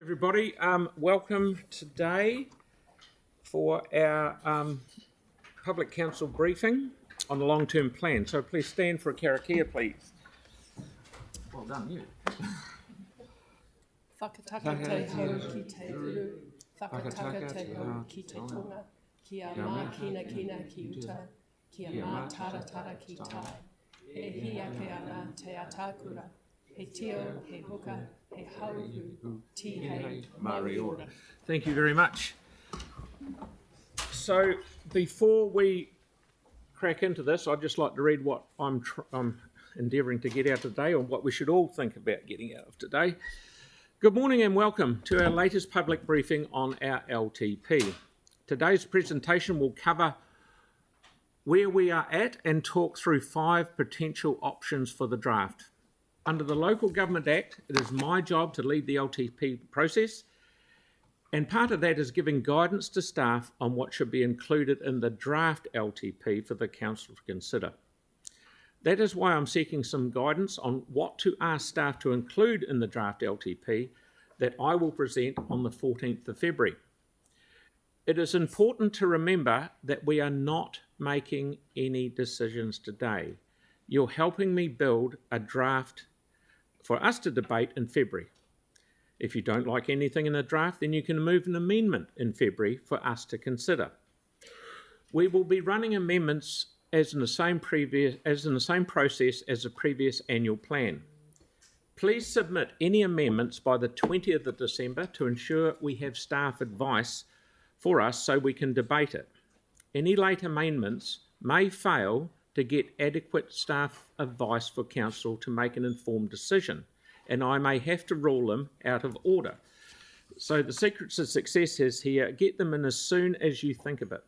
Everybody, welcome today for our Public Council briefing on the long-term plan. So please stand for a karakia, please. Well done, you. Whakataka te hau ki te uru, whakataka te hau ki te tonga, kia mā kina ki uta, kia mā taratara ki tai, he hia ke ana te atakura, he tio, he hoka, he hauhu, ti hei, mariora. Thank you very much. So before we crack into this, I'd just like to read what I'm endeavouring to get out today, or what we should all think about getting out of today. Good morning and welcome to our latest public briefing on our LTP. Today's presentation will cover where we are at and talk through 5 potential options for the draft. Under the Local Government Act, it is my job to lead the LTP process, and part of that is giving guidance to staff on what should be included in the draft LTP for the Council to consider. That is why I'm seeking some guidance on what to ask staff to include in the draft LTP that I will present on the 14th of February. It is important to remember that we are not making any decisions today. You're helping me build a draft for us to debate in February. If you don't like anything in the draft, then you can move an amendment in February for us to consider. We will be running amendments as in the same process as the previous annual plan. Please submit any amendments by the 20th of December to ensure we have staff advice for us so we can debate it. Any late amendments may fail to get adequate staff advice for Council to make an informed decision, and I may have to rule them out of order. So the secret to success is here, get them in as soon as you think of it.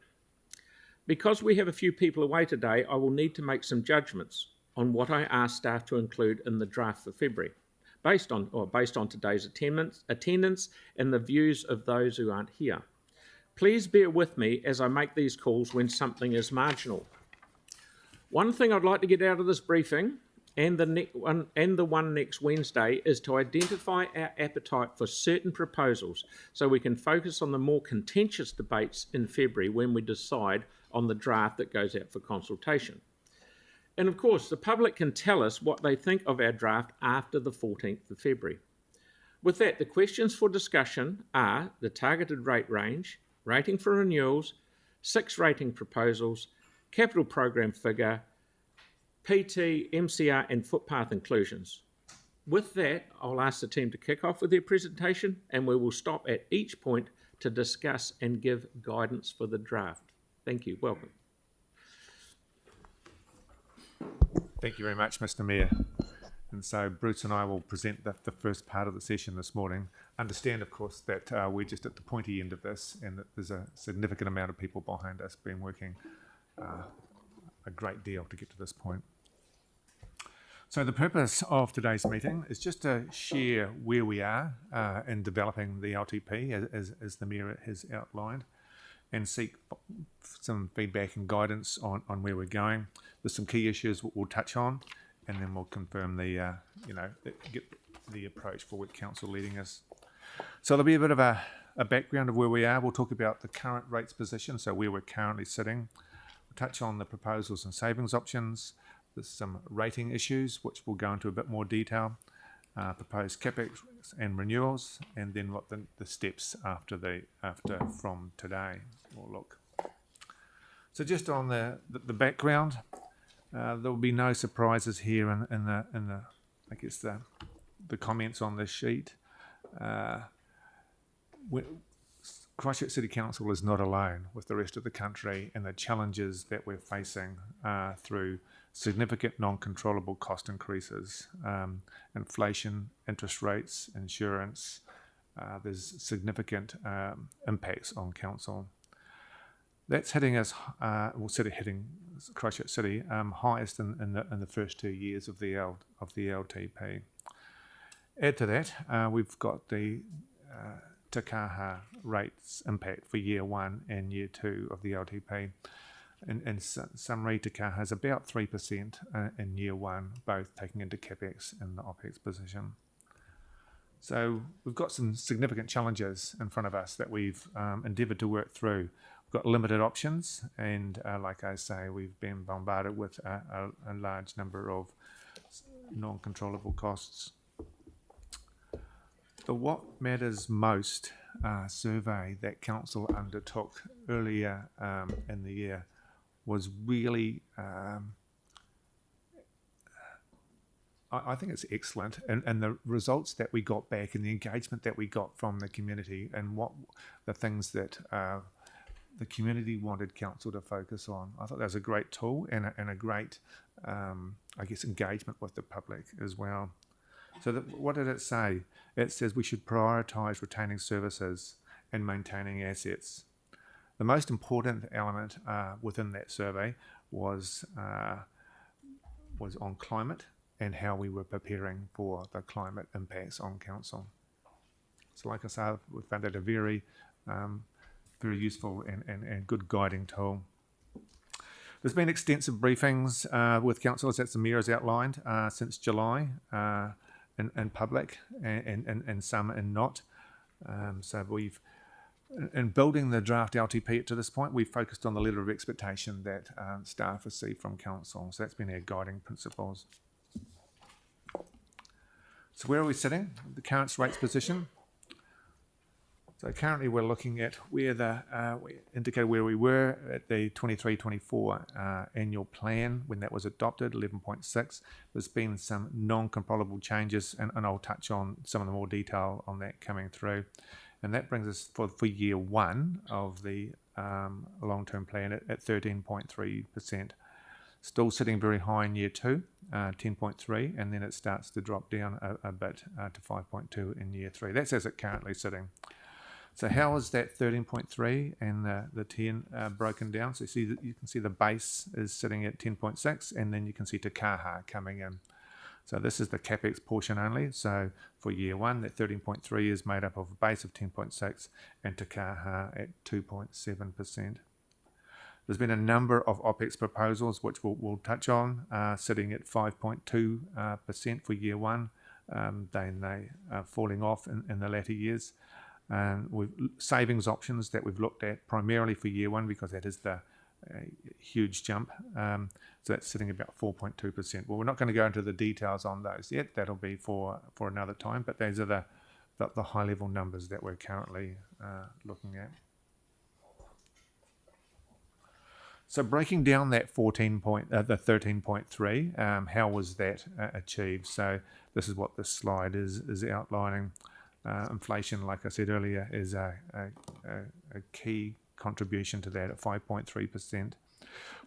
Because we have a few people away today, I will need to make some judgments on what I ask staff to include in the draft for February, based on today's attendance and the views of those who aren't here. Please bear with me as I make these calls when something is marginal. One thing I'd like to get out of this briefing and the one next Wednesday is to identify our appetite for certain proposals so we can focus on the more contentious debates in February when we decide on the draft that goes out for consultation. And of course, the public can tell us what they think of our draft after the 14th of February. With that, the questions for discussion are the targeted rate range, rating for renewals, 6 rating proposals, capital program figure, PT, MCR and footpath inclusions. With that, I'll ask the team to kick off with their presentation and we will stop at each point to discuss and give guidance for the draft. Thank you. Welcome. Thank you very much, Mr. Mayor. And so Bruce and I will present the first part of the session this morning. Understand, of course, that we're just at the pointy end of this and that there's a significant amount of people behind us been working a great deal to get to this point. So the purpose of today's meeting is just to share where we are in developing the LTP as the Mayor has outlined, and seek some feedback and guidance on where we're going. There's some key issues we'll touch on, and then we'll confirm get the approach for what Council leading us. So there'll be a bit of a background of where we are. We'll talk about the current rates position, so where we're currently sitting. We'll touch on the proposals and savings options. There's some rating issues, which we'll go into a bit more detail. Proposed CapEx and renewals, and then what the steps after from today will look. So just on the background, there will be no surprises here in the I guess the comments on this sheet. Christchurch City Council is not alone with the rest of the country in the challenges that we're facing through significant non-controllable cost increases, inflation, interest rates, insurance. There's significant impacts on council. That's hitting us, hitting Christchurch City highest in the first 2 years of the LTP. Add to that, we've got the Takaha rates impact for year 1 and year 2 of the LTP. And summary Takaha is about 3% in year 1, both taking into CapEx and the OPEX position. So we've got some significant challenges in front of us that we've endeavoured to work through. We've got limited options, and like I say, we've been bombarded with a large number of non-controllable costs. The What Matters Most survey that Council undertook earlier in the year was really, I think it's excellent, and the results that we got back and the engagement that we got from the community and what the things that the community wanted Council to focus on. I thought that was a great tool and a great, I guess, engagement with the public as well. So what did it say? It says we should prioritise retaining services and maintaining assets. The most important element within that survey was on climate and how we were preparing for the climate impacts on Council. So like I say, we found that a very useful and good guiding tool. There's been extensive briefings with councillors, as the Mayor has outlined, since July in public and some in not. So we've, in building the draft LTP to this point, we've focused on the letter of expectation that staff receive from Council. So that's been our guiding principles. So where are we sitting? The current rates position. So currently we're looking at where we indicated where we were at the 23-24 annual plan when that was adopted, 11.6. There's been some non-controllable changes, and I'll touch on some of the more detail on that coming through. And that brings us for year one of the long-term plan at 13.3%. Still sitting very high in year two, 10.3, and then it starts to drop down a bit to 5.2 in year three. That's as it's currently sitting. So how is that 13.3 and the 10 broken down? So you can see the base is sitting at 10.6, and then you can see Te Kaha coming in. So this is the CapEx portion only. So for year one, that 13.3 is made up of a base of 10.6 and Te Kaha at 2.7%. There's been a number of OPEX proposals, which we'll touch on, sitting at 5.2% for year one. Then they are falling off in the latter years. With savings options that we've looked at primarily for year one, because that is the huge jump. So that's sitting about 4.2%. Well, we're not going to go into the details on those yet. That'll be for another time. But those are the high level numbers that we're currently looking at. So breaking down that the 13.3, how was that achieved? So this is what this slide is outlining. Inflation, like I said earlier, is a key contribution to that at 5.3%.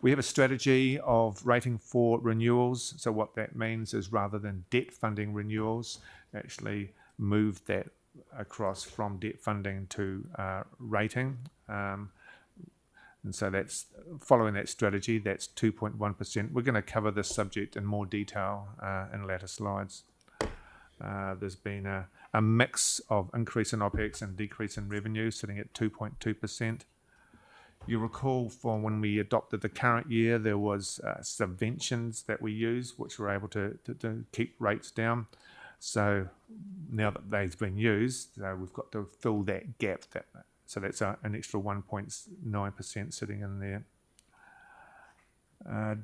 We have a strategy of rating for renewals. So what that means is rather than debt funding renewals, actually move that across from debt funding to rating. And so that's following that strategy, that's 2.1%. We're going to cover this subject in more detail in later slides. There's been a mix of increase in OPEX and decrease in revenue, sitting at 2.2%. You recall from when we adopted the current year, there was subventions that we used, which were able to keep rates down. So now that they've been used, we've got to fill that gap. So that's an extra 1.9% sitting in there.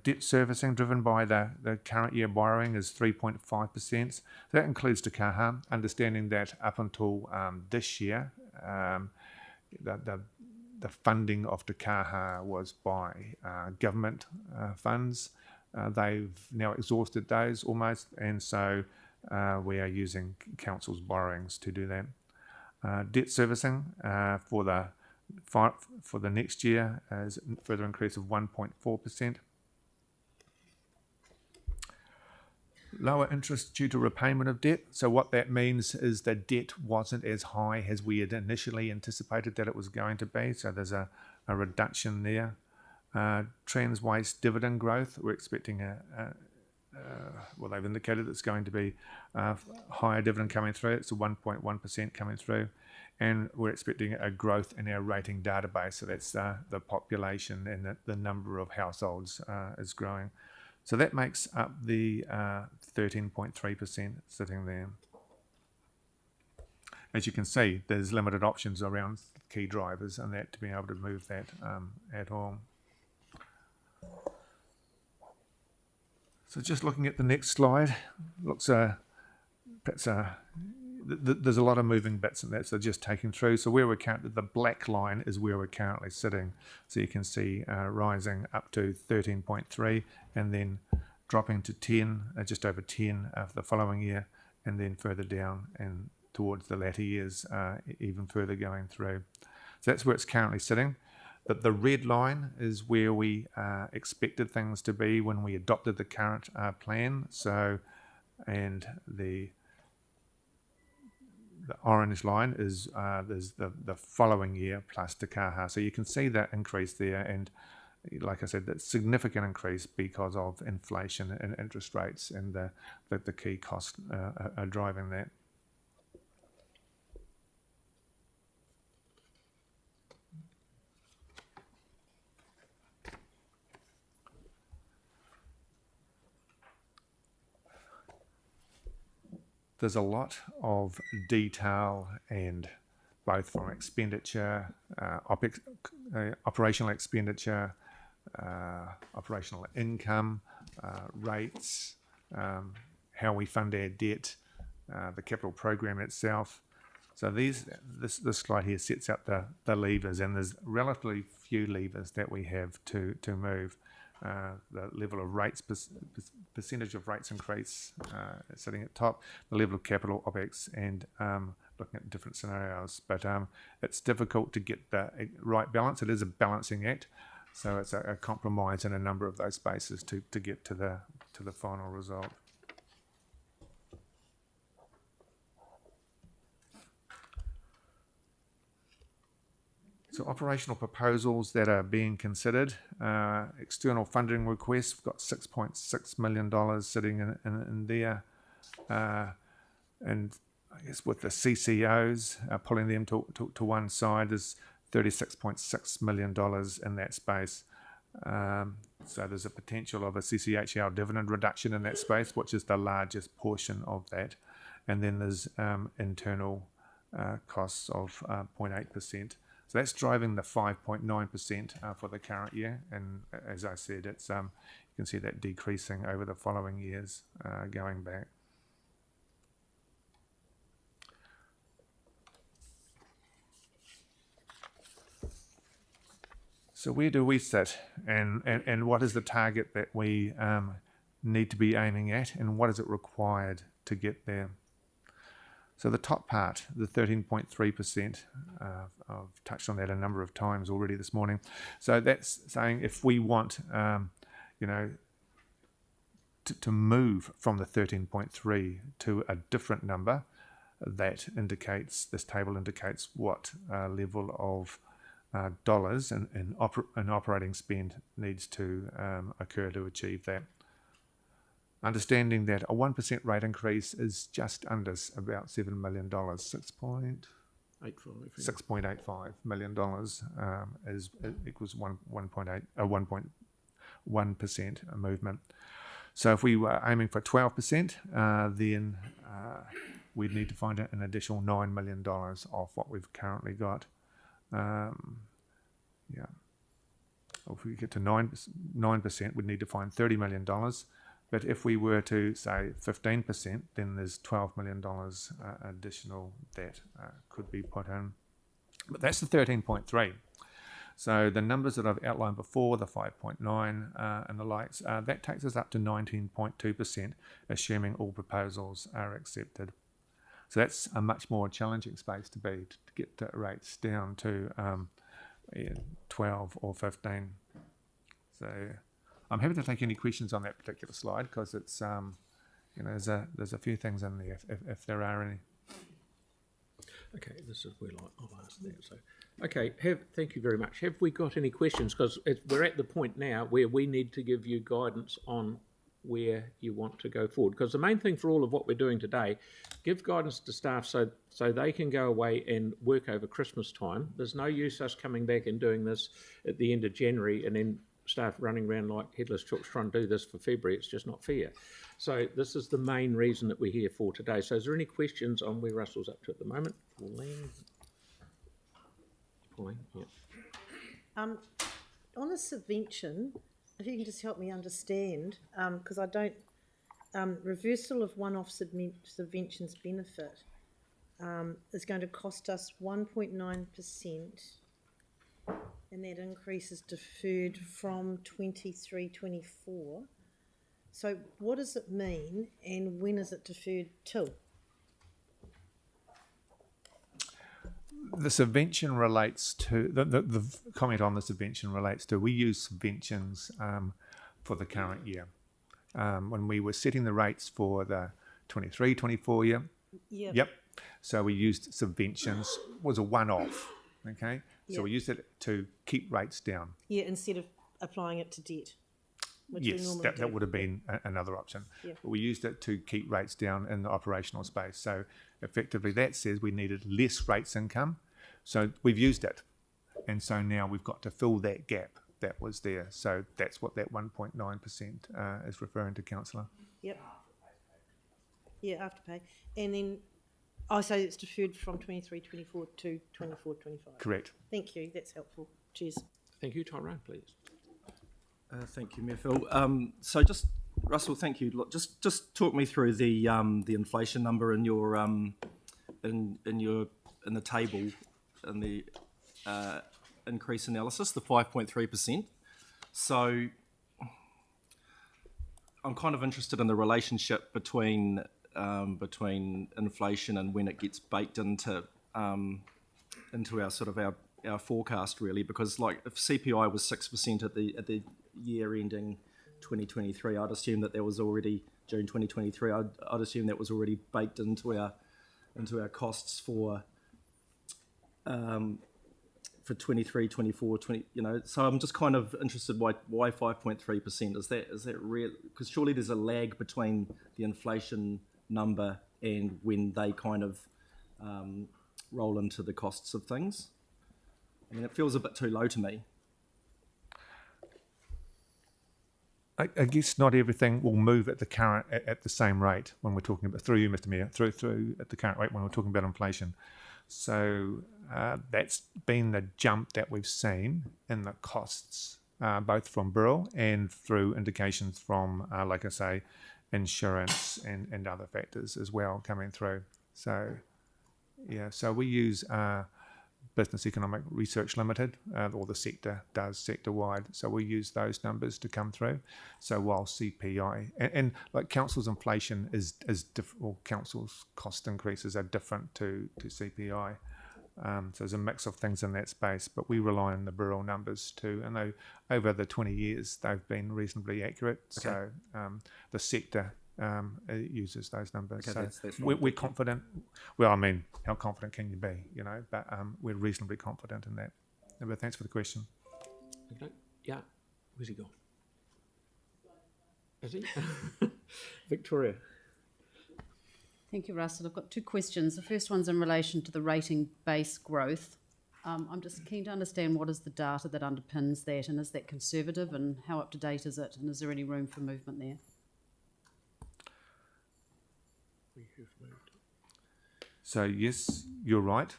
Debt servicing driven by the current year borrowing is 3.5%. So that includes Te Kaha, understanding that up until this year, the funding of Te Kaha was by government funds. They've now exhausted those almost, and so we are using council's borrowings to do that. Debt servicing for the next year is a further increase of 1.4%. Lower interest due to repayment of debt. So what that means is the debt wasn't as high as we had initially anticipated that it was going to be. So there's a reduction there. Trans waste dividend growth. We're expecting well, they've indicated it's going to be higher dividend coming through. It's a 1.1% coming through. And we're expecting a growth in our rating database. So that's the population and the number of households is growing. So that makes up the 13.3% sitting there. as you can see, there's limited options around key drivers and that to be able to move that at all. So just looking at the next slide, looks perhaps there's a lot of moving bits in that, so just taking through. So where we're currently, the black line is where we're currently sitting. So you can see rising up to 13.3 and then dropping to 10, just over 10 of the following year, and then further down and towards the latter years, even further going through. So that's where it's currently sitting. But the red line is where we expected things to be when we adopted the current plan. So, and the orange line is there's the following year plus Te Kaha. So you can see that increase there, and like I said, that significant increase because of inflation and interest rates, and the key costs are driving that. There's a lot of detail, and both from expenditure, operational expenditure, operational income, rates, how we fund our debt, the capital program itself. So this slide here sets out the levers, and there's relatively few levers that we have to move. The level of rates, percentage of rates increase sitting at top, the level of capital OPEX, and looking at different scenarios. But it's difficult to get the right balance. It is a balancing act, so it's a compromise in a number of those spaces to get to the final result. So operational proposals that are being considered, external funding requests, we've got $6.6 million sitting in there. And I guess with the CCOs, pulling them to one side, is $36.6 million in that space. So there's a potential of a CCHL dividend reduction in that space, which is the largest portion of that. And then there's internal costs of 0.8%. So that's driving the 5.9% for the current year, and as I said, it's you can see that decreasing over the following years going back. So where do we sit, and what is the target that we need to be aiming at, and what is it required to get there? So the top part, the 13.3%, I've touched on that a number of times already this morning. So that's saying if we want, to move from the 13.3 to a different number, that indicates, this table indicates what level of dollars and operating spend needs to occur to achieve that. Understanding that a 1% rate increase is just under about $7 million, $6.85 million equals 1.1% movement. So if we were aiming for 12%, then we'd need to find an additional $9 million off what we've currently got. If we get to 9%, we'd need to find $30 million. But if we were to say 15%, then there's $12 million additional that could be put in. But that's the 13.3. So the numbers that I've outlined before, the 5.9 and the likes, that takes us up to 19.2%, assuming all proposals are accepted. So that's a much more challenging space to be, to get rates down to 12 or 15. So I'm happy to take any questions on that particular slide, because it's there's a few things in there if there are any. Okay, this is where I've asked that. So, okay, thank you very much. Have we got any questions? Because we're at the point now where we need to give you guidance on where you want to go forward. Because the main thing for all of what we're doing today, give guidance to staff so they can go away and work over Christmas time. There's no use us coming back and doing this at the end of January and then staff running around like headless chooks trying to do this for February. It's just not fair. So this is the main reason that we're here for today. So is there any questions on where Russell's up to at the moment? Pauline, yeah. On the subvention, if you can just help me understand, because I don't, reversal of one-off subventions benefit is going to cost us 1.9%, and that increase is deferred from 23-24. So what does it mean, and when is it deferred till? The subvention relates to, the comment on the subvention relates to, we use subventions for the current year. When we were setting the rates for the 23-24 year, yep. So we used subventions, was a one-off, okay? So we used it to keep rates down. Yeah, instead of applying it to debt. Which Yes, that would have been another option. Yeah. But we used it to keep rates down in the operational space. So effectively that says we needed less rates income. So we've used it. And so now we've got to fill that gap that was there. So that's what that 1.9% is referring to, Councillor. Yep. Yeah, afterpay. And then, I say it's deferred from 23-24 to 24-25. Correct. Thank you, that's helpful. Cheers. Thank you. Tyrone, please. Thank you, Mayor Phil. So just, Russell, thank you. Look, just talk me through the inflation number in your in the table in the increase analysis, the 5.3%. So I'm kind of interested in the relationship between inflation and when it gets baked into our sort of our forecast, really, because like if CPI was 6% at the year ending 2023, I'd assume that was already June 2023. I'd assume that was already baked into our costs for 23, 24, 20. You know, so I'm just kind of interested why 5.3%? Is that real? Because surely there's a lag between the inflation number and when they kind of roll into the costs of things. I mean, it feels a bit too low to me. I guess not everything will move at the same rate when we're talking about, through you, Mr. Mayor, through at the current rate when we're talking about inflation. So that's been the jump that we've seen in the costs, both from Burrell and through indications from, like I say, insurance and other factors as well coming through. So, yeah, so we use Business Economic Research Limited, or the sector does sector-wide. So we use those numbers to come through. So while CPI and like council's inflation is different, or council's cost increases are different to CPI. So there's a mix of things in that space, but we rely on the Burrell numbers too. And though over the 20 years they've been reasonably accurate. Okay. So the sector uses those numbers. Okay, so that's we're confident. Well, I mean, how confident can you be? You know, but we're reasonably confident in that. But thanks for the question. Okay. Yeah. Where's he gone? Is he? Victoria. Thank you, Russell. I've got two questions. The first one's in relation to the rating base growth. I'm just keen to understand what is the data that underpins that, and is that conservative, and how up to date is it, and is there any room for movement there? So yes, you're right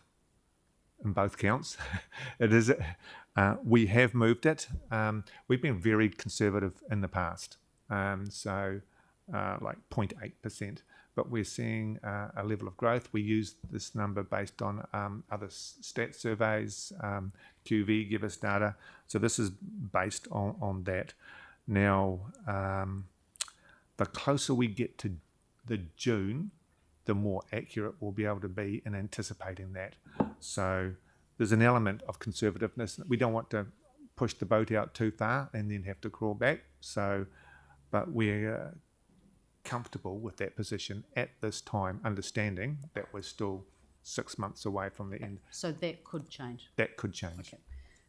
in both counts. It is. We have moved it. We've been very conservative in the past, so like 0.8%. But we're seeing a level of growth. We use this number based on other stat surveys. QV give us data. So this is based on that. Now, the closer we get to the June, the more accurate we'll be able to be in anticipating that. So there's an element of conservativeness. We don't want to push the boat out too far and then have to crawl back. So, but we're comfortable with that position at this time, understanding that we're still 6 months away from the end. So that could change? That could change. Okay.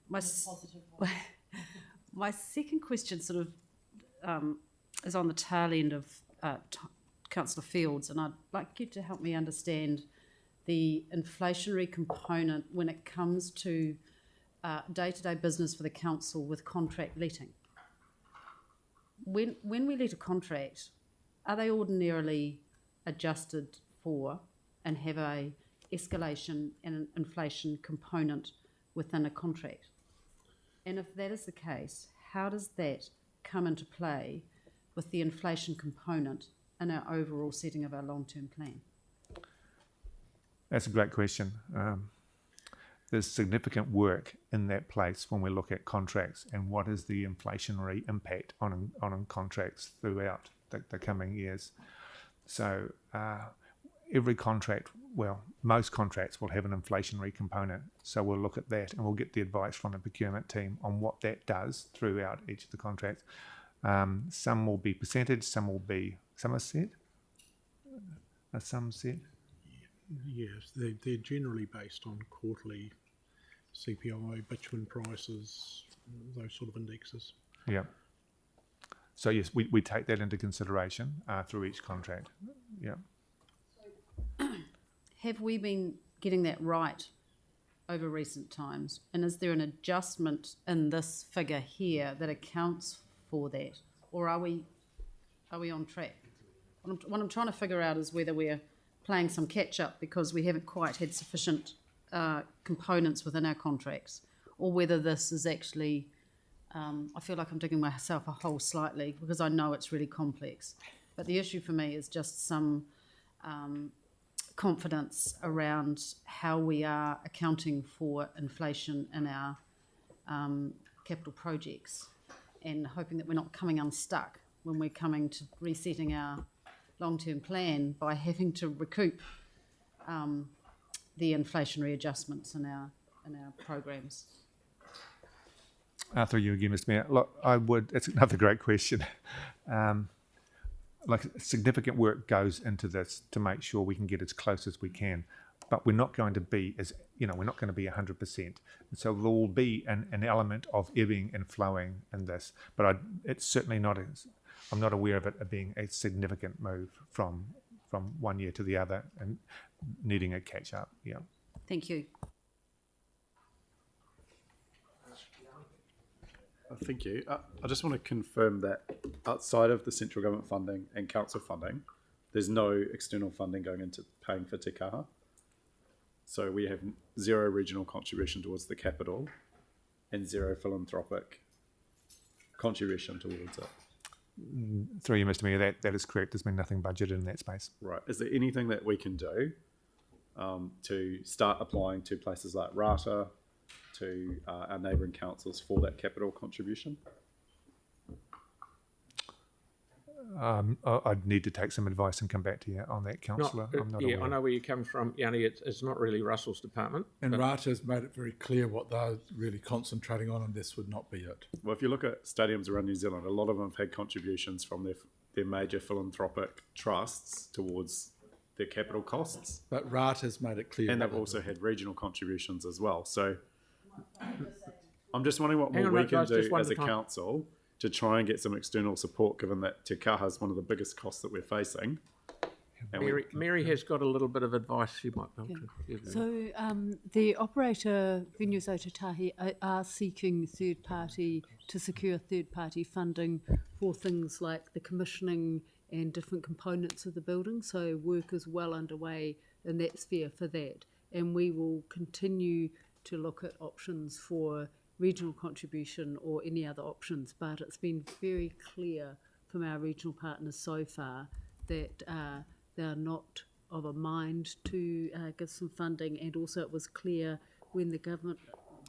My second question sort of is on the tail end of Councillor Fields, and I'd like you to help me understand the inflationary component when it comes to day-to-day business for the council with contract letting. when we let a contract, are they ordinarily adjusted for and have a escalation and an inflation component within a contract? And if that is the case, how does that come into play with the inflation component in our overall setting of our long-term plan? That's a great question. There's significant work in that place when we look at contracts and what is the inflationary impact on contracts throughout the coming years. So every contract, well, most contracts will have an inflationary component. So we'll look at that and we'll get the advice from the procurement team on what that does throughout each of the contracts. Some will be percentage, some are set. Are some set? Yes, they're generally based on quarterly CPI, bitumen prices, those sort of indexes. Yeah. So yes, we take that into consideration through each contract. Yeah. Have we been getting that right over recent times? And is there an adjustment in this figure here that accounts for that? Or are we on track? What I'm trying to figure out is whether we're playing some catch up because we haven't quite had sufficient components within our contracts, or whether this is actually, I feel like I'm digging myself a hole slightly because I know it's really complex. But the issue for me is just some confidence around how we are accounting for inflation in our capital projects, and hoping that we're not coming unstuck when we're coming to resetting our long-term plan by having to recoup the inflationary adjustments in our programs. Through you again, Mr. Mayor. Look, it's another great question. Significant work goes into this to make sure we can get as close as we can, but we're not going to be we're not going to be 100%. And so there will be an element of ebbing and flowing in this, but it's certainly not. I'm not aware of it being a significant move from one year to the other and needing a catch up. Yeah. Thank you. Thank you. I just want to confirm that outside of the central government funding and council funding, there's no external funding going into paying for Te Kaha. So we have zero regional contribution towards the capital and zero philanthropic contribution towards it. Through you, Mr. Mayor, that is correct. There's been nothing budgeted in that space. Right. Is there anything that we can do to start applying to places like Rata, to our neighbouring councils for that capital contribution? I'd need to take some advice and come back to you on that, Councillor. I'm not aware. I know where you come from, Yanni. It's not really Russell's department. And Rata's made it very clear what they're really concentrating on, and this would not be it. Well, if you look at stadiums around New Zealand, a lot of them have had contributions from their major philanthropic trusts towards their capital costs. But Rata's made it clear. And they've also had regional contributions as well. So I'm just wondering what more we can do as a council to try and get some external support, given that Te Kaha is one of the biggest costs that we're facing. And Mary has got a little bit of advice she might be able to give. So the operator, Venues Otatahi, are seeking to secure third-party funding for things like the commissioning and different components of the building. So work is well underway in that sphere for that. And we will continue to look at options for regional contribution or any other options, but it's been very clear from our regional partners so far that they are not of a mind to give some funding, and also it was clear when the government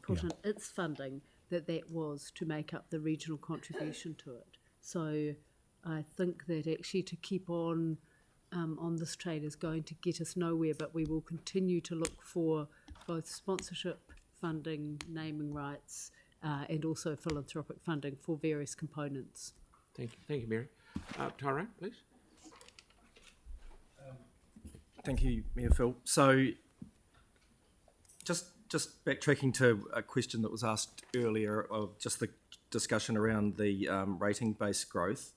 put in its funding that was to make up the regional contribution to it. So I think that actually to keep on this train is going to get us nowhere, but we will continue to look for both sponsorship funding, naming rights, and also philanthropic funding for various components. Thank you, Mary. Tyrone, please. Thank you, Mayor Phil. So, just backtracking to a question that was asked earlier of just the discussion around the rating-based growth.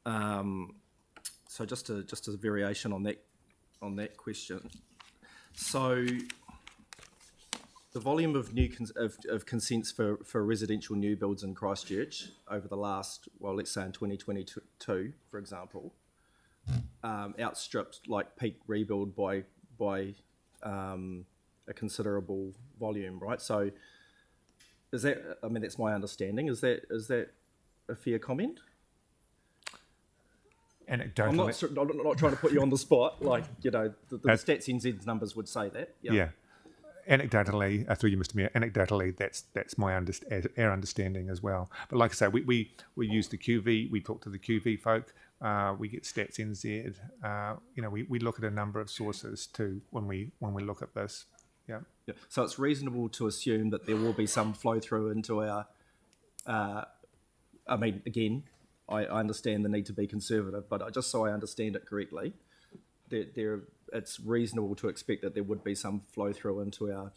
So just a variation on that question. So The volume of of consents for residential new builds in Christchurch over the last, well, let's say in 2022, for example, outstripped like peak rebuild by a considerable volume, right? So is that? I mean, that's my understanding. Is that a fair comment? Anecdotally, I'm not trying to put you on the spot. Like, you know, the Stats NZ numbers would say that. yeah. Anecdotally, through you, Mr. Mayor, anecdotally, that's our understanding as well. But like I say, we use the QV, we talk to the QV folk, we get Stats NZ. You know, we look at a number of sources too when we look at this. Yeah. Yeah. So it's reasonable to assume that there will be some flow through into our. I mean, again, I understand the need to be conservative, but just so I understand it correctly, it's reasonable to expect that there would be some flow through into our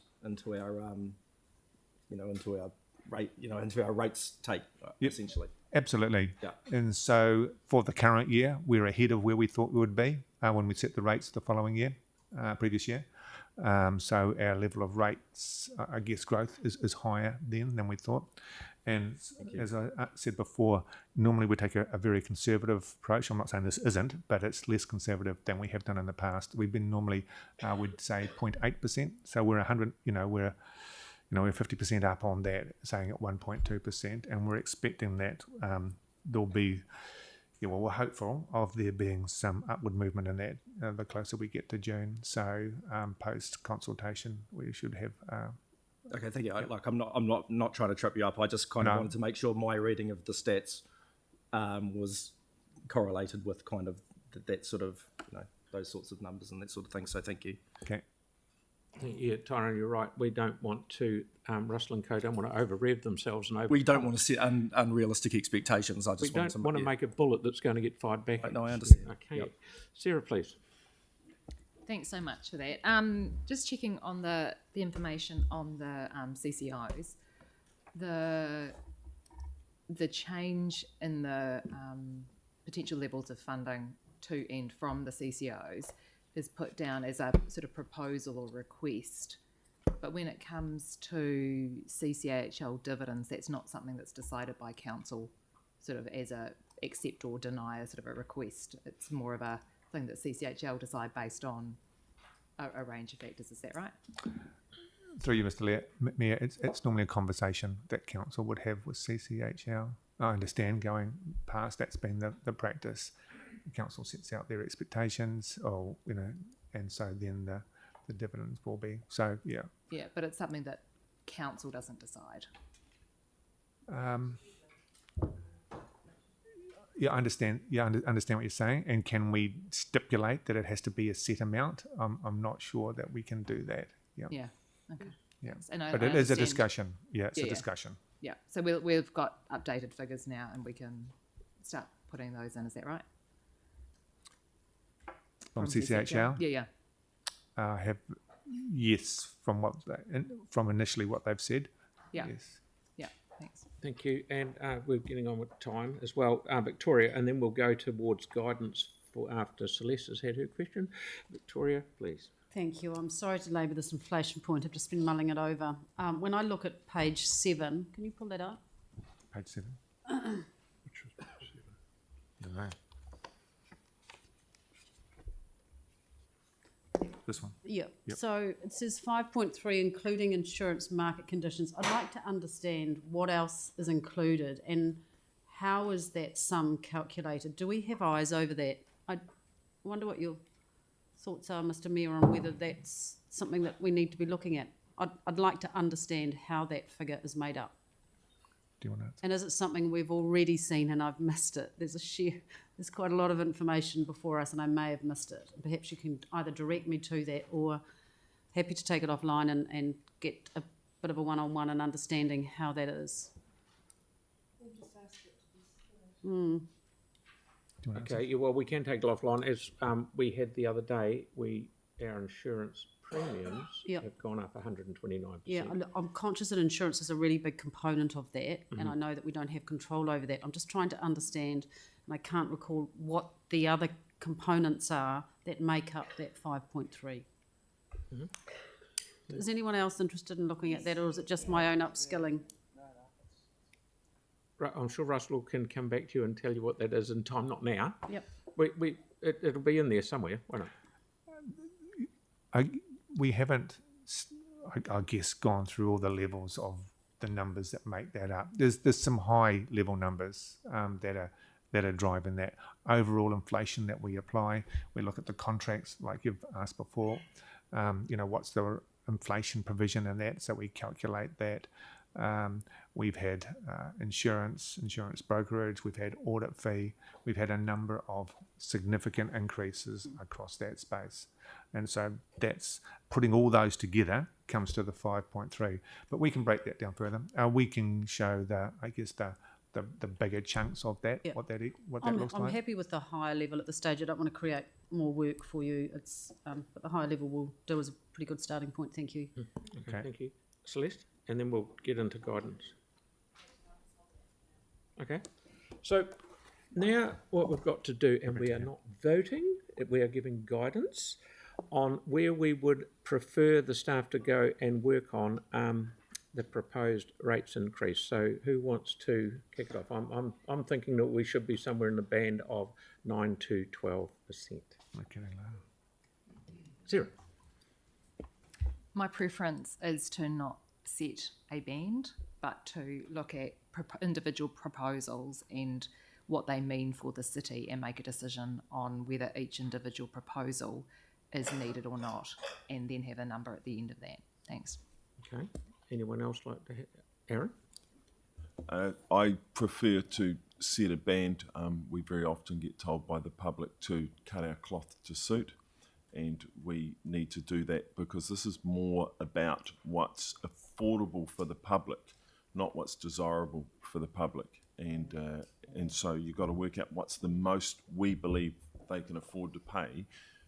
rates take essentially. Absolutely. Yeah. And so for the current year, we're ahead of where we thought we would be when we set the rates the following year, previous year. So our level of rates, I guess, growth is higher than we thought. And as I said before, normally we take a very conservative approach. I'm not saying this isn't, but it's less conservative than we have done in the past. We've been normally, we'd say 0.8%. So we're 100, we're 50% up on that, saying at 1.2%, and we're expecting that there'll be, we're hopeful of there being some upward movement in that the closer we get to June. So post consultation, we should have. Okay, thank you. I'm not trying to trip you up. I just kind of wanted to make sure my reading of the stats was correlated with kind of that sort of those sorts of numbers and that sort of thing. So thank you. Okay. Yeah, Tyrone, you're right. We don't want to, Russell and Co don't want to over-rev themselves and over. We don't want to set unrealistic expectations. I just want to make a bullet that's going to get fired back. No, I understand. Okay. Yep. Sarah, please. Thanks so much for that. Just checking on the information on the CCOs, the change in the potential levels of funding to and from the CCOs is put down as a sort of proposal or request. But when it comes to CCHL dividends, that's not something that's decided by council sort of as a accept or deny, sort of a request. It's more of a thing that CCHL decide based on a range of factors. Is that right? Through you, Mr. Mayor, it's normally a conversation that council would have with CCHL. I understand going past that's been the practice. The council sets out their expectations, and so then the dividends will be. So yeah. Yeah, but it's something that council doesn't decide. Yeah, I understand. Yeah, understand what you're saying. And can we stipulate that it has to be a set amount? I'm not sure that we can do that. Yeah. Yeah. Okay. Yeah. And but it is a discussion. Yeah, it's a discussion. Yeah. So we've got updated figures now, and we can start putting those in. Is that right? From CCHL? Yeah. Yes, from initially what they've said. Yeah. Yes. Yeah. Thanks. Thank you. And we're getting on with time as well. Victoria, and then we'll go towards guidance for after Celeste has had her question. Victoria, please. Thank you. I'm sorry to labour this inflation point. I've just been mulling it over. When I look at page 7, can you pull that up? Page 7. Which was page 7? I don't know. This one. Yeah. Yep. So it says 5.3, including insurance market conditions. I'd like to understand what else is included and how is that sum calculated? Do we have eyes over that? I wonder what your thoughts are, Mr. Mayor, on whether that's something that we need to be looking at. I'd like to understand how that figure is made up. Do you want to answer? And is it something we've already seen and I've missed it? There's quite a lot of information before us and I may have missed it. Perhaps you can either direct me to that or happy to take it offline and get a bit of a one-on-one and understanding how that is. Okay, yeah, well, we can take it offline. As we had the other day, our insurance premiums have gone up 129%. Yeah, I'm conscious that insurance is a really big component of that, and I know that we don't have control over that. I'm just trying to understand, and I can't recall what the other components are that make up that 5.3. Is anyone else interested in looking at that, or is it just my own upskilling? I'm sure Russell can come back to you and tell you what that is in time, not now. Yep. It'll be in there somewhere, won't it? We haven't, I guess, gone through all the levels of the numbers that make that up. There's some high level numbers that are driving that overall inflation that we apply. We look at the contracts, like you've asked before. What's the inflation provision in that? So we calculate that. We've had insurance brokerage, we've had audit fee, we've had a number of significant increases across that space. And so that's putting all those together comes to the 5.3. But we can break that down further. We can show the bigger chunks of that, Yep. what that looks I'm like. happy with the higher level at this stage. I don't want to create more work for you. But the higher level will do as a pretty good starting point. Thank you. Okay, thank you. Celeste, and then we'll get into guidance. Okay, so now what we've got to do, and we are not voting, we are giving guidance on where we would prefer the staff to go and work on the proposed rates increase. So who wants to kick it off? I'm thinking that we should be somewhere in the band of 9 to 12%. Okay, Zero. My preference is to not set a band, but to look at individual proposals and what they mean for the city and make a decision on whether each individual proposal is needed or not, and then have a number at the end of that. Thanks. Okay. Anyone else like to? Aaron? I prefer to set a band. We very often get told by the public to cut our cloth to suit, and we need to do that because this is more about what's affordable for the public, not what's desirable for the public. And so you've got to work out what's the most we believe they can afford to pay,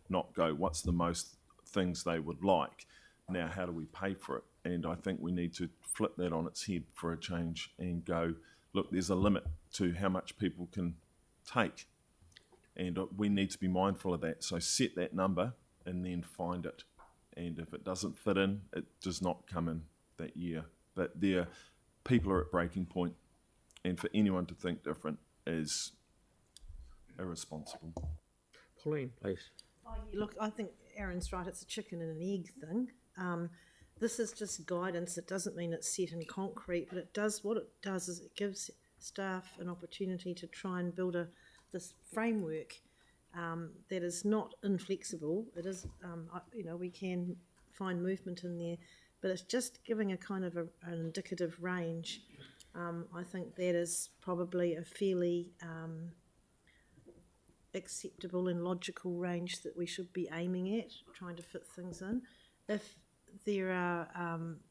not go what's the most things they would like. Now, how do we pay for it? And I think we need to flip that on its head for a change and go, look, there's a limit to how much people can take. And we need to be mindful of that. So set that number and then find it. And if it doesn't fit in, it does not come in that year. But people are at breaking point. And for anyone to think different is irresponsible. Pauline, please. Look, I think Aaron's right. It's a chicken and an egg thing. This is just guidance. It doesn't mean it's set in concrete, but what it does is it gives staff an opportunity to try and build this framework that is not inflexible. It is, we can find movement in there, but it's just giving a kind of an indicative range. I think that is probably a fairly acceptable and logical range that we should be aiming at, trying to fit things in. If there are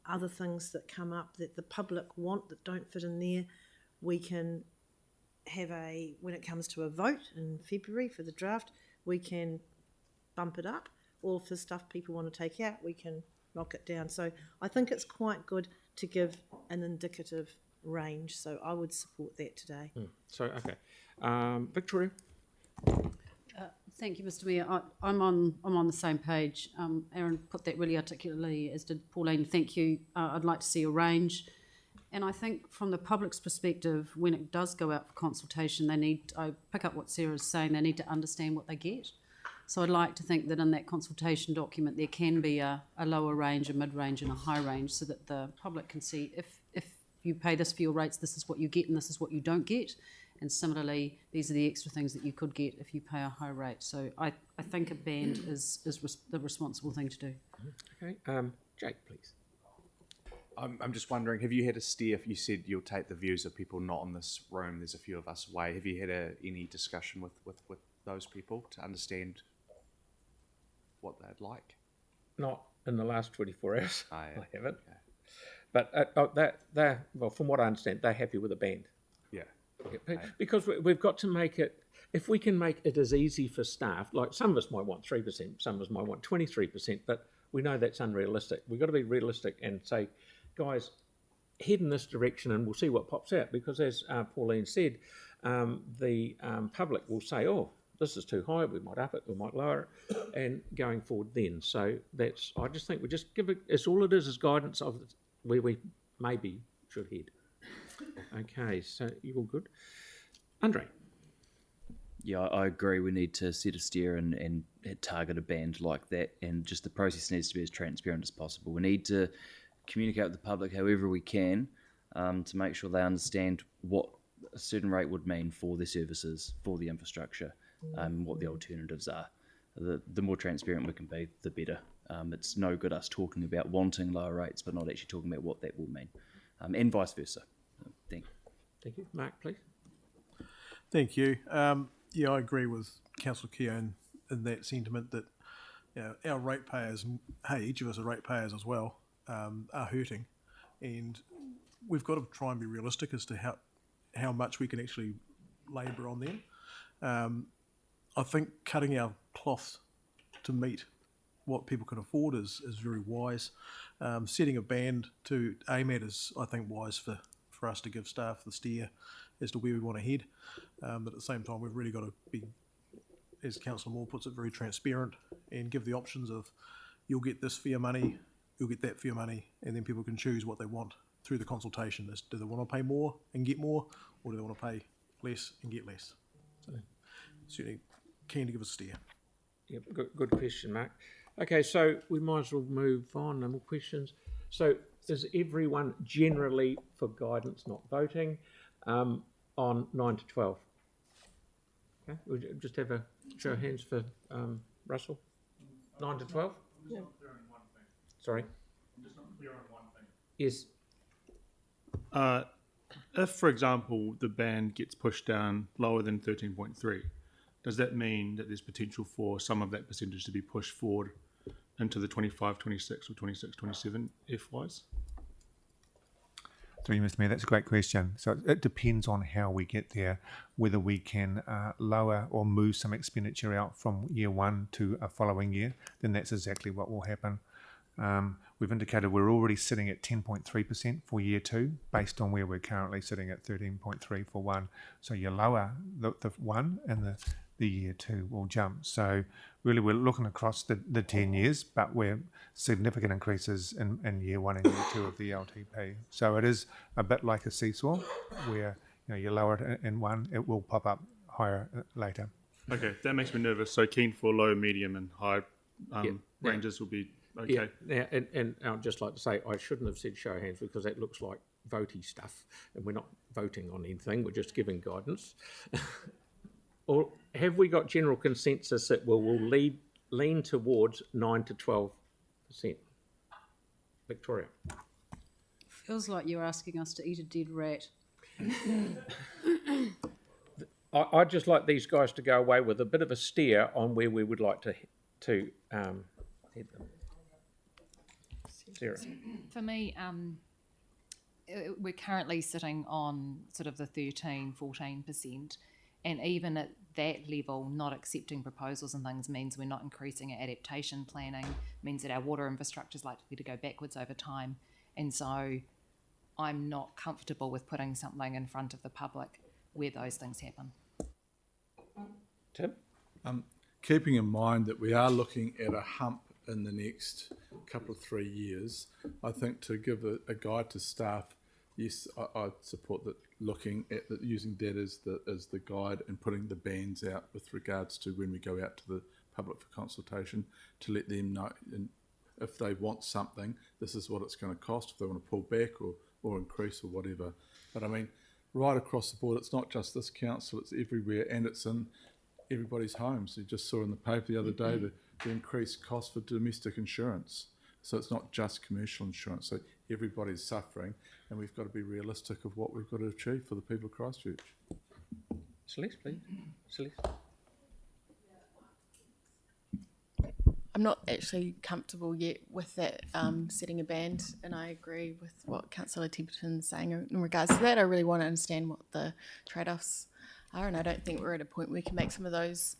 other things that come up that the public want that don't fit in there, we can have when it comes to a vote in February for the draft, we can bump it up, or for stuff people want to take out, we can knock it down. So I think it's quite good to give an indicative range, so I would support that today. Okay. Victoria? Thank you, Mr. Mayor. I'm on the same page. Aaron put that really articulately, as did Pauline. Thank you. I'd like to see a range. And I think from the public's perspective, when it does go out for consultation, I pick up what Sarah's saying, they need to understand what they get. So I'd like to think that in that consultation document there can be a lower range, a mid-range and a high range, so that the public can see if you pay this for your rates, this is what you get and this is what you don't get. And similarly, these are the extra things that you could get if you pay a high rate. So I think a band is the responsible thing to do. Okay. Jake, please. I'm just wondering, have you had a steer? If you said you'll take the views of people not in this room, there's a few of us away. Have you had any discussion with those people to understand what they'd like? Not in the last 24 hours. Oh, yeah. I haven't. Okay. But from what I understand, they're happy with the band. Yeah. Because we've got to make it, if we can make it as easy for staff, like some of us might want 3%, some of us might want 23%, but we know that's unrealistic. We've got to be realistic and say, guys, head in this direction and we'll see what pops out. Because as Pauline said, the public will say, oh, this is too high, we might up it, we might lower it, and going forward then. So that's, I just think we just give it, it's all it is guidance of where we maybe should head. Okay, so you all good? Andre? Yeah, I agree. We need to set a steer and target a band like that, and just the process needs to be as transparent as possible. We need to communicate with the public however we can to make sure they understand what a certain rate would mean for their services, for the infrastructure, what the alternatives are. The more transparent we can be, the better. It's no good us talking about wanting lower rates, but not actually talking about what that will mean, and vice versa. Thank you. Mark, please. Thank you. Yeah, I agree with Councillor Keogh in that sentiment that our ratepayers, hey, each of us are ratepayers as well, are hurting, and we've got to try and be realistic as to how much we can actually labour on them. I think cutting our cloth to meet what people can afford is very wise. Setting a band to aim at is, I think, wise for us to give staff the steer as to where we want to head. But at the same time, we've really got to be, as Councillor Moore puts it, very transparent and give the options of you'll get this for your money, you'll get that for your money, and then people can choose what they want through the consultation. Do they want to pay more and get more, or do they want to pay less and get less? So certainly keen to give us a steer. Yep, good question, Mark. Okay, so we might as well move on. No more questions. So is everyone generally for guidance, not voting, on 9 to 12? Okay, we'll just have a show of hands for Russell. 9 to 12? Yeah. Sorry? I'm just not clear on one thing. Yes. If, for example, the band gets pushed down lower than 13.3, does that mean that there's potential for some of that percentage to be pushed forward into the 25, 26 or 26, 27 F-wise? Sorry, Mr. Mayor, that's a great question. So it depends on how we get there, whether we can lower or move some expenditure out from year one to a following year, then that's exactly what will happen. We've indicated we're already sitting at 10.3% for year two, based on where we're currently sitting at 13.3 for one. So you lower the one and the year two will jump. So really we're looking across the 10 years, but we're significant increases in year one and year two of the LTP. So it is a bit like a seesaw where you lower it in one, it will pop up higher later. Okay, that makes me nervous. So keen for low, medium and high ranges will be okay. Yeah, and I'd just like to say I shouldn't have said show of hands because that looks like votey stuff and we're not voting on anything, we're just giving guidance. Or have we got general consensus that we'll lean towards 9 to 12%? Victoria? Feels like you're asking us to eat a dead rat. I'd just like these guys to go away with a bit of a steer on where we would like to head them. Sarah? For me, we're currently sitting on sort of the 13-14%, and even at that level, not accepting proposals and things means we're not increasing our adaptation planning, means that our water infrastructure is likely to go backwards over time, and so I'm not comfortable with putting something in front of the public where those things happen. Tim? Keeping in mind that we are looking at a hump in the next couple of 3 years, I think to give a guide to staff, yes, I support that, looking at using that as the guide and putting the bands out with regards to when we go out to the public for consultation, to let them know, and if they want something, this is what it's going to cost, if they want to pull back or increase or whatever. But I mean, right across the board, it's not just this council, it's everywhere, and it's in everybody's homes. You just saw in the paper the other day the increased cost for domestic insurance. So it's not just commercial insurance. So everybody's suffering, and we've got to be realistic of what we've got to achieve for the people of Christchurch. Celeste, please. Celeste. I'm not actually comfortable yet with that setting a band, and I agree with what Councillor Templeton's saying in regards to that. I really want to understand what the trade-offs are, and I don't think we're at a point where we can make some of those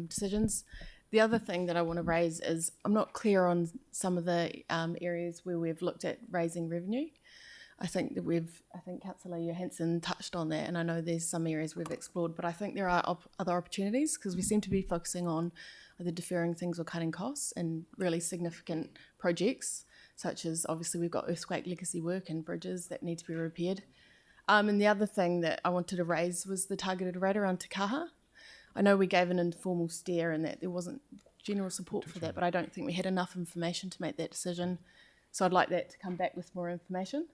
decisions. The other thing that I want to raise is I'm not clear on some of the areas where we've looked at raising revenue. I think Councillor Johansson touched on that, and I know there's some areas we've explored, but I think there are other opportunities because we seem to be focusing on either deferring things or cutting costs and really significant projects, such as obviously we've got earthquake legacy work and bridges that need to be repaired. And the other thing that I wanted to raise was the targeted rate around Te Kaha. I know we gave an informal steer and that there wasn't general support for that, but I don't think we had enough information to make that decision. So I'd like that to come back with more information.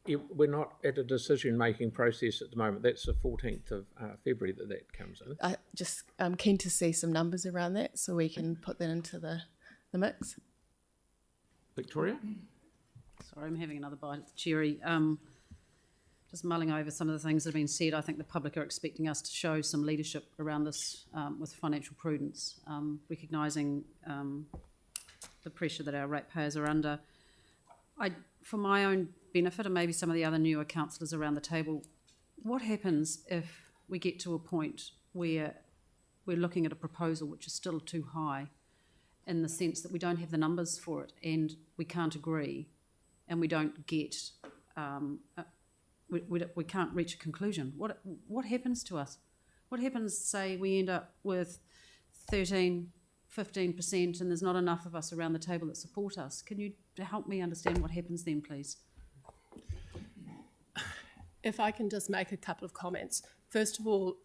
We're not at a decision-making process at the moment. That's the 14th of February that comes in. I'm keen to see some numbers around that so we can put that into the mix. Victoria? Sorry, I'm having another bite at the cherry. Just mulling over some of the things that have been said, I think the public are expecting us to show some leadership around this with financial prudence, recognising the pressure that our ratepayers are under. For my own benefit, and maybe some of the other newer councillors around the table, what happens if we get to a point where we're looking at a proposal which is still too high in the sense that we don't have the numbers for it and we can't agree and we don't get, we can't reach a conclusion? What happens to us? What happens, say, we end up with 13-15% and there's not enough of us around the table that support us? Can you help me understand what happens then, please? If I can just make a couple of comments. First of all,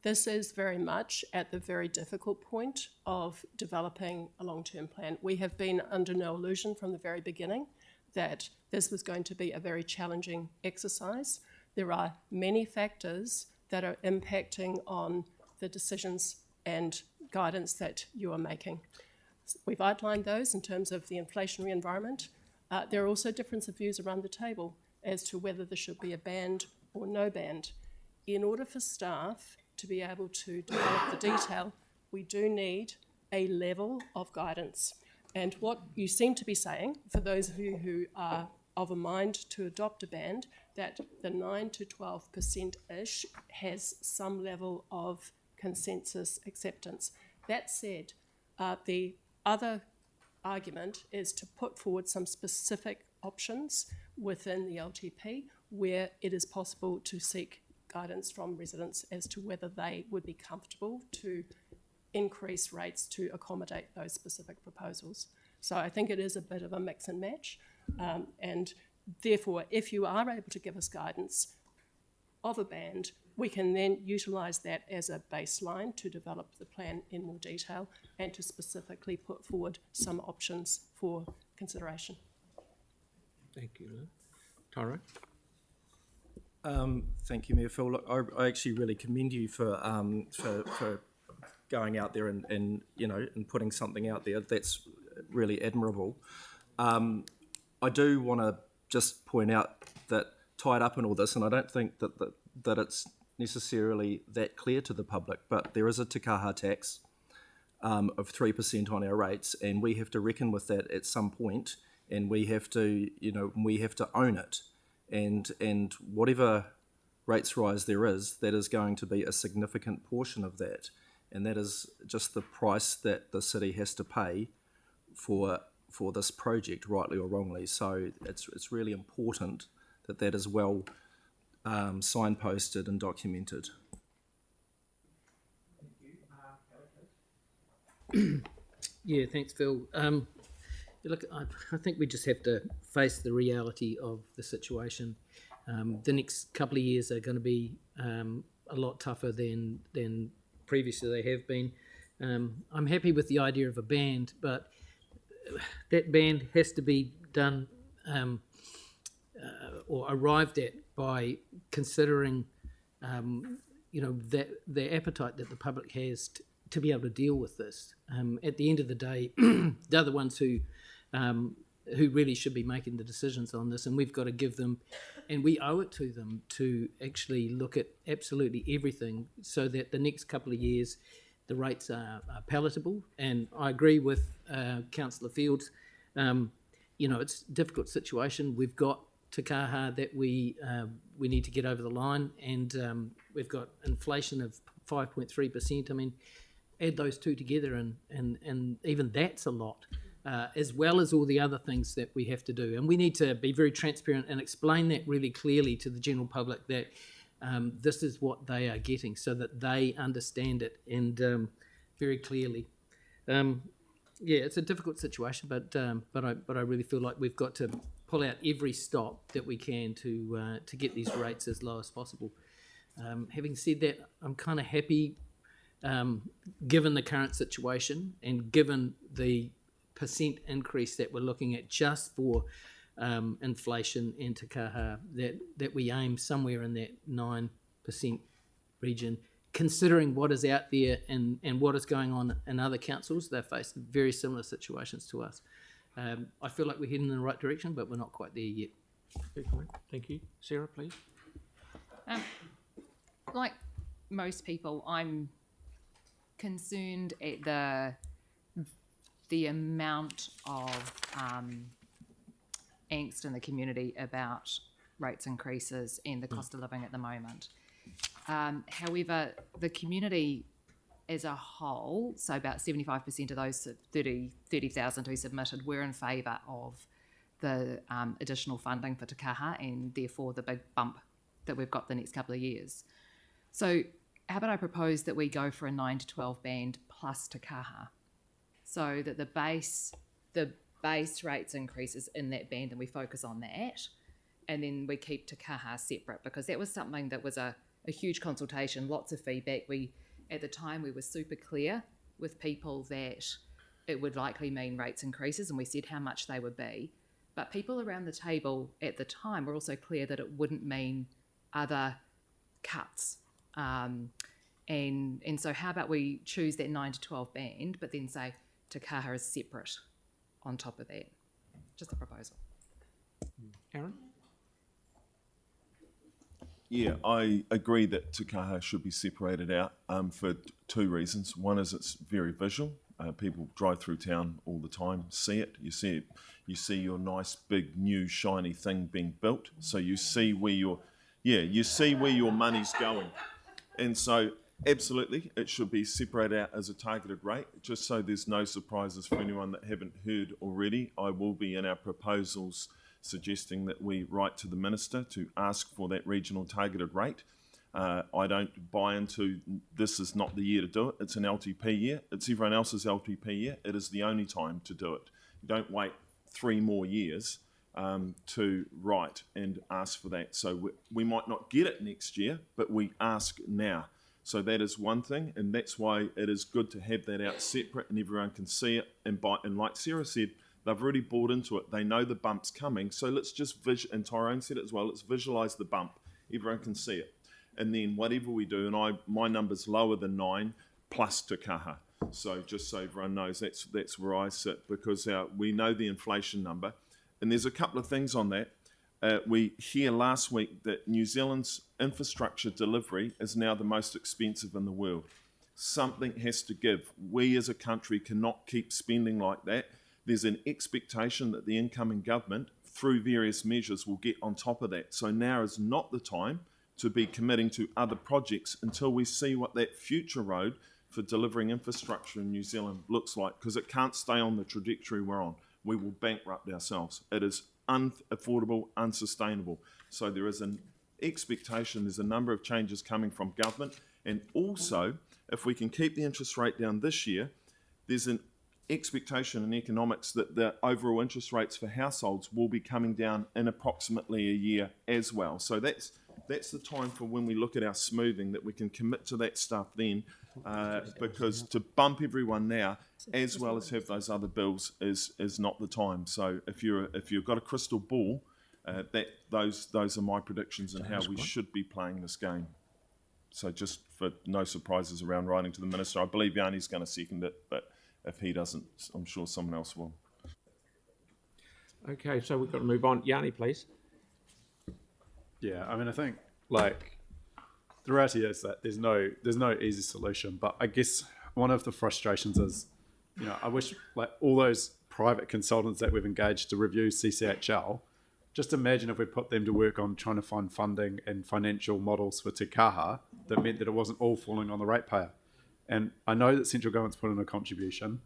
this is very much at the very difficult point of developing a long-term plan. We have been under no illusion from the very beginning that this was going to be a very challenging exercise. There are many factors that are impacting on the decisions and guidance that you are making. We've outlined those in terms of the inflationary environment. There are also difference of views around the table as to whether there should be a band or no band. In order for staff to be able to develop the detail, we do need a level of guidance. And what you seem to be saying, for those of you who are of a mind to adopt a band, that the 9 to 12%-ish has some level of consensus acceptance. That said, the other argument is to put forward some specific options within the LTP where it is possible to seek guidance from residents as to whether they would be comfortable to increase rates to accommodate those specific proposals. So I think it is a bit of a mix and match, and therefore if you are able to give us guidance of a band, we can then utilise that as a baseline to develop the plan in more detail and to specifically put forward some options for consideration. Thank you, Lynn. Tyro? Thank you, Mayor Phil. Look, I actually really commend you for going out there and and putting something out there. That's really admirable. I do want to just point out that tied up in all this, and I don't think that it's necessarily that clear to the public, but there is a Te Kaha tax of 3% on our rates, and we have to reckon with that at some point, and we have to own it, and whatever rates rise there is, that is going to be a significant portion of that, and that is just the price that the city has to pay for this project, rightly or wrongly. So it's really important that is well signposted and documented. Yeah, thanks, Phil. Look, I think we just have to face the reality of the situation. The next couple of years are going to be a lot tougher than previously they have been. I'm happy with the idea of a band, but that band has to be done or arrived at by considering, that the appetite that the public has to be able to deal with this. At the end of the day, they're the ones who really should be making the decisions on this, and we've got to give them, and we owe it to them to actually look at absolutely everything so that the next couple of years the rates are palatable. And I agree with Councillor Fields. It's a difficult situation. We've got Te Kaha that we need to get over the line, and we've got inflation of 5.3%. I mean, add those two together, and even that's a lot. as well as all the other things that we have to do. And we need to be very transparent and explain that really clearly to the general public, that this is what they are getting, so that they understand it and very clearly. Yeah, it's a difficult situation, but I really feel like we've got to pull out every stop that we can to get these rates as low as possible. Having said that, I'm kind of happy, given the current situation and given the percent increase that we're looking at just for inflation and te kaha, that we aim somewhere in that 9% region, considering what is out there and what is going on in other councils. They're facing very similar situations to us. I feel like we're heading in the right direction, but we're not quite there yet. Good point. Thank you. Sarah, please. Like most people, I'm concerned at the amount of angst in the community about rates increases and the cost of living at the moment. However, the community as a whole, so about 75% of those 30,000 who submitted, were in favour of the additional funding for te kaha and therefore the big bump that we've got the next couple of years. So how about I propose that we go for a 9 to 12 band plus te kaha, so that the base rates increases in that band and we focus on that, and then we keep te kaha separate, because that was something that was a huge consultation, lots of feedback. At the time we were super clear with people that it would likely mean rates increases, and we said how much they would be, but people around the table at the time were also clear that it wouldn't mean other cuts. And so how about we choose that 9 to 12 band, but then say te kaha is separate on top of that? Just a proposal. Aaron? Yeah, I agree that te kaha should be separated out for two reasons. One is it's very visual. People drive through town all the time, see it. You see your nice big new shiny thing being built. So you see where your money's going. And so absolutely it should be separated out as a targeted rate, just so there's no surprises for anyone that haven't heard already. I will be in our proposals suggesting that we write to the Minister to ask for that regional targeted rate. I don't buy into this is not the year to do it. It's an LTP year. It's everyone else's LTP year. It is the only time to do it. You don't wait 3 more years to write and ask for that. So we might not get it next year, but we ask now. So that is one thing, and that's why it is good to have that out separate and everyone can see it. And like Sarah said, they've already bought into it. They know the bump's coming. So let's just and Tyrone said it as well, let's visualise the bump. Everyone can see it. And then whatever we do, and my number's lower than 9 plus te kaha. So just so everyone knows, that's where I sit, because we know the inflation number. And there's a couple of things on that. We hear last week that New Zealand's infrastructure delivery is now the most expensive in the world. Something has to give. We as a country cannot keep spending like that. There's an expectation that the incoming government, through various measures, will get on top of that. So now is not the time to be committing to other projects until we see what that future road for delivering infrastructure in New Zealand looks like, because it can't stay on the trajectory we're on. We will bankrupt ourselves. It is unaffordable, unsustainable. So there is an expectation, there's a number of changes coming from government, and also if we can keep the interest rate down this year, there's an expectation in economics that the overall interest rates for households will be coming down in approximately a year as well. So that's the time for when we look at our smoothing, that we can commit to that stuff then, because to bump everyone now as well as have those other bills is not the time. So if you've got a crystal ball, those are my predictions on how we should be playing this game. So just for no surprises around writing to the Minister, I believe Yanni's going to second it, but if he doesn't, I'm sure someone else will. Okay, so we've got to move on. Yanni, please. Yeah, I mean, I think like the reality is that there's no easy solution. But I guess one of the frustrations is, I wish like all those private consultants that we've engaged to review CCHL, just imagine if we put them to work on trying to find funding and financial models for te kaha that meant that it wasn't all falling on the ratepayer. And I know that central government's put in a contribution,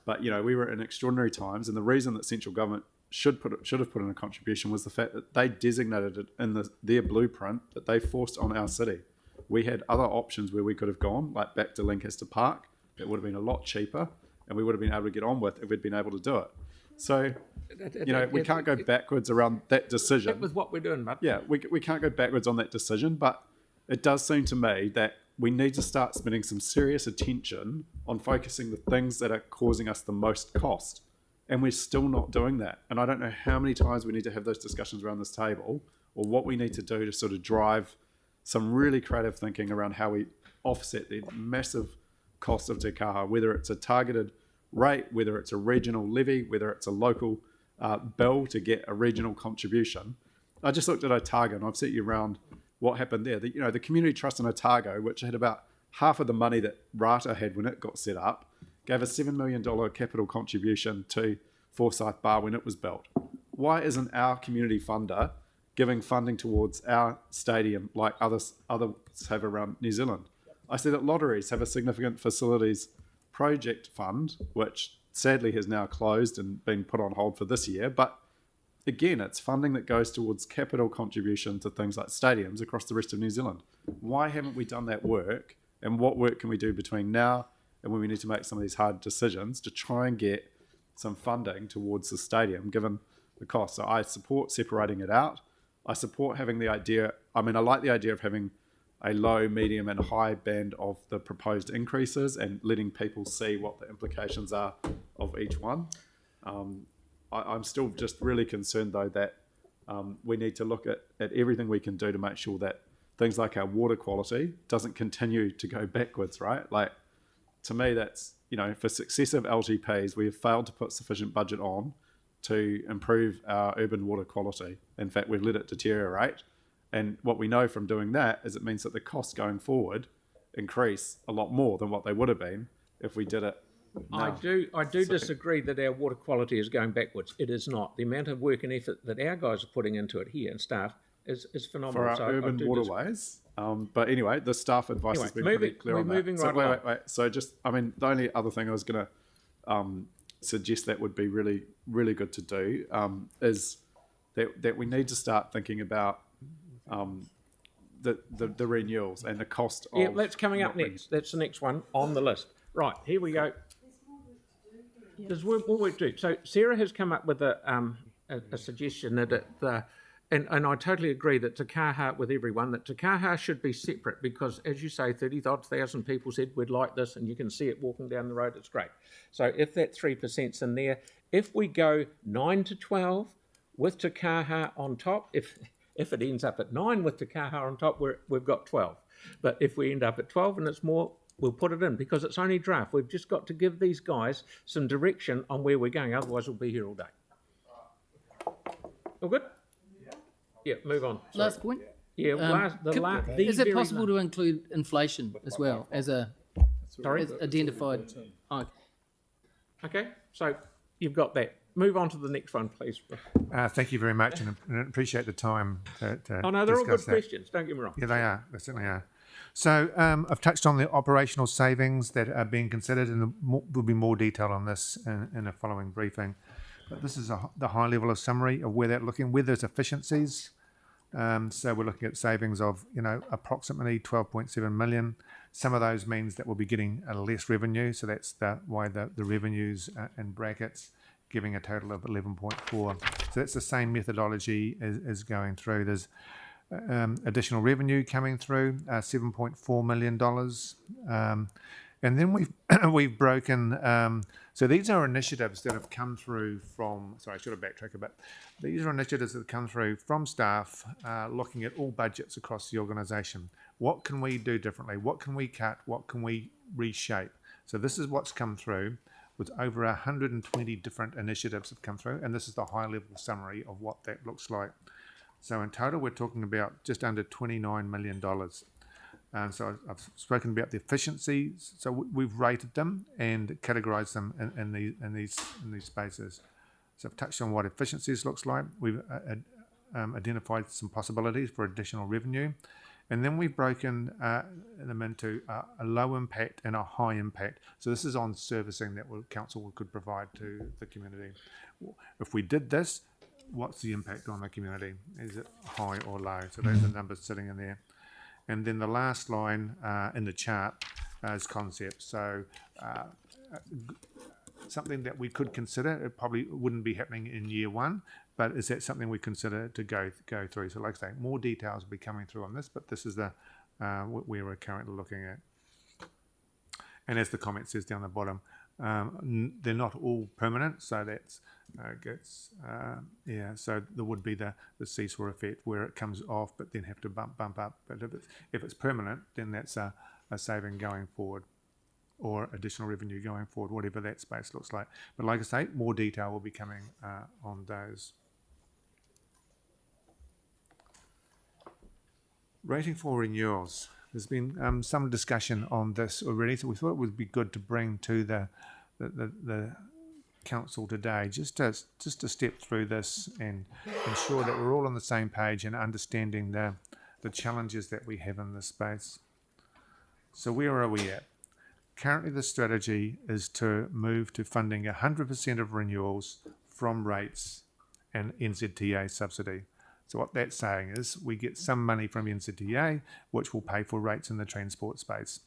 But we were in extraordinary times, and the reason that central government should have put in a contribution was the fact that they designated it in their blueprint that they forced on our city. We had other options where we could have gone, like back to Lancaster Park. That would have been a lot cheaper, and we would have been able to get on with if we'd been able to do it. So, we can't go backwards around that decision. That was what we're doing, but Yeah, we can't go backwards on that decision, but it does seem to me that we need to start spending some serious attention on focusing the things that are causing us the most cost. And we're still not doing that. And I don't know how many times we need to have those discussions around this table, or what we need to do to sort of drive some really creative thinking around how we offset the massive cost of te kaha, whether it's a targeted rate, whether it's a regional levy, whether it's a local bill to get a regional contribution. I just looked at Otago, and I've set you around what happened there. The community trust in Otago, which had about half of the money that Rata had when it got set up, gave a $7 million capital contribution to Forsyth Bar when it was built. Why isn't our community funder giving funding towards our stadium like others have around New Zealand? I see that lotteries have a significant facilities project fund, which sadly has now closed and been put on hold for this year. But again, it's funding that goes towards capital contribution to things like stadiums across the rest of New Zealand. Why haven't we done that work? And what work can we do between now and when we need to make some of these hard decisions to try and get some funding towards the stadium, given the cost? So I support separating it out. I support having the idea, I like the idea of having a low, medium and high band of the proposed increases and letting people see what the implications are of each one. I'm still just really concerned though that we need to look at everything we can do to make sure that things like our water quality doesn't continue to go backwards, right? Like, to me, that's, for successive LTPs, we have failed to put sufficient budget on to improve our urban water quality. In fact, we've let it deteriorate. And what we know from doing that is it means that the costs going forward increase a lot more than what they would have been if we did it now. I do disagree that our water quality is going backwards. It is not. The amount of work and effort that our guys are putting into it here and staff is phenomenal. For our urban waterways. But anyway, the staff advice has been pretty clear on that. Moving right along. Wait. So just, the only other thing I was going to suggest that would be really, really good to do is that we need to start thinking about the renewals and the cost of... Yeah, that's coming up next. That's the next one on the list. Right, here we go. There's more work to do. So Sarah has come up with a suggestion that and I totally agree that te kaha with everyone, that te kaha should be separate because, as you say, 30,000 people said we'd like this, and you can see it walking down the road, it's great. So if that 3%'s in there, if we go 9 to 12 with te kaha on top, if it ends up at 9 with te kaha on top, we've got 12. But if we end up at 12 and it's more, we'll put it in because it's only draft. We've just got to give these guys some direction on where we're going, otherwise we'll be here all day. All good? Yeah, move on. Sorry. Last point. Yeah, is it possible to include inflation as well as identified? Oh. Okay, so you've got that. Move on to the next one, please. Thank you very much, and I appreciate the time to Oh no, they're all good that. questions. Don't get me wrong. Yeah, they are. They certainly are. So I've touched on the operational savings that are being considered, and there'll be more detail on this in a following briefing. But this is the high level of summary of where they're looking, where there's efficiencies. So we're looking at savings of, approximately 12.7 million. Some of those means that we'll be getting less revenue. So that's why the revenues in brackets, giving a total of 11.4. So that's the same methodology as going through. There's additional revenue coming through, $7.4 million. And then we've broken, so these are initiatives that have come through from, sorry, I should have backtracked a bit. These are initiatives that have come through from staff looking at all budgets across the organisation. What can we do differently? What can we cut? What can we reshape? So this is what's come through with over 120 different initiatives have come through, and this is the high level summary of what that looks like. So in total, we're talking about just under $29 million. So I've spoken about the efficiencies. So we've rated them and categorised them in these spaces. So I've touched on what efficiencies looks like. We've identified some possibilities for additional revenue, And then we've broken them into a low impact and a high impact. So this is on servicing that council could provide to the community. If we did this, what's the impact on the community? Is it high or low? So those are the numbers sitting in there. And then the last line in the chart is concept. So something that we could consider. It probably wouldn't be happening in year one, but is that something we consider to go through? So like I say, more details will be coming through on this, but this is the what we were currently looking at. And as the comment says down the bottom, they're not all permanent, so that's so there would be the seesaw effect where it comes off but then have to bump up. But if it's permanent, then that's a saving going forward, or additional revenue going forward, whatever that space looks like. But like I say, more detail will be coming on those. Rating for renewals. There's been some discussion on this already, so we thought it would be good to bring to the council today, just to step through this and ensure that we're all on the same page and understanding the challenges that we have in this space. So where are we at? Currently, the strategy is to move to funding 100% of renewals from rates and NZTA subsidy. So what that's saying is we get some money from NZTA, which will pay for rates in the transport space.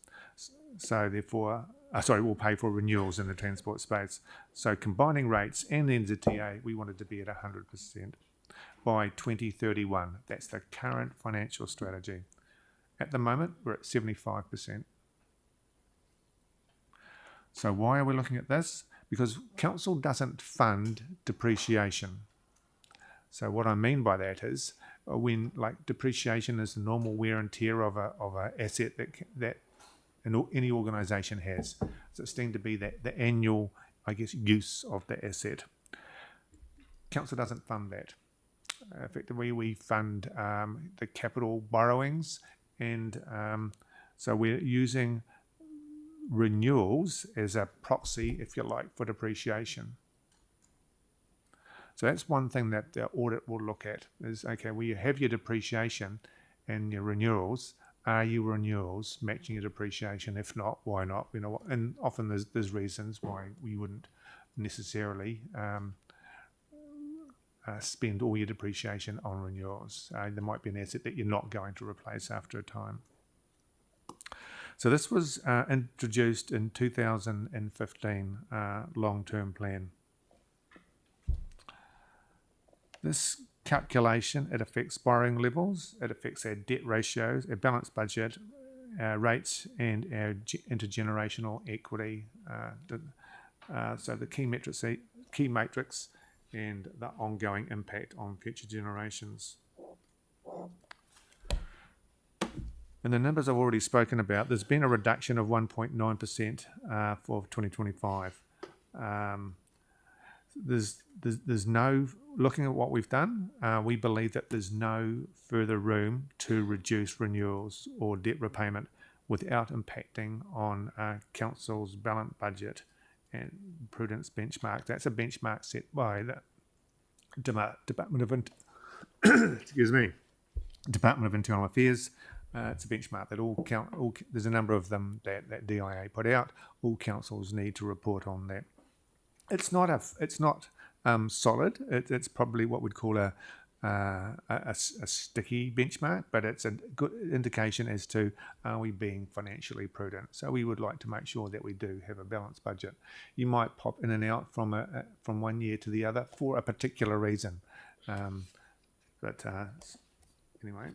So therefore, we'll pay for renewals in the transport space. So combining rates and NZTA, we wanted to be at 100% by 2031. That's the current financial strategy. At the moment, we're at 75%. So why are we looking at this? Because council doesn't fund depreciation. So what I mean by that is when depreciation is the normal wear and tear of a asset that any organisation has. So it's deemed to be the annual, use of the asset. Council doesn't fund that. Effectively, we fund the capital borrowings, and so we're using renewals as a proxy, if you like, for depreciation. So that's one thing that the audit will look at is, okay, well, you have your depreciation and your renewals. Are your renewals matching your depreciation? If not, why not? And often there's reasons why we wouldn't necessarily spend all your depreciation on renewals. There might be an asset that you're not going to replace after a time. So this was introduced in 2015 long-term plan. This calculation, it affects borrowing levels, it affects our debt ratios, our balanced budget, our rates, and our intergenerational equity. So the key matrix, and the ongoing impact on future generations. And the numbers I've already spoken about, there's been a reduction of 1.9% for 2025. There's no, looking at what we've done, we believe that there's no further room to reduce renewals or debt repayment without impacting on council's balanced budget and prudence benchmark. That's a benchmark set by the Department of Department of Internal Affairs. It's a benchmark that there's a number of them that DIA put out. All councils need to report on that. It's not solid. It's probably what we'd call a sticky benchmark, but it's a good indication as to are we being financially prudent. So we would like to make sure that we do have a balanced budget. You might pop in and out from one year to the other for a particular reason, but anyway.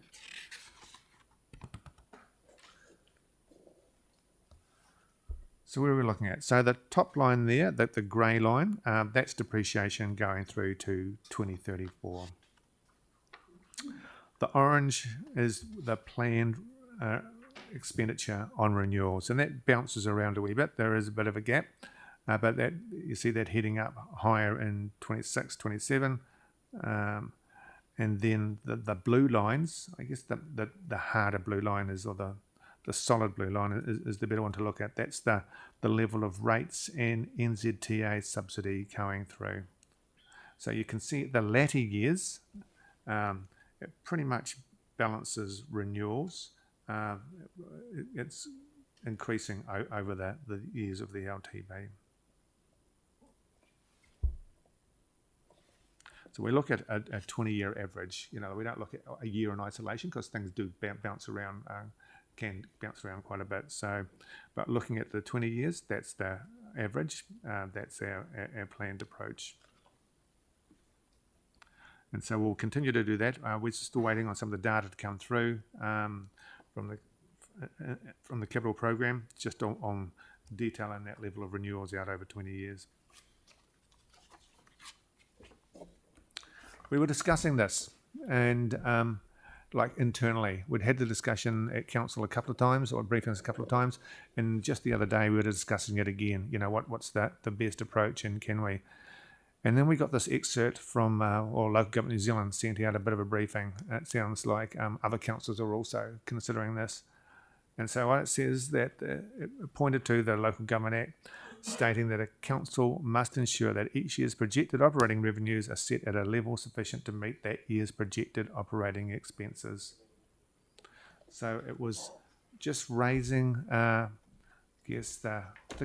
So where are we looking at? So the top line there, the grey line, that's depreciation going through to 2034. The orange is the planned expenditure on renewals, and that bounces around a wee bit. There is a bit of a gap, but that you see that heading up higher in 26, 27, and then the blue lines, I guess the harder blue line is, or the solid blue line is the better one to look at. That's the level of rates and NZTA subsidy going through. So you can see the latter years, it pretty much balances renewals it's increasing over the years of the LTB. So we look at a 20-year average. You know, we don't look at a year in isolation because things do bounce around, can bounce around quite a bit. So, but looking at the 20 years, that's the average. That's our planned approach. And so we'll continue to do that. We're still waiting on some of the data to come through from the capital program, just on detailing that level of renewals out over 20 years. We were discussing this, and like internally, we'd had the discussion at council a couple of times, or briefings a couple of times, and just the other day we were discussing it again. You know, what's the best approach, and can we? And then we got this excerpt from, or Local Government New Zealand sent out a bit of a briefing. It sounds like other councils are also considering this. And so what it says that it pointed to the Local Government Act, stating that a council must ensure that each year's projected operating revenues are set at a level sufficient to meet that year's projected operating expenses. So it was just raising, the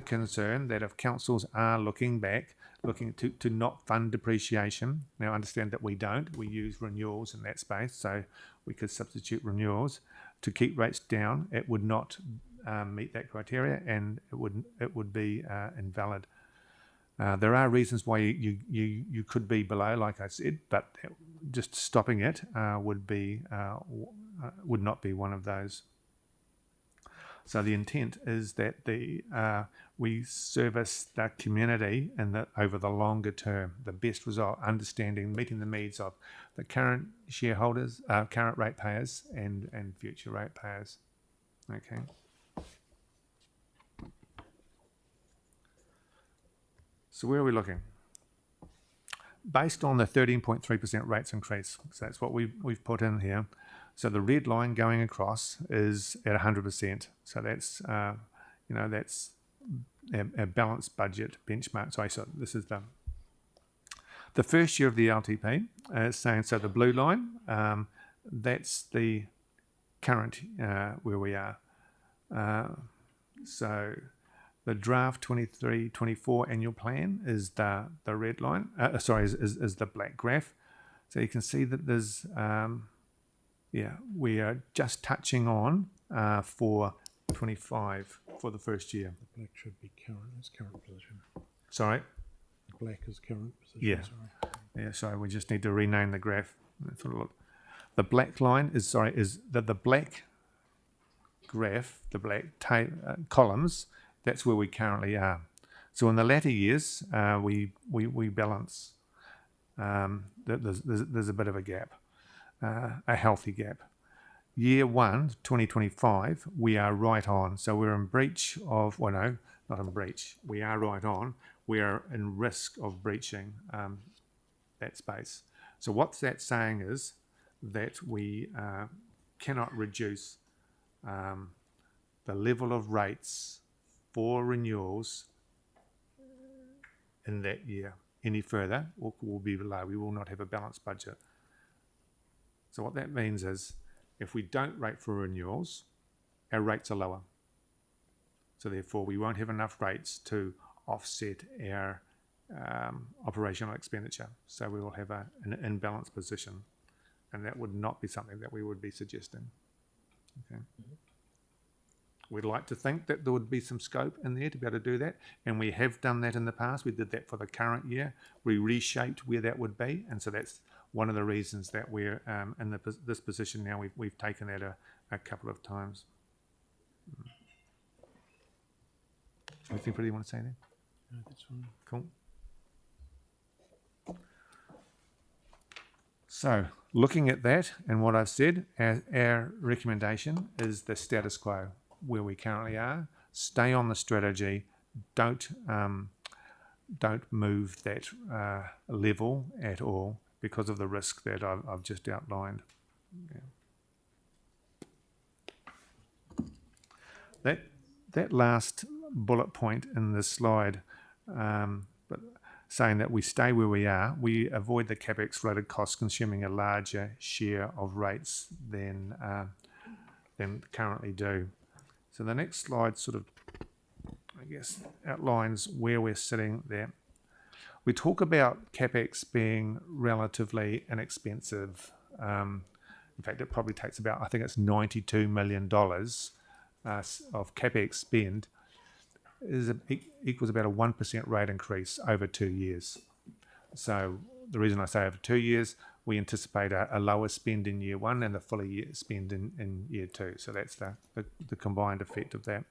concern that if councils are looking to not fund depreciation, now understand that we don't, we use renewals in that space, so we could substitute renewals to keep rates down. It would not meet that criteria, and it would be invalid. There are reasons why you could be below, like I said, but just stopping it would not be one of those. So the intent is that we service the community over the longer term, the best result, understanding, meeting the needs of the current shareholders, current ratepayers, and future ratepayers. Okay. So where are we looking? Based on the 13.3% rates increase, so that's what we've put in here. So the red line going across is at 100%. So that's that's a balanced budget benchmark. So this is the first year of the LTP. Is saying, so the blue line, that's the current where we are. So the draft 23-24 annual plan is the red line. Is the black graph. So you can see that there's we are just touching on for 25 for the first year. The black should be current position. Sorry? The black is current position, Yeah. sorry. Yeah, sorry, we just need to rename the graph. Let's have a look. The black line is the black graph, the black columns, that's where we currently are. So in the latter years, we balance. There's a bit of a gap. A healthy gap. Year 1, 2025, we are right on. So we're in breach of, well, no, not in breach. We are right on. We are in risk of breaching that space. So what that's saying is that we cannot reduce the level of rates for renewals in that year any further. We'll be below. We will not have a balanced budget. So what that means is, if we don't rate for renewals, our rates are lower. So therefore, we won't have enough rates to offset our operational expenditure. So we will have an imbalanced position, and that would not be something that we would be suggesting. Okay. Mm-hmm. We'd like to think that there would be some scope in there to be able to do that, and we have done that in the past. We did that for the current year. We reshaped where that would be, and so that's one of the reasons that we're in this position now. We've taken that a couple of times. Anything further you want to say there? No, that's fine. Cool. So, looking at that and what I've said, our recommendation is the status quo where we currently are. Stay on the strategy. Don't move that level at all, because of the risk that I've just outlined. Yeah. That last bullet point in this slide, but saying that we stay where we are, we avoid the CapEx related costs consuming a larger share of rates than than currently do. So the next slide sort of, I guess, outlines where we're sitting there. We talk about CapEx being relatively inexpensive. In fact, it probably takes about, I think it's $92 million of CapEx spend equals about a 1% rate increase over 2 years. So the reason I say over 2 years, we anticipate a lower spend in year one and the fuller year spend in year two. So that's the combined effect of that.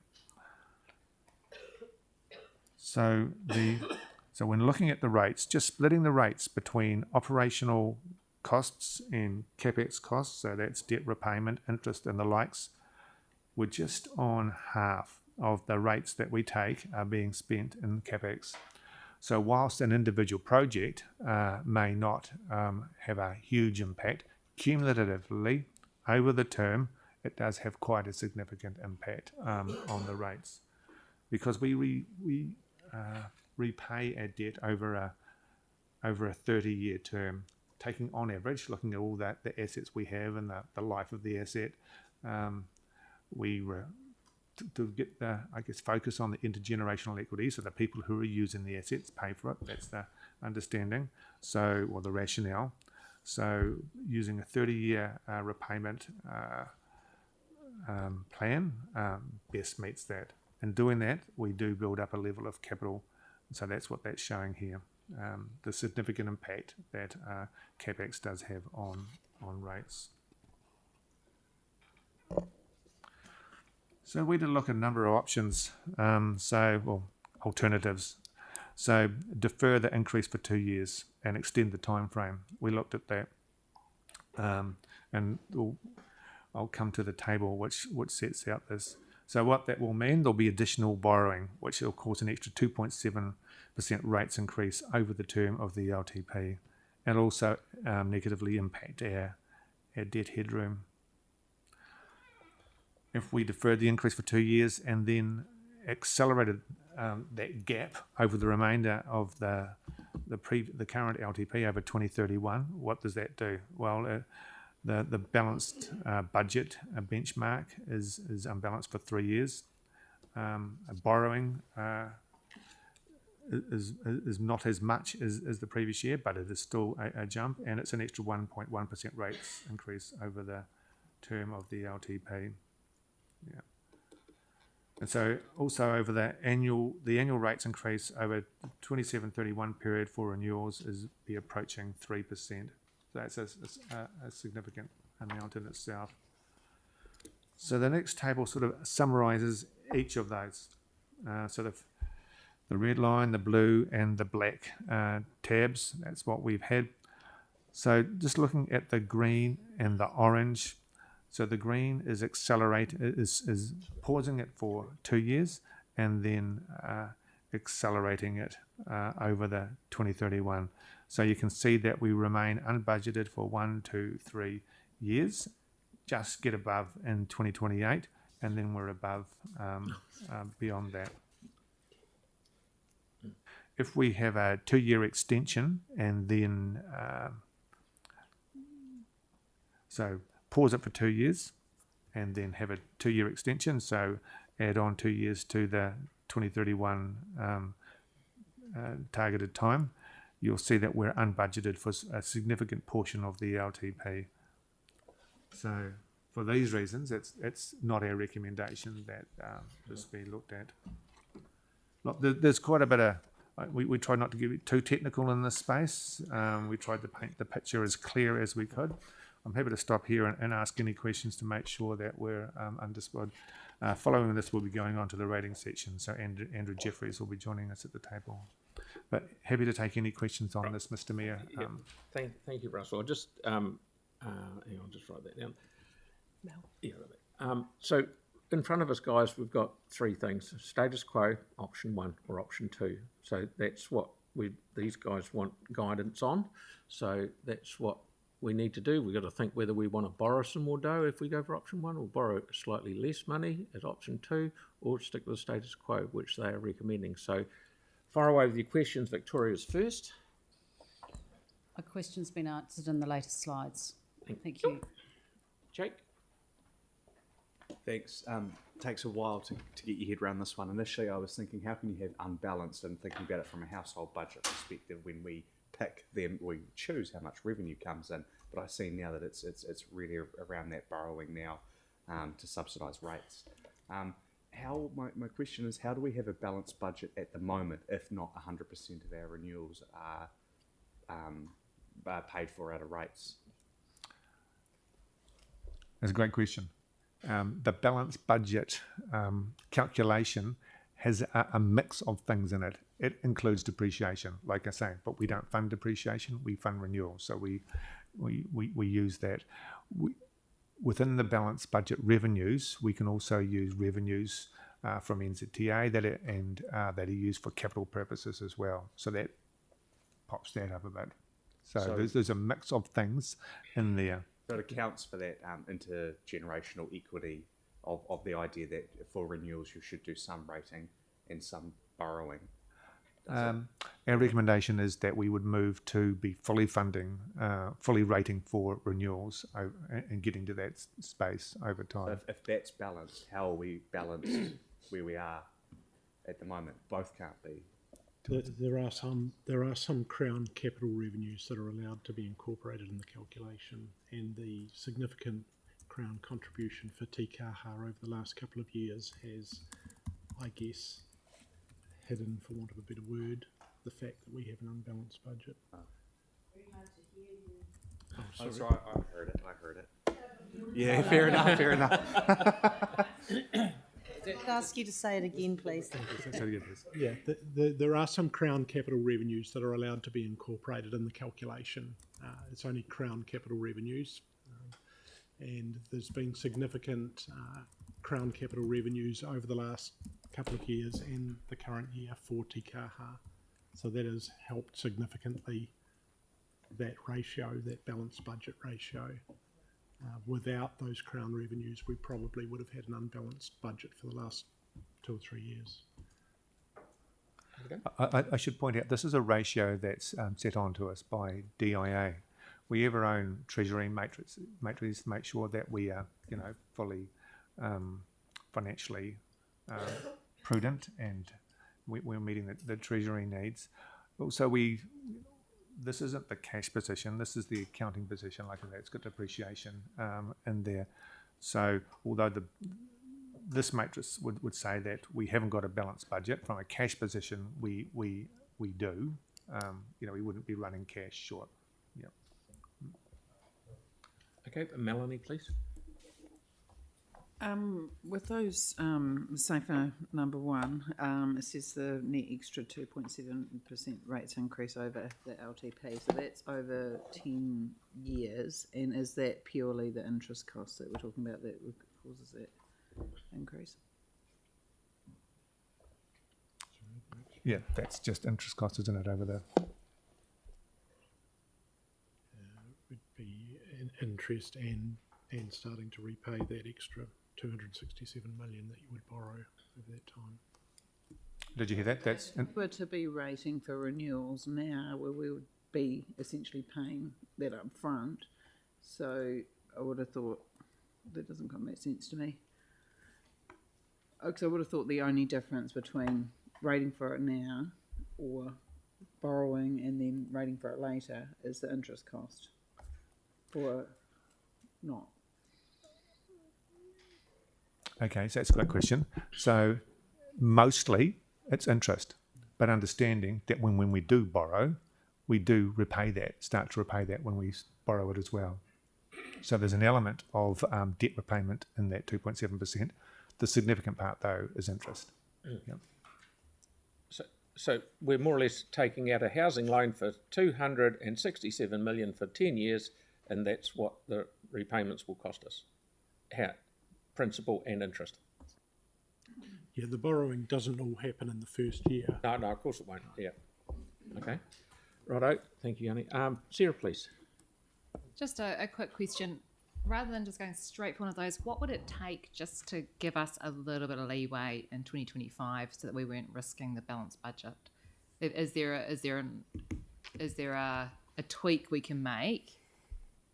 So when looking at the rates, just splitting the rates between operational costs and CapEx costs, so that's debt repayment, interest and the likes, we're just on half of the rates that we take are being spent in CapEx. So whilst an individual project may not have a huge impact, cumulatively over the term, it does have quite a significant impact on the rates, because we repay our debt over a 30-year term, taking on average, looking at all the assets we have and the life of the asset, to get the, I guess, focus on the intergenerational equity, so the people who are using the assets pay for it. That's the understanding. So, or the rationale. So, using a 30-year repayment plan best meets that. In doing that, we do build up a level of capital. So that's what that's showing here. The significant impact that CapEx does have on rates. So we did look at a number of options, alternatives. So defer the increase for 2 years and extend the time frame. We looked at that, and I'll come to the table which sets out this. So what that will mean, there'll be additional borrowing, which will cause an extra 2.7% rates increase over the term of the LTP, and also negatively impact our debt headroom. If we deferred the increase for 2 years and then accelerated that gap over the remainder of the current LTP over 2031, what does that do? Well, the balanced budget benchmark is unbalanced for 3 years. Borrowing is not as much as the previous year, but it is still a jump, and it's an extra 1.1% rates increase over the term of the LTP. Yeah. And so also over the annual rates increase over the 27-31 period for renewals is be approaching 3%. So that's a significant amount in itself. So the next table sort of summarizes each of those. So the red line, the blue and the black tabs, that's what we've had. So just looking at the green and the orange. So the green is is pausing it for 2 years and then accelerating it over the 2031. So you can see that we remain unbudgeted for 1, 2, 3 years, just get above in 2028, and then we're above beyond that. If we have a 2-year extension and then pause it for 2 years and then have a 2-year extension, so add on 2 years to the 2031 targeted time, you'll see that we're unbudgeted for a significant portion of the LTP. So for these reasons, it's not our recommendation that this be looked at. Look, there's quite a bit of, we tried not to get too technical in this space. We tried to paint the picture as clear as we could. I'm happy to stop here and ask any questions to make sure that we're understood. Following this, we'll be going on to the rating section. So Andrew Jeffries will be joining us at the table. But happy to take any questions on this, Mr. Mayor. Yeah. Thank you, Russell. I'll just hang on, just write that down. Mel. Yeah. So in front of us, guys, we've got 3 things: status quo, option 1, or option 2. So that's what these guys want guidance on. So that's what we need to do. We've got to think whether we want to borrow some more dough if we go for option 1, or borrow slightly less money as option 2, or stick with the status quo, which they are recommending. So fire away with your questions. Victoria's first. A question's been answered in the latest slides. Thank you. Jake? Thanks. Takes a while to get your head around this one. Initially, I was thinking, how can you have unbalanced, and thinking about it from a household budget perspective when we pick them, we choose how much revenue comes in. But I see now that it's really around that borrowing now to subsidise rates. My question is, how do we have a balanced budget at the moment if not 100% of our renewals are paid for out of rates? That's a great question. The balanced budget calculation has a mix of things in it. It includes depreciation, like I say, but we don't fund depreciation, we fund renewal. So we use that. Within the balanced budget revenues, we can also use revenues from NZTA that are used for capital purposes as well. So that pops that up a bit. So there's a mix of things in there. So it accounts for that intergenerational equity of the idea that for renewals you should do some rating and some borrowing. Our recommendation is that we would move to be fully rating for renewals and getting to that space over time. So if that's balanced, how are we balanced where we are at the moment? Both can't be. There are some Crown capital revenues that are allowed to be incorporated in the calculation, and the significant Crown contribution for tikaha over the last couple of years has, I guess, hidden, for want of a better word, the fact that we have an unbalanced budget. Very hard to hear you. Oh, sorry, I heard it. Yeah, fair enough. I'd ask you to say it again, please. Yeah, there are some Crown capital revenues that are allowed to be incorporated in the calculation. It's only Crown capital revenues, and there's been significant Crown capital revenues over the last couple of years and the current year for tikaha. So that has helped significantly that ratio, that balanced budget ratio. Without those Crown revenues, we probably would have had an unbalanced budget for the last 2 or 3 years. I should point out, this is a ratio that's set on to us by DIA. We have our own treasury matrix to make sure that we are, fully financially prudent, and we're meeting the treasury needs. Also, this isn't the cash position, this is the accounting position. Like I said, it's got depreciation in there. So although this matrix would say that we haven't got a balanced budget, from a cash position we do. We wouldn't be running cash short. Yeah. Okay, Melanie, please. With those, say for number one, it says the net extra 2.7% rates increase over the LTP. So that's over 10 years. And is that purely the interest cost that we're talking about that causes that increase? Yeah, that's just interest cost, isn't it, over there? Would be interest and starting to repay that extra 267 million that you would borrow over that time. Did you hear that? If we were to be rating for renewals now, where we would be essentially paying that up front. So I would have thought that doesn't quite make sense to me. Because I would have thought the only difference between rating for it now or borrowing and then rating for it later is the interest cost, or not. Okay, so that's a great question. So mostly it's interest, but understanding that when we do borrow, we do start to repay that when we borrow it as well. So there's an element of debt repayment in that 2.7%. The significant part, though, is interest. Yep. So we're more or less taking out a housing loan for 267 million for 10 years, and that's what the repayments will cost us. Principal and interest. Yeah, the borrowing doesn't all happen in the first year. No, of course it won't. Yeah. Okay. Righto. Thank you, Yanni. Sarah, please. Just a quick question. Rather than just going straight for one of those, what would it take just to give us a little bit of leeway in 2025 so that we weren't risking the balanced budget? Is there a tweak we can make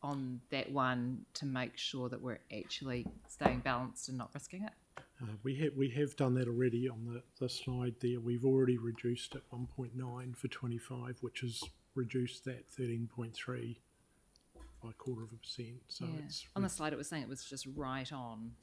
on that one to make sure that we're actually staying balanced and not risking it? We have done that already on the slide there. We've already reduced it 1.9 for 25, which has reduced that 13.3 by 0.25%. So Yeah. it's On the slide, it was saying it was just right on.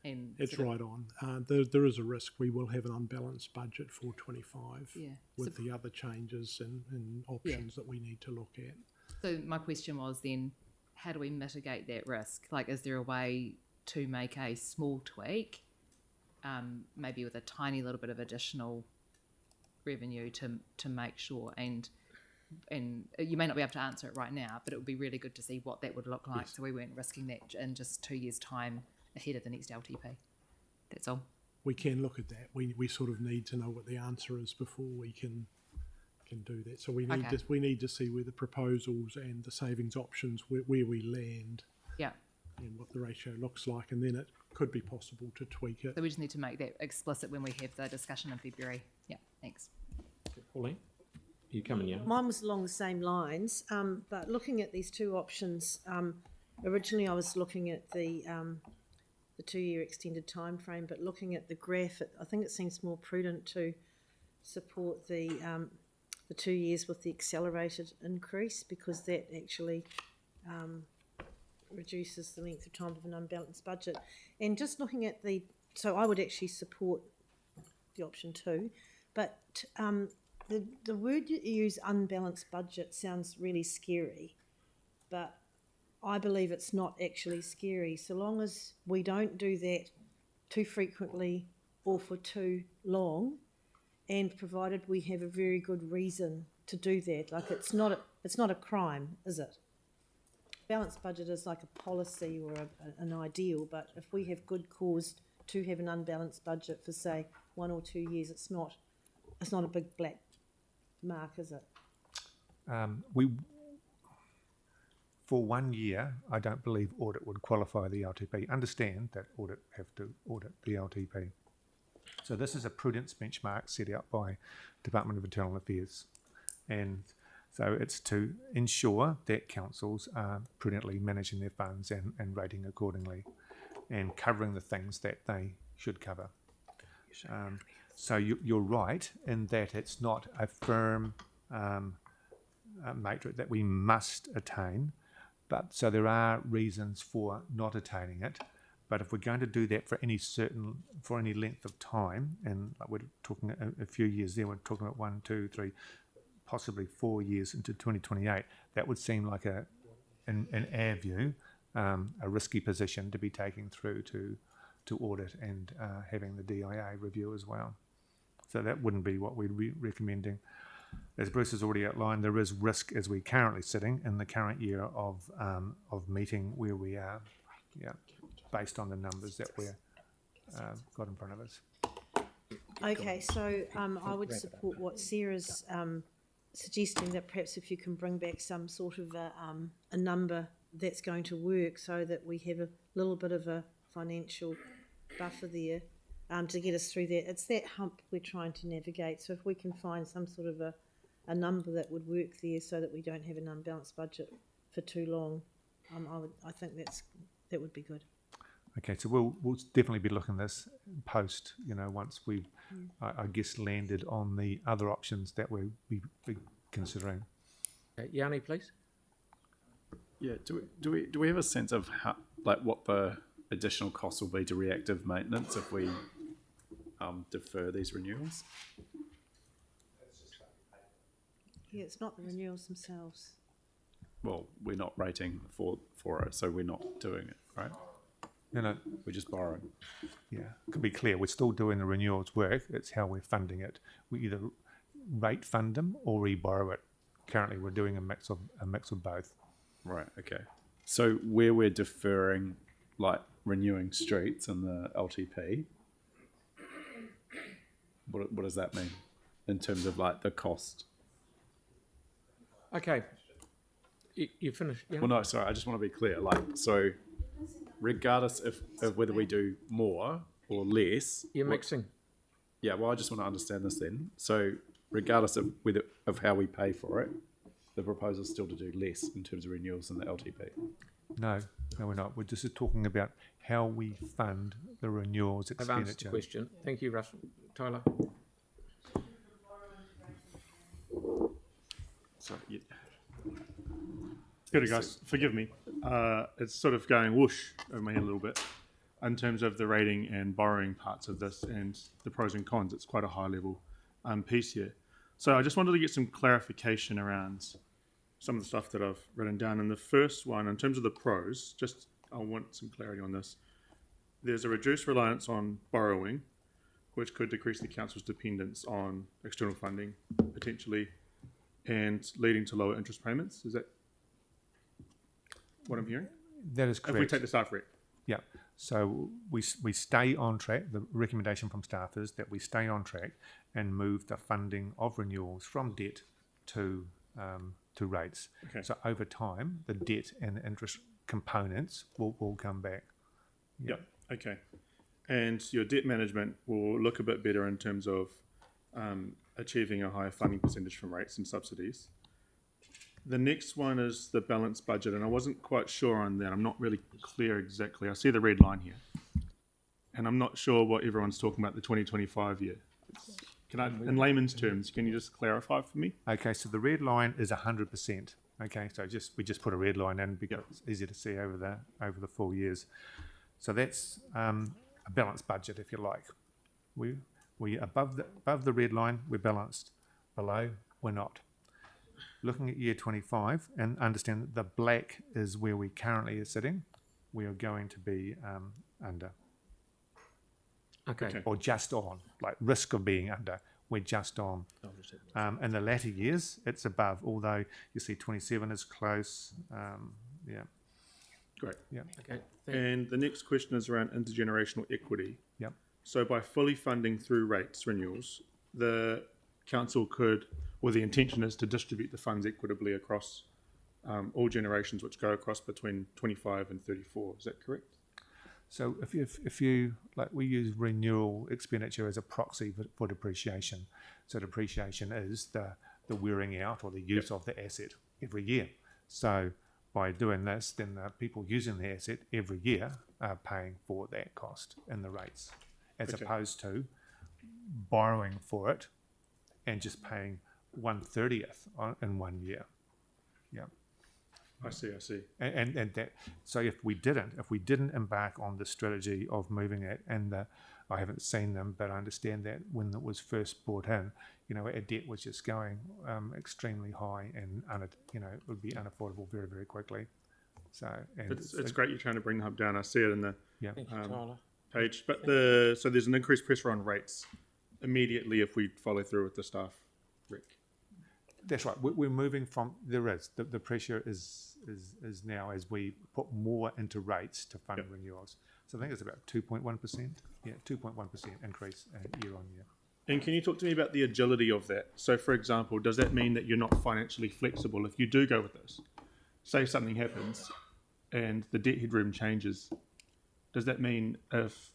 And it's sort of- right on. There is a risk we will have an unbalanced budget for 25 Yeah. with the other changes and options that we need to look at. So my question was then, how do we mitigate that risk? Like, is there a way to make a small tweak, maybe with a tiny little bit of additional revenue to make sure, and you may not be able to answer it right now, but it would be really good to see what that would look like, Yes. so we weren't risking that in just 2 years' time ahead of the next LTP. That's all. We can look at that. We sort of need to know what the answer is before we can do that. So we need to see where the proposals and the savings options where we land. Yeah. And what the ratio looks like, and then it could be possible to tweak it. So we just need to make that explicit when we have the discussion in February. Yeah, thanks. Pauline, you coming, yeah? Mine was along the same lines, but looking at these two options, originally I was looking at the 2-year extended time frame, but looking at the graph, I think it seems more prudent to support the 2 years with the accelerated increase, because that actually reduces the length of time of an unbalanced budget. And just looking at so I would actually support the option 2, but the word you use, unbalanced budget, sounds really scary, but I believe it's not actually scary, so long as we don't do that too frequently or for too long, and provided we have a very good reason to do that. Like, it's not a crime, is it? Balanced budget is like a policy or an ideal, but if we have good cause to have an unbalanced budget for, say, 1 or 2 years, it's not a big black mark, is it? For 1 year, I don't believe audit would qualify the LTP. Understand that audit have to audit the LTP. So this is a prudence benchmark set out by Department of Internal Affairs, and so it's to ensure that councils are prudently managing their funds and rating accordingly, and covering the things that they should cover. So you're right in that it's not a firm matrix that we must attain, but so there are reasons for not attaining it. But if we're going to do that for any length of time, and like we're talking a few years there, we're talking about 1, 2, 3, possibly 4 years into 2028, that would seem like in our view, a risky position to be taking through to audit and having the DIA review as well. So that wouldn't be what we'd be recommending. As Bruce has already outlined, there is risk as we're currently sitting in the current year of meeting where we are, based on the numbers that we're got in front of us. Okay, so I would support what Sarah's suggesting, that perhaps if you can bring back some sort of a number that's going to work, so that we have a little bit of a financial buffer there to get us through that. It's that hump we're trying to navigate. So if we can find some sort of a number that would work there, so that we don't have an unbalanced budget for too long, I think that would be good. Okay, so we'll definitely be looking at this post, once we've, I guess, landed on the other options that we'll be considering. Yanni, please. Yeah, do we have a sense of how, like, what the additional costs will be to reactive maintenance if we defer these renewals? Yeah, it's not the renewals themselves. Well, we're not rating for it, so we're not doing it, right? No, we're just borrowing. Yeah, to be clear, we're still doing the renewals work. It's how we're funding it. We either rate fund them or we borrow it. Currently, we're doing a mix of both. Right. Okay. So where we're deferring, like renewing streets and the LTP, what does that mean in terms of like the cost? Okay. You finished? Yeah? Well, no, sorry. I just want to be clear. Like, so regardless of whether we do more or less, you're mixing. Yeah. Well, I just want to understand this then. So regardless of how we pay for it, the proposal is still to do less in terms of renewals than the LTP. No, we're not. We're just talking about how we fund the renewals I've answered the expenditure. question. Thank you, Russell. Tyler? Sorry, yeah. Kia ora, guys. Forgive me. It's sort of going whoosh over my head a little bit in terms of the rating and borrowing parts of this and the pros and cons. It's quite a high level piece here. So I just wanted to get some clarification around some of the stuff that I've written down. And the first one, in terms of the pros, just I want some clarity on this. There's a reduced reliance on borrowing, which could decrease the council's dependence on external funding, potentially, and leading to lower interest payments. Is that what I'm hearing? That is correct. If we take the staff rate. Yeah. So we stay on track. The recommendation from staff is that we stay on track and move the funding of renewals from debt to rates. Okay. So over time, the debt and the interest components will come back. Yep. Okay. And your debt management will look a bit better in terms of achieving a higher funding percentage from rates and subsidies. The next one is the balanced budget, and I wasn't quite sure on that. I'm not really clear exactly. I see the red line here, and I'm not sure what everyone's talking about the 2025 year. Can I, in layman's terms, can you just clarify for me? Okay, so the red line is 100%. Okay, so we just put a red line in because it's easier to see over the full years. So that's a balanced budget, if you like. We above the red line, we're balanced. Below, we're not. Looking at year 25 and understand that the black is where we currently are sitting, we are going to be under. Okay. Or just on, like risk of being under, we're just on. In the latter years, it's above, although you see 27 is close. Yeah. Great. Yeah. Okay. And the next question is around intergenerational equity. Yep. So by fully funding through rates renewals, the council could, or the intention is to distribute the funds equitably across all generations, which go across between 25 and 34. Is that correct? So if you like, we use renewal expenditure as a proxy for depreciation. So depreciation is the wearing out or the use of the asset every year. So by doing this, then the people using the asset every year are paying for that cost in the rates, as opposed to borrowing for it and just paying 1/30th in 1 year. Yeah. I see. And that, so if we didn't embark on the strategy of moving it, and I haven't seen them, but I understand that when it was first brought in, our debt was just going extremely high, and it would be unaffordable very, very quickly. So and it's great you're trying to bring the hub down. I see it in the page, but so there's an increased pressure on rates immediately if we follow through with the staff rec. That's right. We're moving from the pressure is now as we put more into rates to fund renewals. So I think it's about 2.1%. Yeah, 2.1% increase year on year. And can you talk to me about the agility of that? So, for example, does that mean that you're not financially flexible if you do go with this? Say something happens and the debt headroom changes. Does that mean if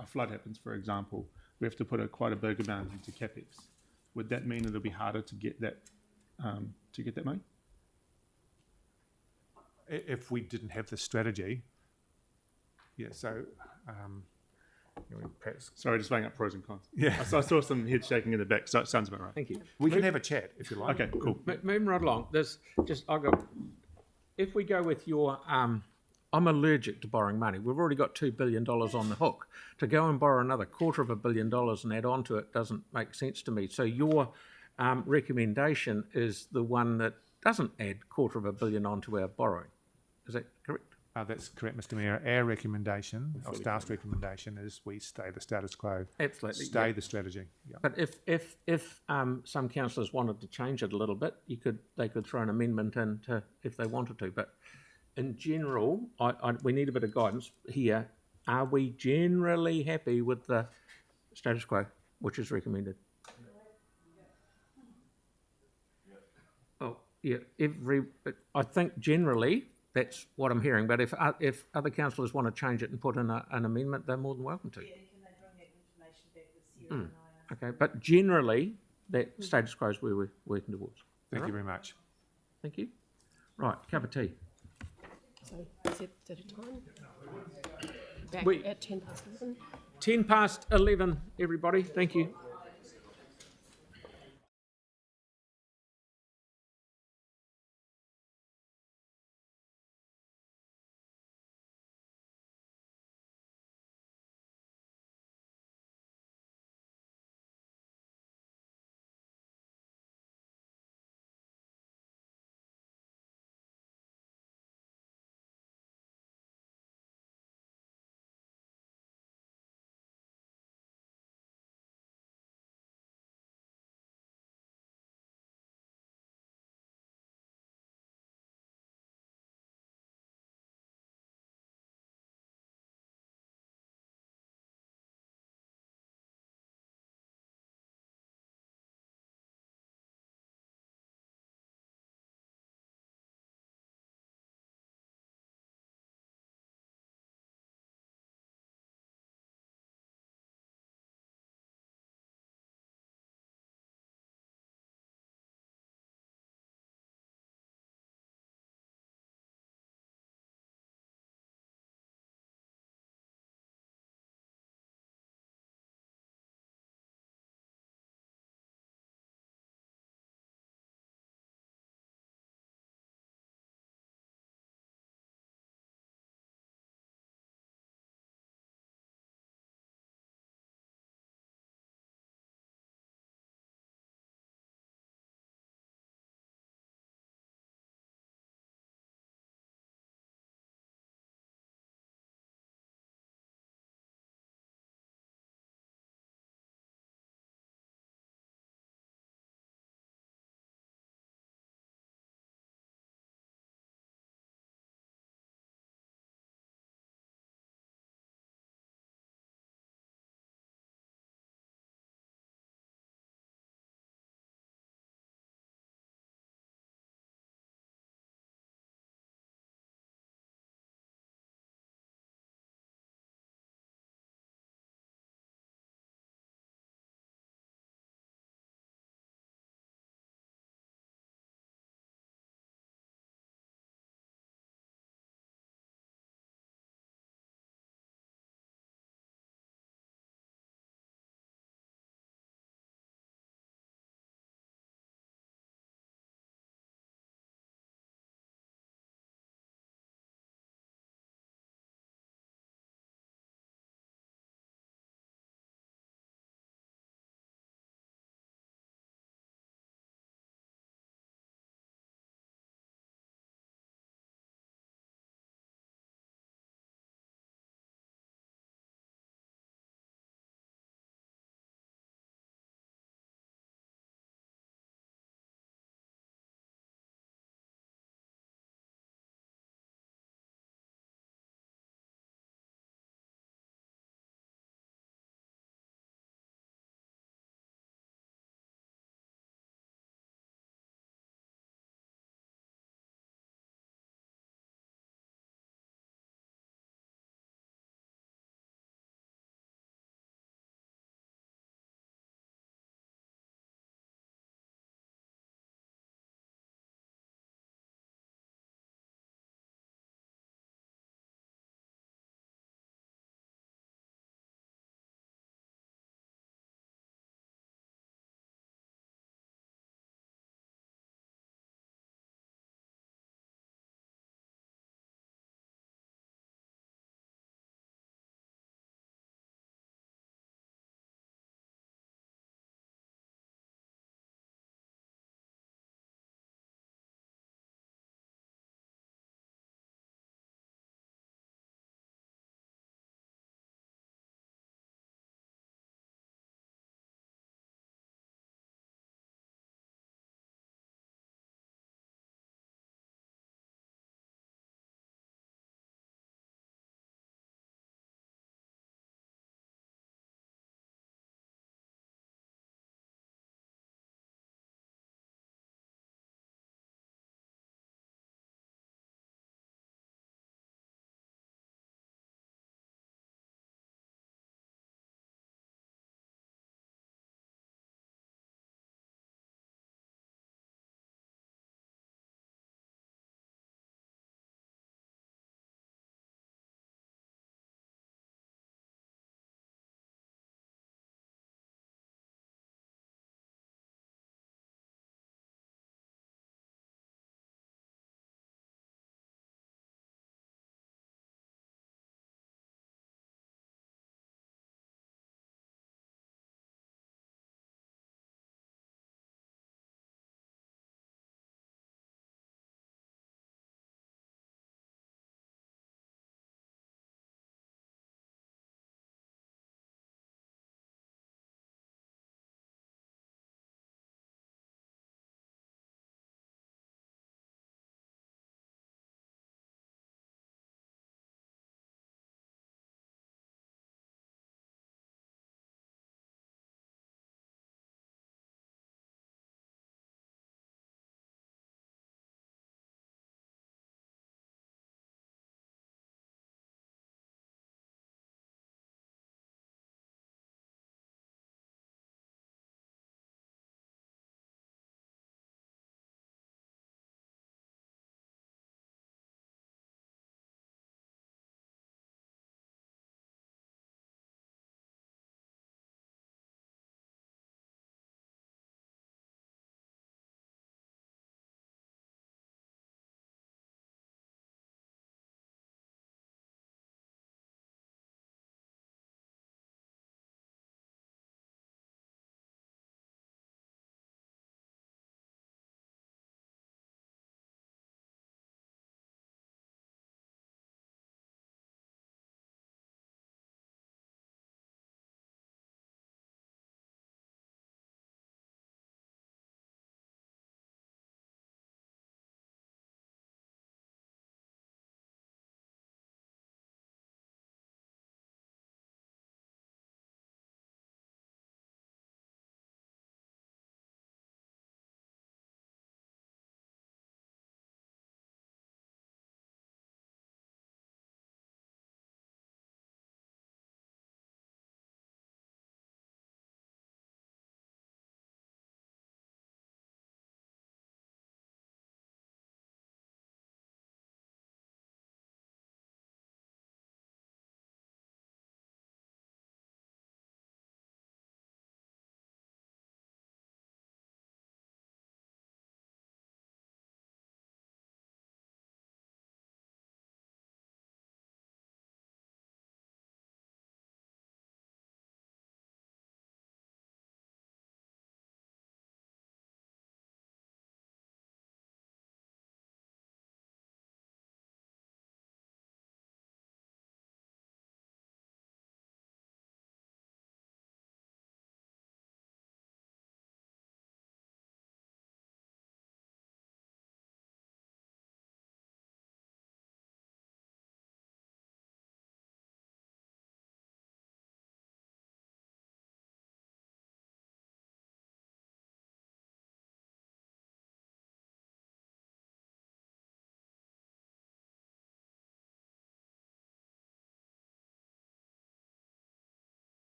a flood happens, for example, we have to put quite a big amount into capex? Would that mean it'll be harder to get that money? If we didn't have the strategy, yeah. So, perhaps. Sorry, just weighing up pros and cons. Yeah, I saw some head shaking in the back, so it sounds about right. Thank you. We can have a chat if you like. Okay, cool. Moving right along. If we go with your, I'm allergic to borrowing money. We've already got $2 billion on the hook. To go and borrow another $250 million and add on to it doesn't make sense to me. So your recommendation is the one that doesn't add $250 million onto our borrowing. Is that correct? That's correct, Mr. Mayor. Our recommendation, our staff's recommendation, is we stay the status quo. Absolutely. Stay the strategy. Yeah. But if some councillors wanted to change it a little bit, they could throw an amendment in if they wanted to. But in general, we need a bit of guidance here. Are we generally happy with the status quo, which is recommended? Oh, yeah. I think generally that's what I'm hearing. But if other councillors want to change it and put in an amendment, they're more than welcome to. Yeah, and can they bring that information back with Sarah and I? Okay, but generally that status quo is where we're working towards. Thank you very much. Thank you. Right, cup of tea. So set the time. Back We- at 11:10. 11:10, everybody. Thank you.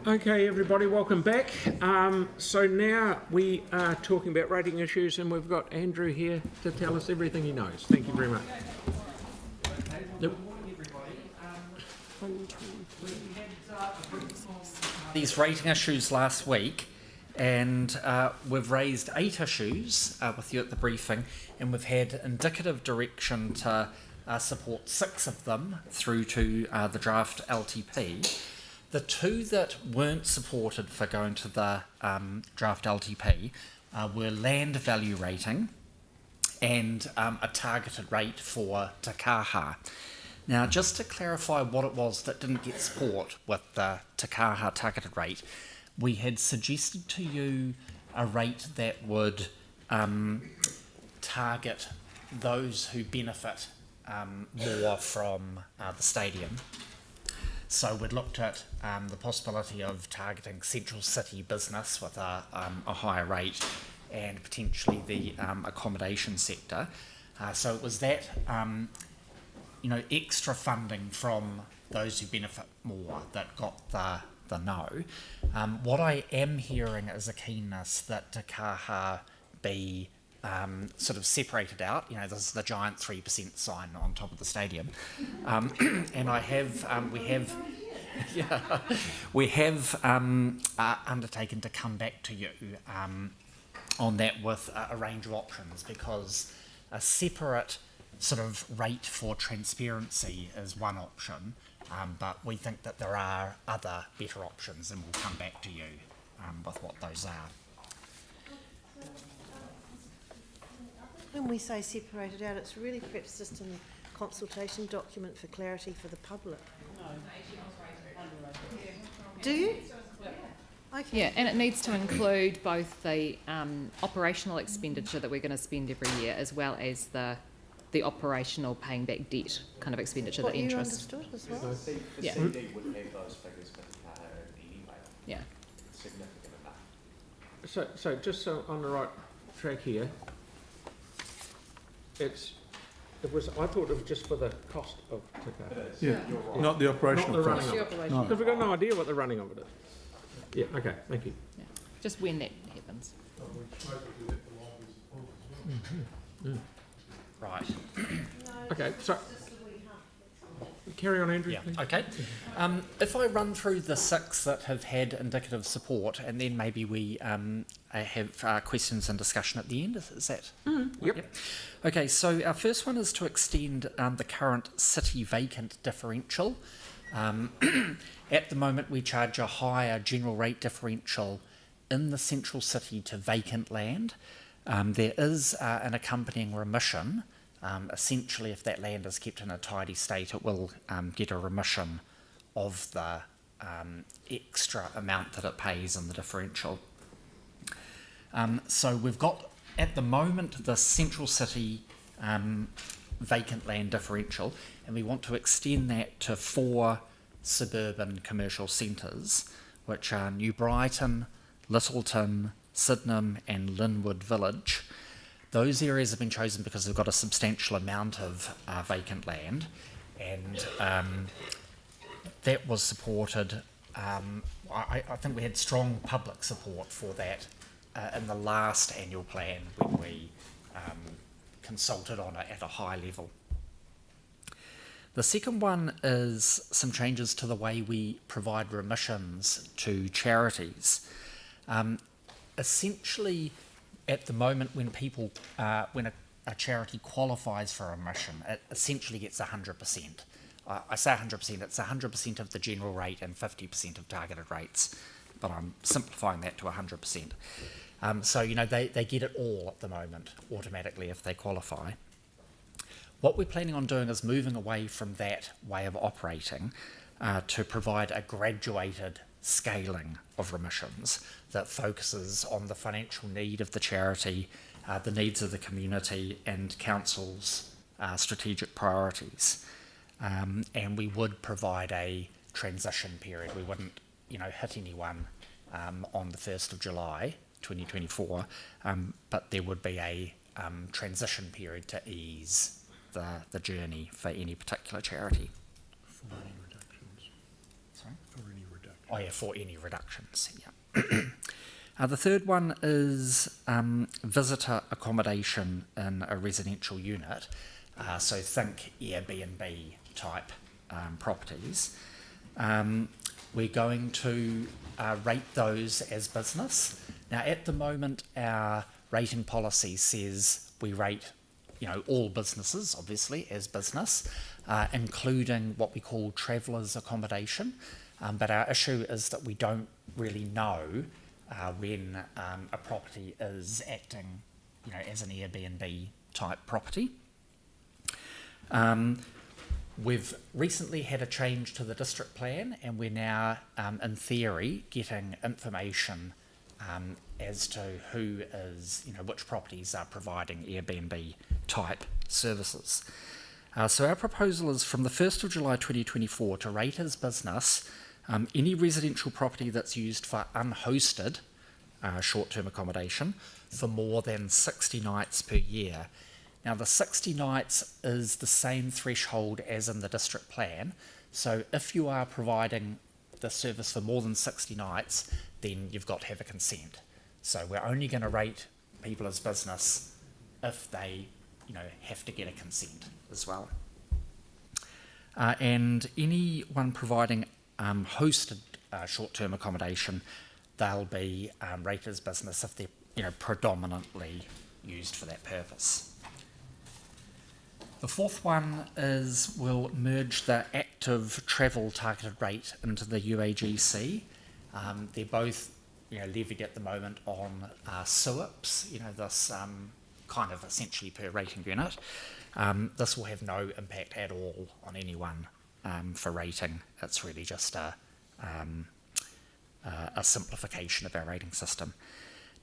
Okay, everybody, welcome back. So now we are talking about rating issues, and we've got Andrew here to tell us everything he knows. Thank you very much. Nope. These rating issues last week, and we've raised 8 issues with you at the briefing, and we've had indicative direction to support 6 of them through to the draft LTP. The 2 that weren't supported for going to the draft LTP were land value rating and a targeted rate for Te Kaha. Now, just to clarify what it was that didn't get support with the Te Kaha targeted rate, we had suggested to you a rate that would target those who benefit more from the stadium. So we'd looked at the possibility of targeting central city business with a higher rate, and potentially the accommodation sector. So it was that extra funding from those who benefit more that got the no. What I am hearing is a keenness that Te Kaha be sort of separated out. This is the giant 3% sign on top of the stadium, and we have undertaken to come back to you on that with a range of options, because a separate sort of rate for transparency is one option, but we think that there are other better options, and we'll come back to you with what those are. When we say separated out, it's really perhaps just in the consultation document for clarity for the public. Do you? Okay. Yeah, and it needs to include both the operational expenditure that we're going to spend every year, as well as the operational paying back debt kind of expenditure, What the you interest. understood as well? Yeah. CD would have those figures for the car anyway. Yeah. Significant enough. So just so on the right track here, I thought it was just for the cost of Te Kaha. Yeah, not the operational Not the cost. running of it. No. Because we've got no idea what the running of it is. Yeah, okay, thank you. Yeah. Just when that happens. Right. Okay, so carry on, Andrew. Yeah, please. okay. If I run through the 6 that have had indicative support, and then maybe we have questions and discussion at the end, is that? Yep. Okay, so our first one is to extend the current city vacant differential. At the moment, we charge a higher general rate differential in the central city to vacant land. There is an accompanying remission. Essentially, if that land is kept in a tidy state, it will get a remission of the extra amount that it pays in the differential. So we've got, at the moment, the central city vacant land differential, and we want to extend that to 4 suburban commercial centres, which are New Brighton, Littleton, Sydenham and Linwood Village. Those areas have been chosen because they've got a substantial amount of vacant land, and that was supported. I think we had strong public support for that in the last annual plan when we consulted on it at a high level. The second one is some changes to the way we provide remissions to charities. Essentially, at the moment, when a charity qualifies for a remission, it essentially gets 100%. I say 100%, it's 100% of the general rate and 50% of targeted rates, but I'm simplifying that to 100%. So, they get it all at the moment, automatically, if they qualify. What we're planning on doing is moving away from that way of operating to provide a graduated scaling of remissions that focuses on the financial need of the charity, the needs of the community, and council's strategic priorities. And we would provide a transition period. We wouldn't, hit anyone on the 1st of July 2024, but there would be a transition period to ease the journey for any particular charity. For any reductions. Sorry? For any reductions. for any reductions. Yeah. The third one is visitor accommodation in a residential unit. So think Airbnb type properties. We're going to rate those as business. Now, at the moment, our rating policy says we rate, all businesses, obviously, as business, including what we call travellers' accommodation. But our issue is that we don't really know when a property is acting, as an Airbnb type property. We've recently had a change to the district plan, and we're now, in theory, getting information as to who is, which properties are providing Airbnb type services. So our proposal is from the 1st of July 2024 to rate as business any residential property that's used for unhosted short-term accommodation for more than 60 nights per year. Now, the 60 nights is the same threshold as in the district plan. So if you are providing the service for more than 60 nights, then you've got to have a consent. So we're only going to rate people as business if they, have to get a consent as well. And anyone providing hosted short-term accommodation, they'll be rated as business if they're, predominantly used for that purpose. The fourth one is we'll merge the active travel targeted rate into the UAGC. They're both, levied at the moment on SUIPs, this kind of essentially per rating unit. This will have no impact at all on anyone for rating. It's really just a simplification of our rating system.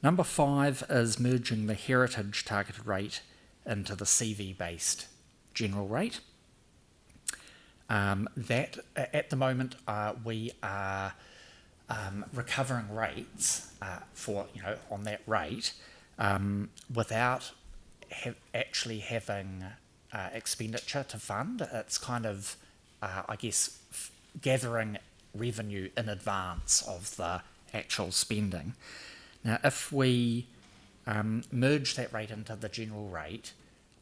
Number 5 is merging the heritage targeted rate into the CV-based general rate. That at the moment we are recovering rates for on that rate without actually having expenditure to fund. It's kind of gathering revenue in advance of the actual spending. Now, if we merge that rate into the general rate,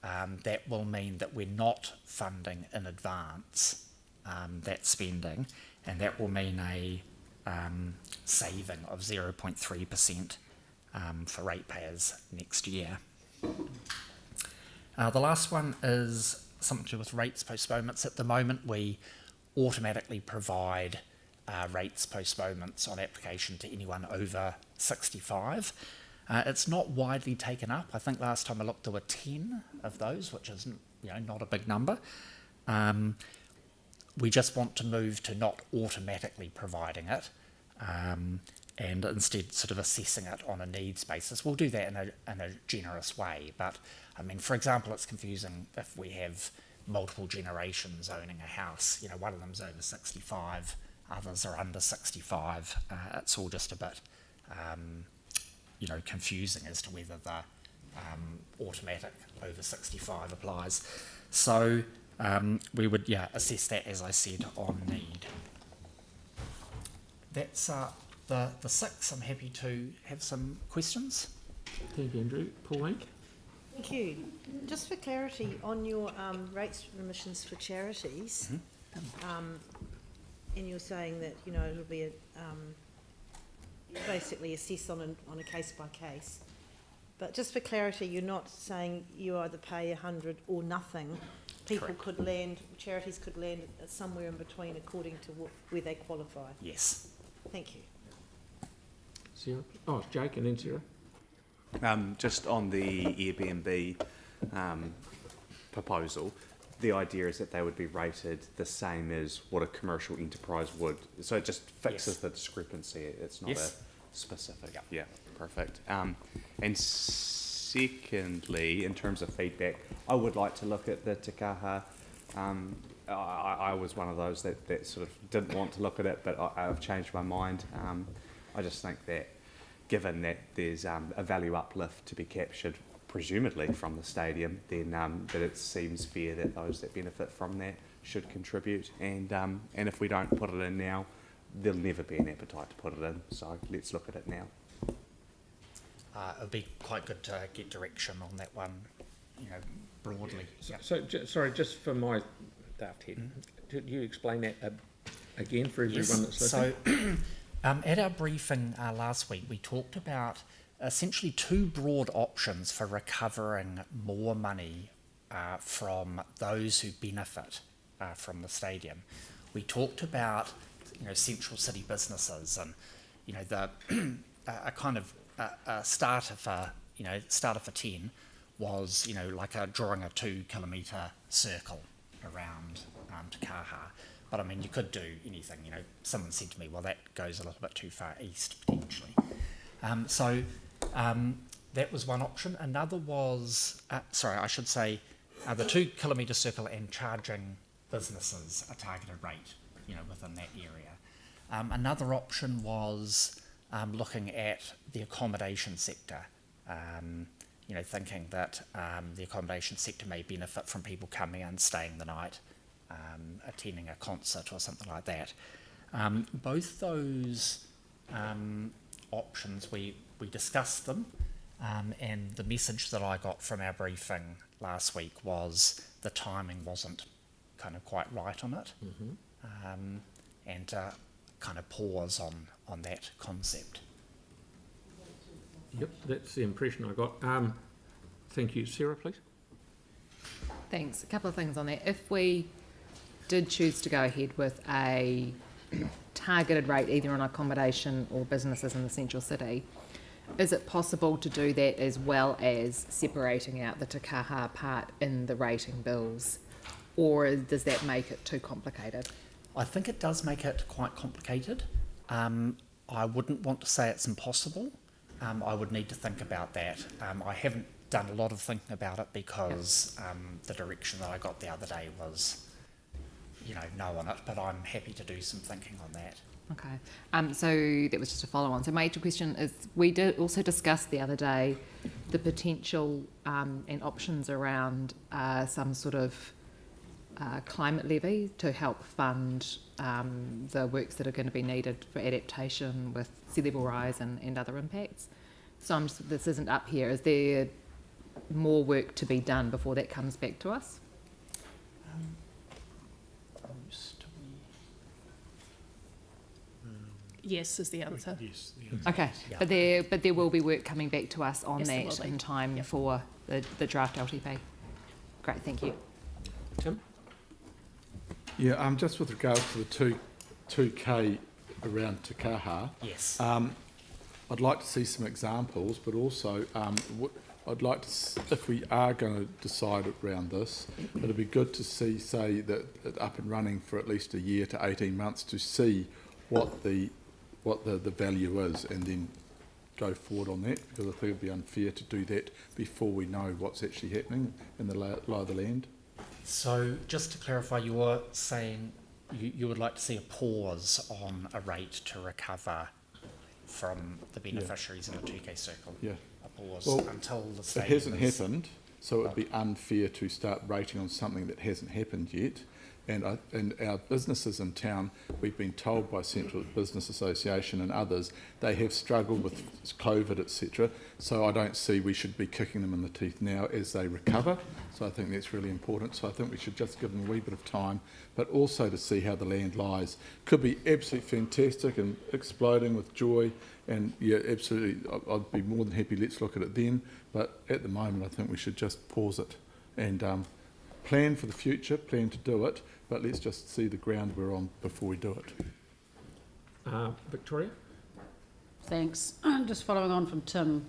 that will mean that we're not funding in advance that spending, and that will mean a saving of 0.3% for ratepayers next year. The last one is something to do with rates postponements. At the moment, we automatically provide rates postponements on application to anyone over 65. It's not widely taken up. I think last time I looked there were 10 of those, which is not a big number. We just want to move to not automatically providing it and instead sort of assessing it on a needs basis. We'll do that in a generous way, but I mean, for example, it's confusing if we have multiple generations owning a house. One of them's over 65, others are under 65. It's all just a bit confusing as to whether the automatic over 65 applies. So we would, assess that, as I said, on need. That's the 6. I'm happy to have some questions. Thank you, Andrew. Pauline? Thank you. Just for clarity, on your rates remissions for charities, and you're saying that, it'll be basically assessed on a case by case. But just for clarity, you're not saying you either pay 100 or nothing. People Correct. could land, charities could land somewhere in between according to where they qualify. Yes. Thank you. Sarah? Oh, Jake and then Sarah. Just on the Airbnb proposal, the idea is that they would be rated the same as what a commercial enterprise would. So it just fixes the discrepancy. It's not a specific. Yeah, perfect. And secondly, in terms of feedback, I would like to look at the Te Kaha. I was one of those that sort of didn't want to look at it, but I've changed my mind. I just think that given that there's a value uplift to be captured, presumably from the stadium, then that it seems fair that those that benefit from that should contribute. And if we don't put it in now, there'll never be an appetite to put it in. So let's look at it now. It would be quite good to get direction on that one, broadly. Yeah. So, sorry, just for my daft head, could you explain that again for everyone that's listening? So, at our briefing last week, we talked about essentially two broad options for recovering more money from those who benefit from the stadium. We talked about, central city businesses and, the a kind of a starter for 10 was, like drawing a 2 kilometre circle around Te Kaha. But I mean, you could do anything, someone said to me, well, that goes a little bit too far east potentially. That was one option. Another was, the 2 kilometre circle and charging businesses a targeted rate, within that area. Another option was looking at the accommodation sector, thinking that the accommodation sector may benefit from people coming in, staying the night, attending a concert or something like that. Both those options, we discussed them, and the message that I got from our briefing last week was the timing wasn't kind of quite right on it, and kind of pause on that concept. Yep, that's the impression I got. Thank you. Sarah, please. Thanks. A couple of things on that. If we did choose to go ahead with a targeted rate either on accommodation or businesses in the central city, is it possible to do that as well as separating out the Te Kaha part in the rating bills, or does that make it too complicated? I think it does make it quite complicated. I wouldn't want to say it's impossible. I would need to think about that. I haven't done a lot of thinking about it because the direction that I got the other day was, no on it, but I'm happy to do some thinking on that. Okay. So that was just a follow on. So my actual question is, we did also discuss the other day the potential and options around some sort of climate levy to help fund the works that are going to be needed for adaptation with sea level rise and other impacts. So this isn't up here. Is there more work to be done before that comes back to us? Yes is the answer. Yes. Okay, Yeah. but there will be work coming back to us on Yes, there that will be. in time for the draft LTP. Great, thank you. Tim? Yeah, just with regards to the 2K around Te Kaha, Yes. I'd like to see some examples, but also I'd like to, if we are going to decide around this, it'd be good to see, say, that it's up and running for at least a year to 18 months to see what the value is, and then go forward on that, because I think it'd be unfair to do that before we know what's actually happening in the lie of the land. So just to clarify, you're saying you would like to see a pause on a rate to recover from the beneficiaries in the 2K circle? Yeah. A pause Well, until the it stadium hasn't is... happened, so it'd be unfair to start rating on something that hasn't happened yet. And our businesses in town, we've been told by Central Business Association and others, they have struggled with COVID, etc. So I don't see we should be kicking them in the teeth now as they recover. So I think that's really important. So I think we should just give them a wee bit of time, but also to see how the land lies. Could be absolutely fantastic and exploding with joy. And yeah, absolutely, I'd be more than happy, let's look at it then. But at the moment, I think we should just pause it and plan for the future, plan to do it, but let's just see the ground we're on before we do it. Victoria? Thanks. Just following on from Tim,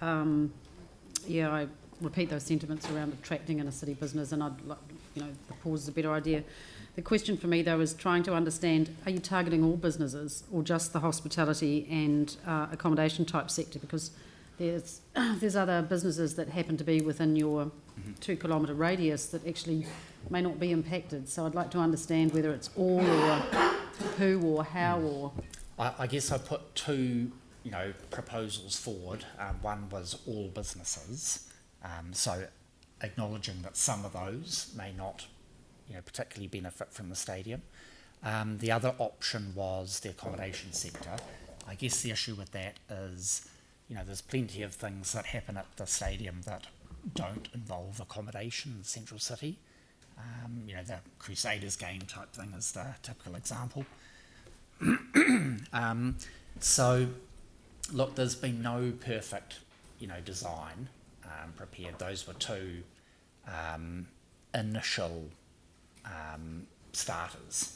I repeat those sentiments around attracting in a city business, and I'd like, the pause is a better idea. The question for me, though, is trying to understand, are you targeting all businesses or just the hospitality and accommodation type sector? Because there's other businesses that happen to be within your 2 kilometre radius that actually may not be impacted. So I'd like to understand whether it's all or who or how or... I guess I put two, proposals forward. One was all businesses. So acknowledging that some of those may not, particularly benefit from the stadium. The other option was the accommodation sector. I guess the issue with that is, there's plenty of things that happen at the stadium that don't involve accommodation in the central city. The Crusaders game type thing is the typical example. So, look, there's been no perfect, design prepared. Those were two initial starters.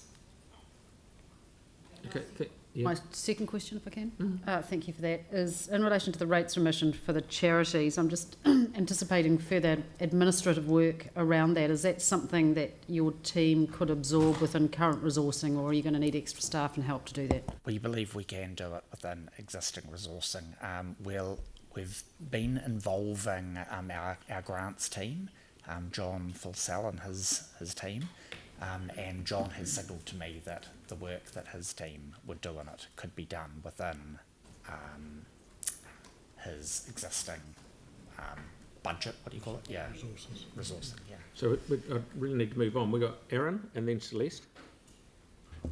Okay, yeah. My second question, if I can, thank you for that, is in relation to the rates remission for the charities. I'm just anticipating further administrative work around that. Is that something that your team could absorb within current resourcing, or are you going to need extra staff and help to do that? We believe we can do it within existing resourcing. We've been involving our grants team, John Fulsell and his team, and John has signalled to me that the work that his team would do on it could be done within his existing budget. What do you call it? Yeah, resourcing. Yeah. So I really need to move on. We've got Aaron and then Celeste.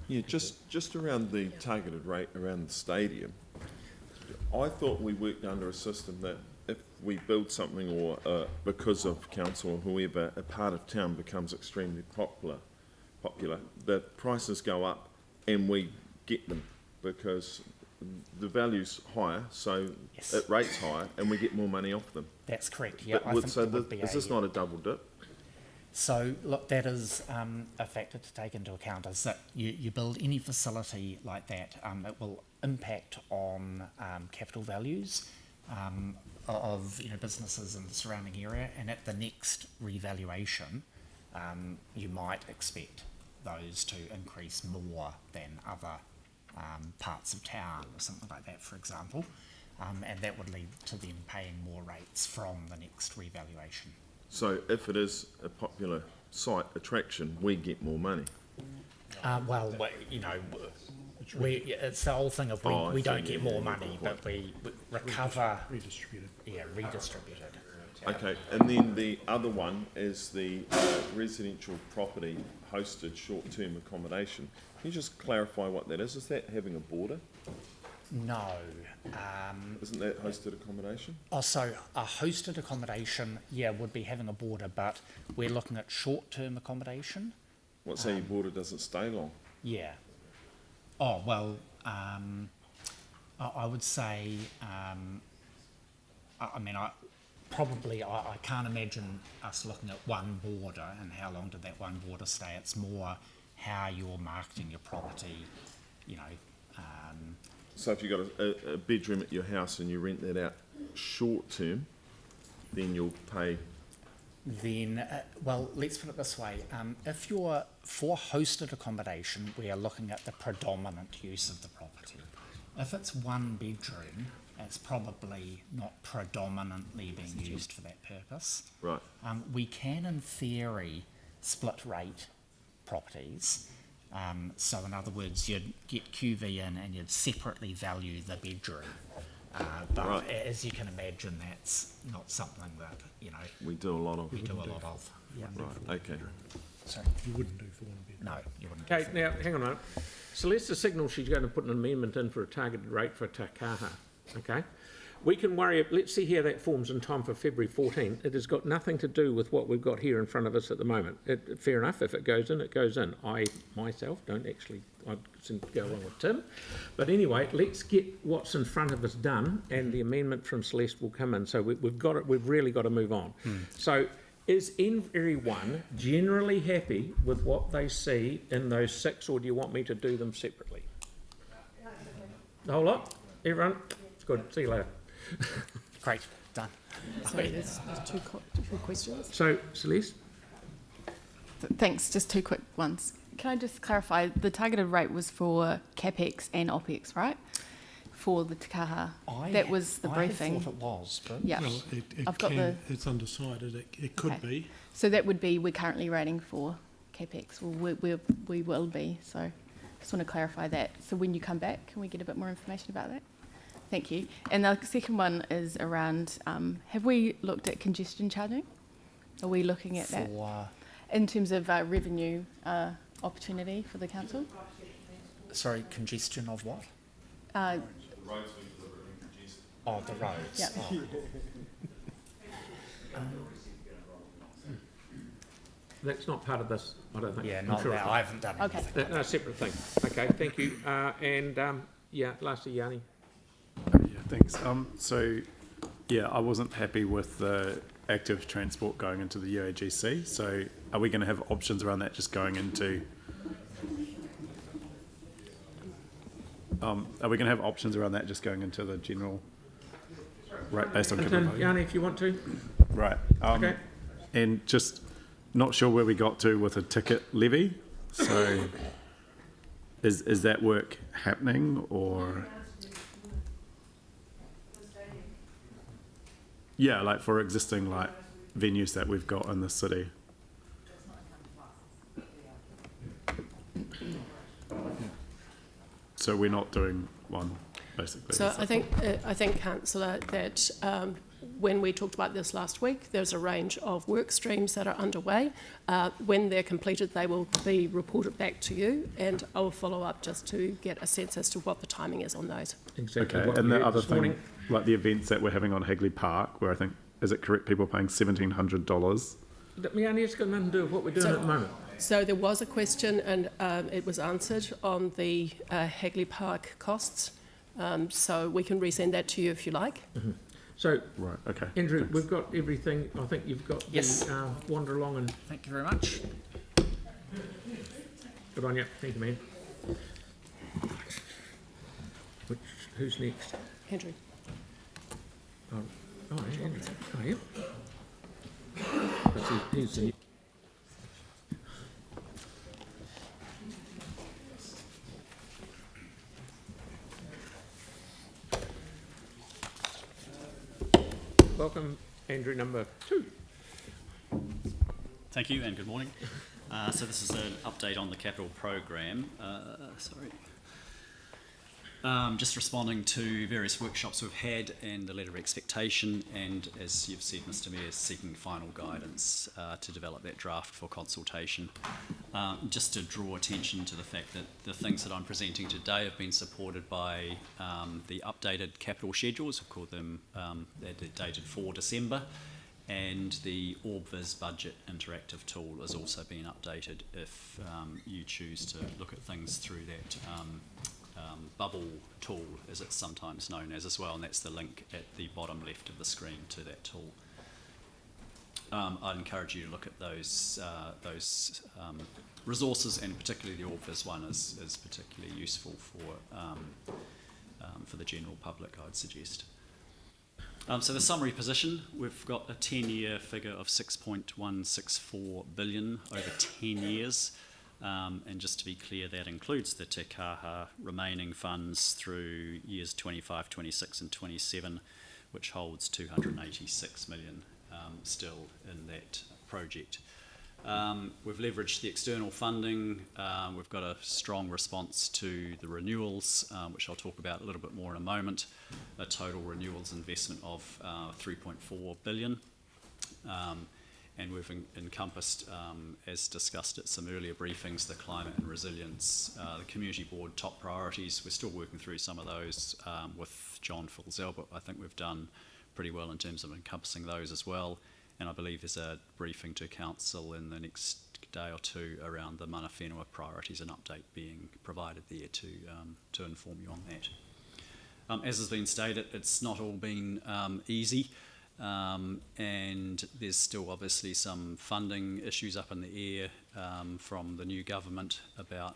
Yeah, just around the targeted rate around the stadium, I thought we worked under a system that if we build something or because of council or whoever, a part of town becomes extremely popular, the prices go up and we get them because the value's higher, so Yes. it rates higher and we get more money off them. That's correct. Yeah, I But think so there would be is this not a double dip? So, look, that is a factor to take into account, is that you build any facility like that, it will impact on capital values of businesses in the surrounding area, and at the next revaluation, you might expect those to increase more than other parts of town or something like that, for example, and that would lead to them paying more rates from the next revaluation. So if it is a popular site attraction, we get more money. It's the whole thing of we don't get more money, but we recover. Redistributed. Yeah, redistributed. Okay, and then the other one is the residential property hosted short-term accommodation. Can you just clarify what that is? Is that having a border? No. Isn't that hosted accommodation? So a hosted accommodation, would be having a border, but we're looking at short-term accommodation. What, say your border doesn't stay long? Yeah. Oh, well, I would say, I can't imagine us looking at one border and how long did that one border stay. It's more how you're marketing your property, So if you've got a bedroom at your house and you rent that out short term, then you'll pay... Then, let's put it this way. If you're for hosted accommodation, we are looking at the predominant use of the property. If it's one bedroom, it's probably not predominantly being used for that purpose. Right. We can, in theory, split rate properties. So in other words, you'd get QV in and you'd separately value the bedroom. But Right. as you can imagine, that's not something that, We do a lot of. we do a lot of. Yeah. Right, okay. So, You wouldn't do for one bed. no, you wouldn't. Okay, now, hang on a minute. Celeste has signalled she's going to put an amendment in for a targeted rate for Takaha, okay? We can worry, let's see how that forms in time for February 14. It has got nothing to do with what we've got here in front of us at the moment. Fair enough, if it goes in, it goes in. I, myself, don't actually, I seem to go along with Tim. But anyway, let's get what's in front of us done, and the amendment from Celeste will come in. So we've got it, we've really got to move on. So is everyone generally happy with what they see in those 6, or do you want me to do them separately? The whole lot? Everyone? Good, see you later. Great, done. Sorry, there's two questions. So, Celeste? Thanks, just two quick ones. Can I just clarify, the targeted rate was for CapEx and OpEx, right? For the Takaha. That was the briefing. I thought it was, but... Yeah. Well, I've got the... it's undecided. It could Okay. be. So that would be, we're currently rating for CapEx. Well, we will be, so just want to clarify that. So when you come back, can we get a bit more information about that? Thank you. And the second one is around, have we looked at congestion charging? Are we looking at that? In terms of revenue opportunity for the council. Sorry, congestion of what? Uh, Oh, the roads. Yeah. Oh. That's not part of this, I don't think. Yeah, I'm not sure that. it's I haven't done Okay. anything. No, separate thing. Okay, thank you. Lastly, Yanni. Yeah, thanks. I wasn't happy with the active transport going into the UAGC. So are we going to have options around that just going into... are we going to have options around that just going into the general rate based on capital value? Yanni, if you want to. Right. Okay. And just not sure where we got to with a ticket levy. So is that work happening or... Yeah, like for existing like venues that we've got in the city. So we're not doing one, basically. So I think, Councillor, that when we talked about this last week, there's a range of work streams that are underway. When they're completed, they will be reported back to you, and I will follow up just to get a sense as to what the timing is on those. Exactly. Okay, and the other thing, like the events that we're having on Hagley Park, where I think, is it correct, people are paying $1,700? Yanni, it's got nothing to do with what we're doing at the moment. So there was a question, and it was answered on the Hagley Park costs. So we can resend that to you if you like. Mm-hmm. So, right, okay. Andrew, Thanks. we've got everything. I think you've got Yes. the wander along and... Thank you very much. Good on you. Thank you, man. Who's next? Andrew. Andrew. Oh, yeah. He's the... Welcome, Andrew, number 2. Thank you and good morning. So this is an update on the capital program. Just responding to various workshops we've had and the letter of expectation, and as you've said, Mr Mayor, seeking final guidance to develop that draft for consultation. Just to draw attention to the fact that the things that I'm presenting today have been supported by the updated capital schedules. I've called them, they're dated for December, and the OrbVis budget interactive tool has also been updated if you choose to look at things through that bubble tool, as it's sometimes known as well, and that's the link at the bottom left of the screen to that tool. I'd encourage you to look at those resources, and particularly the OrbVis one is particularly useful for the general public, I'd suggest. So the summary position, we've got a 10-year figure of 6.164 billion over 10 years. And just to be clear, that includes the Te Kaha remaining funds through years 25, 26 and 27, which holds 286 million still in that project. We've leveraged the external funding. We've got a strong response to the renewals, which I'll talk about a little bit more in a moment. A total renewals investment of 3.4 billion. And we've encompassed, as discussed at some earlier briefings, the climate and resilience, the community board top priorities. We're still working through some of those with John Filzel, but I think we've done pretty well in terms of encompassing those as well. And I believe there's a briefing to council in the next day or two around the mana whenua priorities, an update being provided there to inform you on that. As has been stated, it's not all been easy. And there's still obviously some funding issues up in the air from the new government about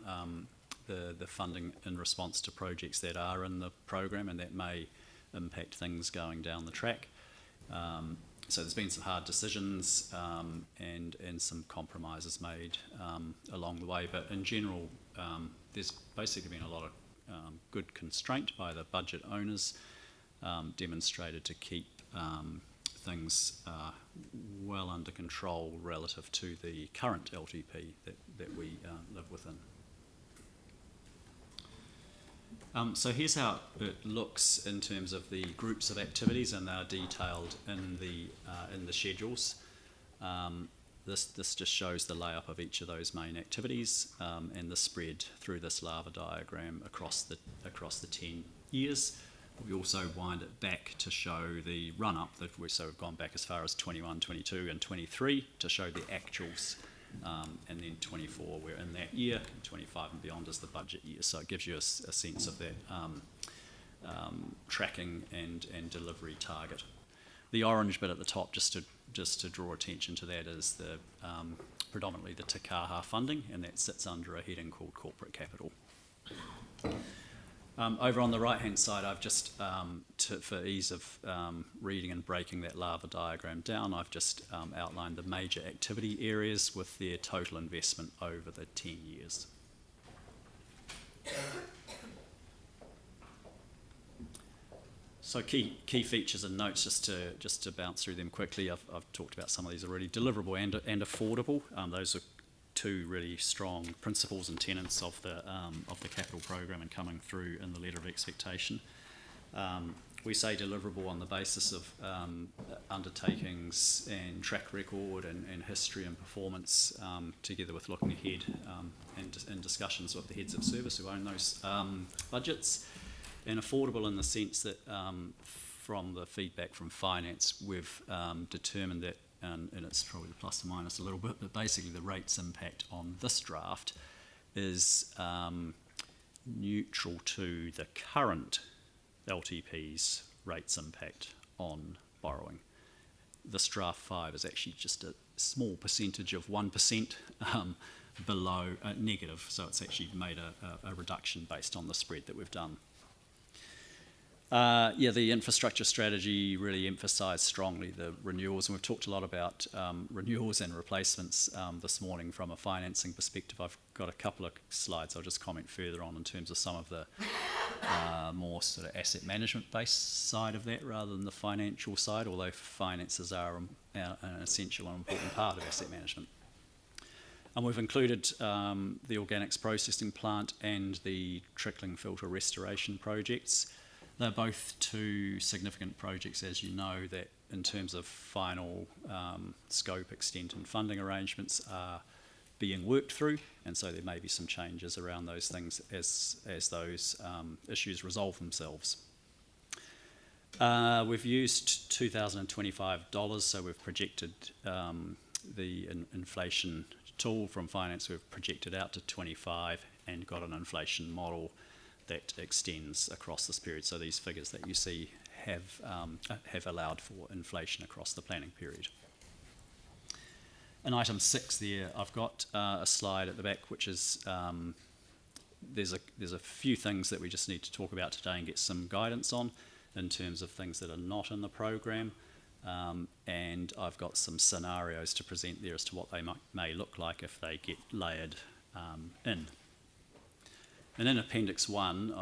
the funding in response to projects that are in the program, and that may impact things going down the track. So there's been some hard decisions and some compromises made along the way, but in general there's basically been a lot of good constraint by the budget owners, demonstrated to keep things well under control relative to the current LTP that we live within. So here's how it looks in terms of the groups of activities, and they're detailed in the schedules. This just shows the layup of each of those main activities and the spread through this lava diagram across the 10 years. We also wind it back to show the run-up, so we've gone back as far as 21, 22 and 23 to show the actuals, and then 24 we're in that year, and 25 and beyond is the budget year. So it gives you a sense of that tracking and delivery target. The orange bit at the top, just to draw attention to that, is the predominantly the Te Kaha funding, and that sits under a heading called corporate capital. Over on the right-hand side, I've just, for ease of reading and breaking that lava diagram down, I've just outlined the major activity areas with their total investment over the 10 years. So key features and notes, just to bounce through them quickly. I've talked about some of these already. Deliverable and affordable. Those are two really strong principles and tenets of the capital program and coming through in the letter of expectation. We say deliverable on the basis of undertakings and track record and history and performance, together with looking ahead and discussions with the heads of service who own those budgets. And affordable in the sense that from the feedback from finance, we've determined that, and it's probably the plus or minus a little bit, but basically the rates impact on this draft is neutral to the current LTP's rates impact on borrowing. This draft 5 is actually just a small percentage of 1% below negative, so it's actually made a reduction based on the spread that we've done. The infrastructure strategy really emphasised strongly the renewals, and we've talked a lot about renewals and replacements this morning from a financing perspective. I've got a couple of slides I'll just comment further on in terms of some of the more sort of asset management based side of that rather than the financial side, although finances are an essential and important part of asset management. And we've included the organics processing plant and the trickling filter restoration projects. They're both two significant projects, as you know, that in terms of final scope, extent and funding arrangements are being worked through, and so there may be some changes around those things as those issues resolve themselves. We've used $2025, so we've projected the inflation tool from finance, we've projected out to 25 and got an inflation model that extends across this period. So these figures that you see have allowed for inflation across the planning period. In item 6 there, I've got a slide at the back which is there's a few things that we just need to talk about today and get some guidance on in terms of things that are not in the program, and I've got some scenarios to present there as to what they may look like if they get layered in. And in Appendix 1,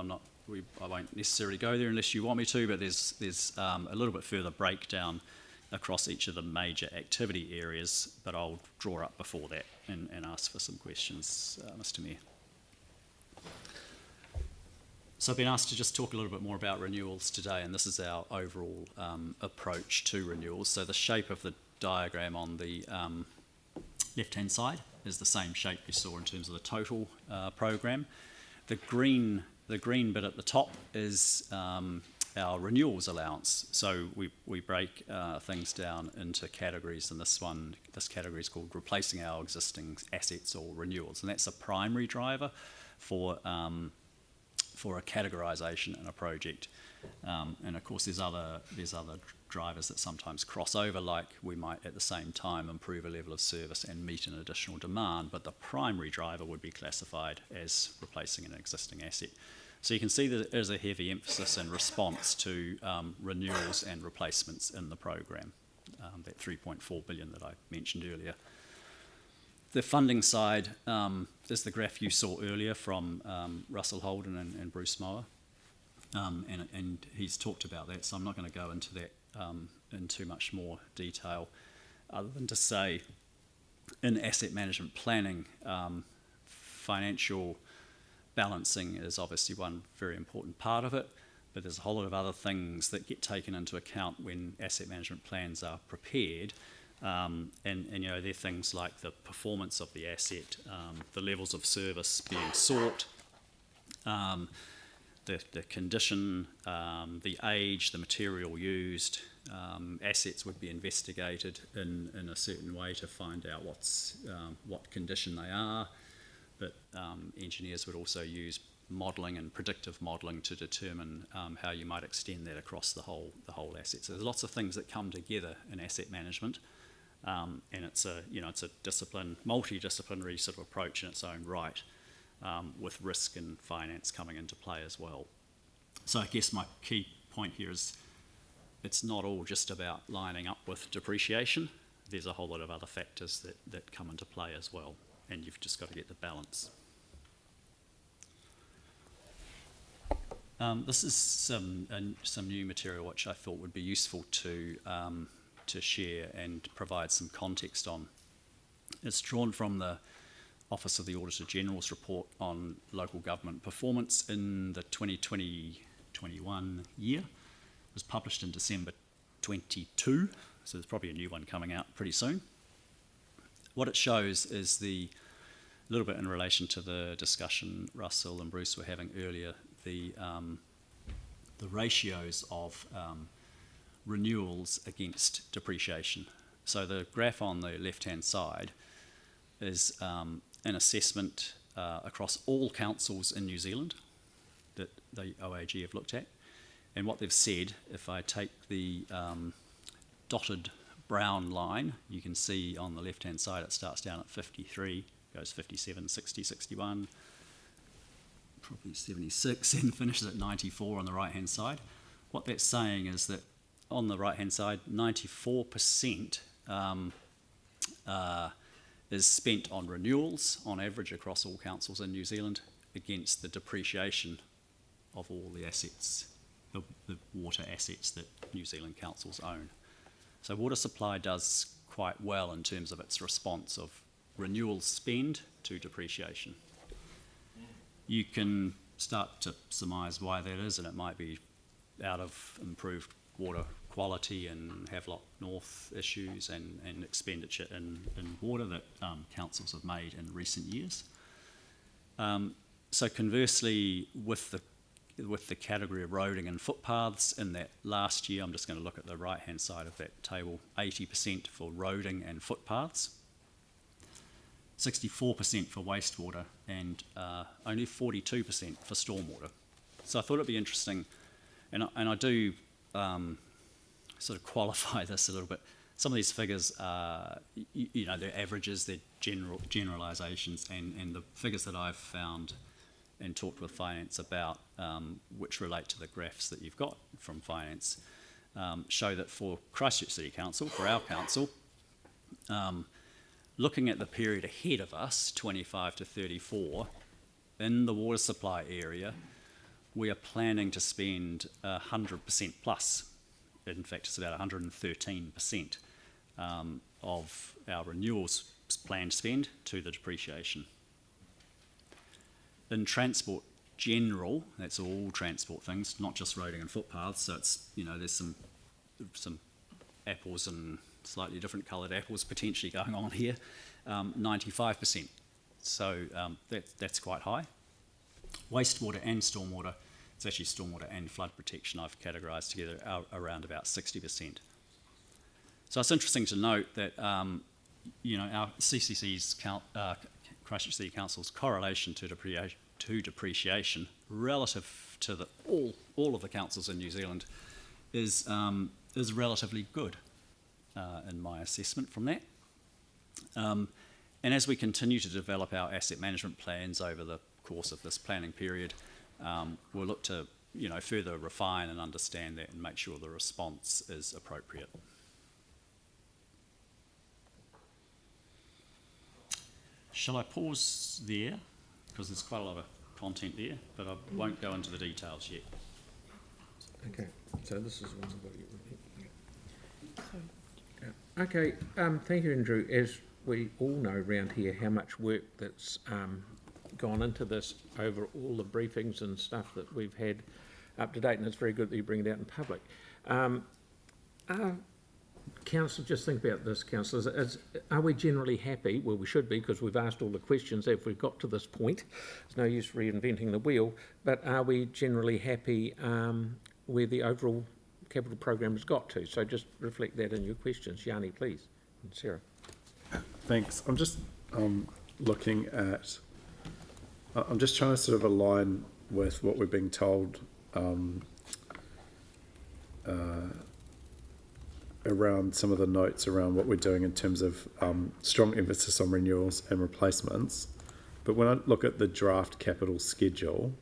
I won't necessarily go there unless you want me to, but there's a little bit further breakdown across each of the major activity areas, but I'll draw up before that and ask for some questions, Mr. Mayor. So I've been asked to just talk a little bit more about renewals today, and this is our overall approach to renewals. So the shape of the diagram on the left-hand side is the same shape you saw in terms of the total program. The green bit at the top is our renewals allowance. So we break things down into categories, and this category is called replacing our existing assets or renewals, and that's a primary driver for a categorisation in a project. And of course, there's other drivers that sometimes cross over, like we might at the same time improve a level of service and meet an additional demand, but the primary driver would be classified as replacing an existing asset. So you can see that there's a heavy emphasis in response to renewals and replacements in the program, that 3.4 billion that I mentioned earlier. The funding side is the graph you saw earlier from Russell Holden and Bruce Mower, and he's talked about that, so I'm not going to go into that in too much more detail, other than to say in asset management planning, financial balancing is obviously one very important part of it, but there's a whole lot of other things that get taken into account when asset management plans are prepared And you know, they're things like the performance of the asset, the levels of service being sought, the condition, the age, the material used. Assets would be investigated in a certain way to find out what condition they are. But engineers would also use modelling and predictive modelling to determine how you might extend that across the whole asset. So there's lots of things that come together in asset management, and it's a multidisciplinary sort of approach in its own right, with risk and finance coming into play as well. So I guess my key point here is it's not all just about lining up with depreciation. There's a whole lot of other factors that come into play as well, and you've just got to get the balance. This is some new material which I thought would be useful to share and provide some context on. It's drawn from the Office of the Auditor General's report on local government performance in the 2020-21 year. It was published in December 22, so there's probably a new one coming out pretty soon. What it shows is a little bit in relation to the discussion Russell and Bruce were having earlier, the ratios of renewals against depreciation. So the graph on the left-hand side is an assessment across all councils in New Zealand that the OAG have looked at. And what they've said, if I take the dotted brown line, you can see on the left-hand side it starts down at 53, goes 57, 60, 61, probably 76, and finishes at 94 on the right-hand side. What that's saying is that on the right-hand side, 94% is spent on renewals on average across all councils in New Zealand against the depreciation of all the assets, the water assets that New Zealand councils own. So water supply does quite well in terms of its response of renewal spend to depreciation. You can start to surmise why that is, and it might be out of improved water quality and Havelock North issues and expenditure in water that councils have made in recent years. So conversely, with the category of roading and footpaths in that last year, I'm just going to look at the right-hand side of that table, 80% for roading and footpaths, 64% for wastewater, and only 42% for stormwater. So I thought it'd be interesting, and I do sort of qualify this a little bit. Some of these figures are, they're averages, they're generalisations, and the figures that I've found and talked with finance about, which relate to the graphs that you've got from finance, show that for Christchurch City Council, for our council, looking at the period ahead of us, 25 to 34, in the water supply area, we are planning to spend 100% plus. In fact, it's about 113% of our renewals planned spend to the depreciation. In transport general, that's all transport things, not just roading and footpaths, so it's, there's some apples and slightly different coloured apples potentially going on here, 95%. So that's quite high. Wastewater and stormwater, it's actually stormwater and flood protection I've categorised together around about 60%. So it's interesting to note that our CCC's Christchurch City Council's correlation to depreciation relative to all of the councils in New Zealand is relatively good in my assessment from that. And as we continue to develop our asset management plans over the course of this planning period, we'll look to further refine and understand that and make sure the response is appropriate. Shall I pause there? Because there's quite a lot of content there, but I won't go into the details yet. Okay, so this is one of Okay, thank you, Andrew. As we all know around here how much work that's gone into this over all the briefings and stuff that we've had up to date, and it's very good that you bring it out in public. Are Council, just think about this, councillors. Are we generally happy? Well, we should be, because we've asked all the questions if we've got to this point. There's no use reinventing the wheel. But are we generally happy where the overall capital program has got to? So just reflect that in your questions. Yanni, please. And Sarah. Thanks. I'm just looking at, I'm just trying to sort of align with what we're being told around some of the notes around what we're doing in terms of strong emphasis on renewals and replacements. But when I look at the draft capital schedule,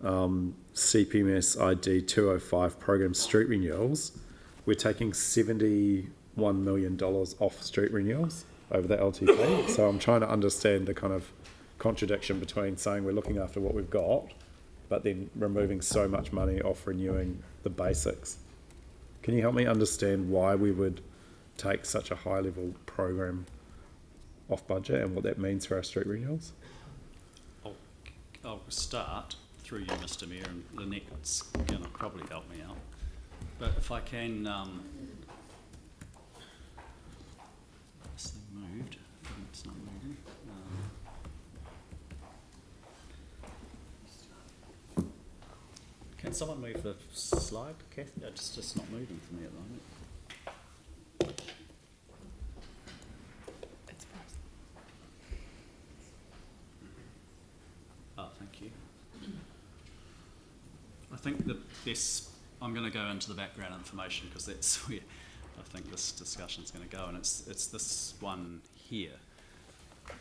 CPMS ID 205 program street renewals, we're taking $71 million off street renewals over the LTP. So I'm trying to understand the kind of contradiction between saying we're looking after what we've got, but then removing so much money off renewing the basics. Can you help me understand why we would take such a high level program off budget and what that means for our street renewals? I'll start through you, Mr. Mayor, and Lynette's going to probably help me out. But if I can, this thing moved. It's not moving. Can someone move the slide, Kathy? It's just not moving for me at the moment. Oh, thank you. I think the best, I'm going to go into the background information because that's where I think this discussion is going to go, and it's this one here. Are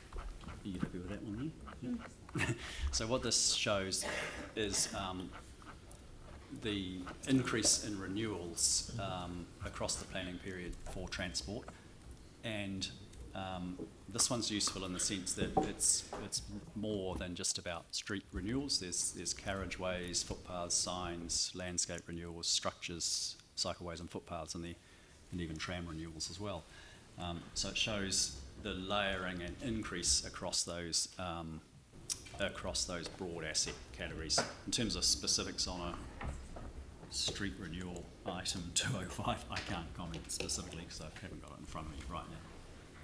you happy with that one here? Yeah. So what this shows is the increase in renewals across the planning period for transport, and this one's useful in the sense that it's more than just about street renewals. There's carriageways, footpaths, signs, landscape renewals, structures, cycleways and footpaths, and even tram renewals as well. So it shows the layering and increase across those broad asset categories. In terms of specifics on a street renewal item 205, I can't comment specifically because I haven't got it in front of me right now.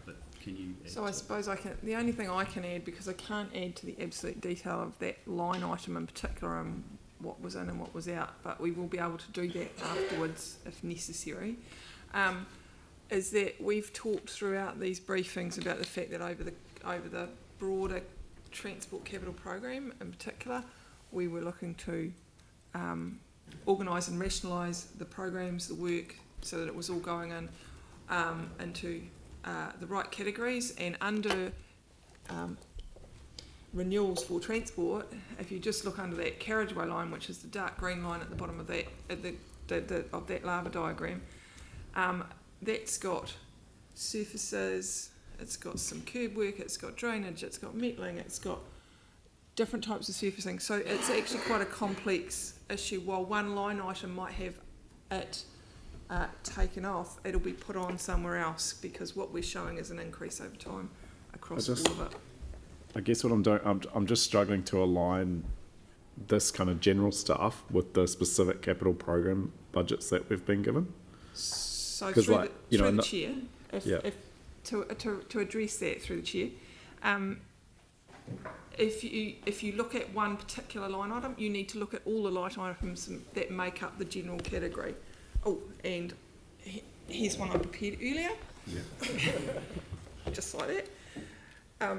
But can you add So I suppose I can, the only thing I can add, because I can't add to the absolute detail of that line item in particular and what was in and what was out, but we will be able to do that afterwards if necessary, is that we've talked throughout these briefings about the fact that over the broader transport capital program in particular, we were looking to organise and rationalise the programs, the work, so that it was all going in into the right categories. And under renewals for transport, if you just look under that carriageway line, which is the dark green line at the bottom of that of that lava diagram, that's got surfaces, it's got some curb work, it's got drainage, it's got metling, it's got different types of surfacing. So it's actually quite a complex issue. While one line item might have it taken off, it'll be put on somewhere else, because what we're showing is an increase over time across all of it. I guess what I'm doing, I'm just struggling to align this kind of general stuff with the specific capital program budgets that we've been given. So through, like, the chair, to address that through the chair, if you look at one particular line item, you need to look at all the line items that make up the general category. Oh, and here's one I prepared earlier. Yeah. Just like that.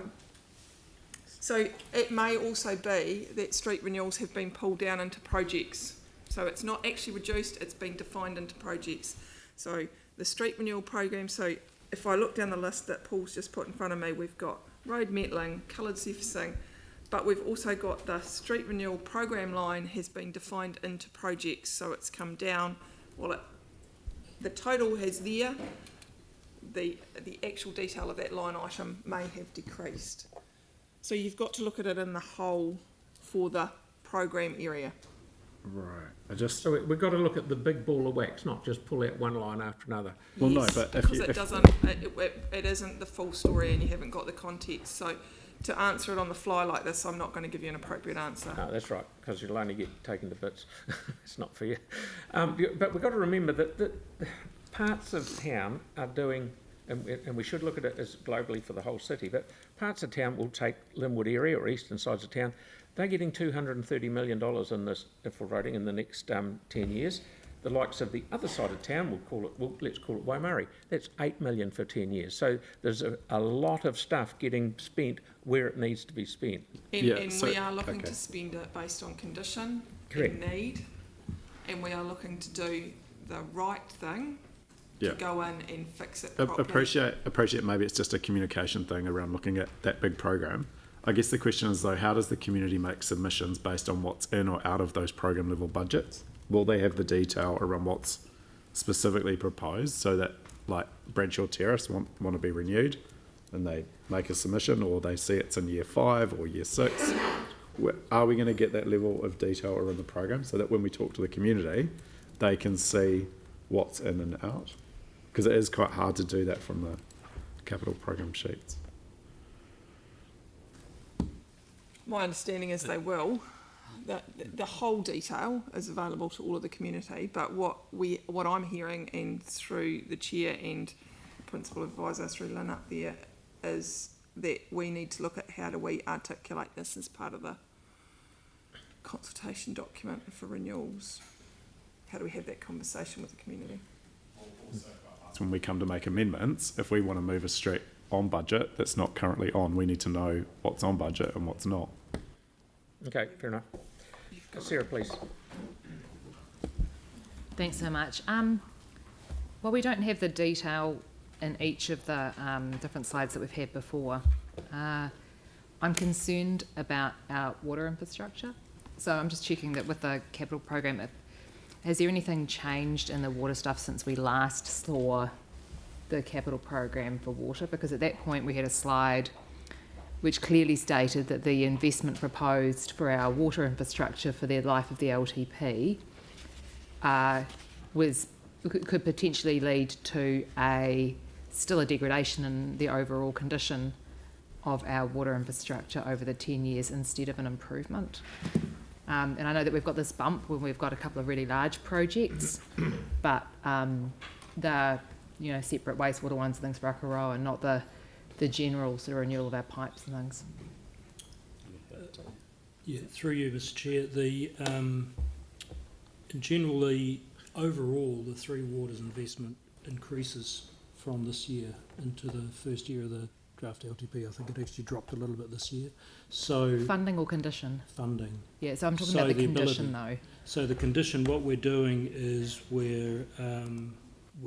So it may also be that street renewals have been pulled down into projects. So it's not actually reduced, it's been defined into projects. So the street renewal program, so if I look down the list that Paul's just put in front of me, we've got road metling, coloured surfacing, but we've also got the street renewal program line has been defined into projects, so it's come down. Well, the total has there, the actual detail of that line item may have decreased. So you've got to look at it in the whole for the program area. Right. So we've got to look at the big ball of wax, not just pull out one line after another. Well, yes, no, but because it isn't the full story and you haven't got the context. So to answer it on the fly like this, I'm not going to give you an appropriate answer. No, that's right, because you'll only get taken to bits. It's not fair. But we've got to remember that parts of town are doing, and we should look at it as globally for the whole city, but parts of town will take Linwood area or eastern sides of town. They're getting $230 million in this for roading in the next 10 years. The likes of the other side of town, let's call it Waimari, that's $8 million for 10 years. So there's a lot of stuff getting spent where it needs to be spent. And we are looking to spend it based on condition and need, and we are looking to do the right thing to go in and fix it properly. Appreciate maybe it's just a communication thing around looking at that big program. I guess the question is though, how does the community make submissions based on what's in or out of those program level budgets? Will they have the detail around what's specifically proposed so that, like, Bradshaw Terrace want to be renewed and they make a submission, or they see it's in year 5 or year 6? Are we going to get that level of detail around the program so that when we talk to the community, they can see what's in and out? Because it is quite hard to do that from the capital program sheets. My understanding is they will. The whole detail is available to all of the community, but what I'm hearing, and through the chair and principal advisor through Lynn up there, is that we need to look at how do we articulate this as part of the consultation document for renewals. How do we have that conversation with the community? When we come to make amendments, if we want to move a street on budget that's not currently on, we need to know what's on budget and what's not. Okay, fair enough. Sarah, please. Thanks so much. Well, we don't have the detail in each of the different slides that we've had before. I'm concerned about our water infrastructure. So I'm just checking that with the capital program, has there anything changed in the water stuff since we last saw the capital program for water? Because at that point we had a slide which clearly stated that the investment proposed for our water infrastructure for the life of the LTP could potentially lead to still a degradation in the overall condition of our water infrastructure over the 10 years instead of an improvement. And I know that we've got this bump when we've got a couple of really large projects, but the separate wastewater ones and things for Akaroa, and not the general sort of renewal of our pipes and things. Through you, Mr. Chair, generally overall the Three Waters investment increases from this year into the first year of the draft LTP. I think it actually dropped a little bit this year. So funding or condition? Funding. Yeah, so I'm talking about the condition though. So the condition, what we're doing is we're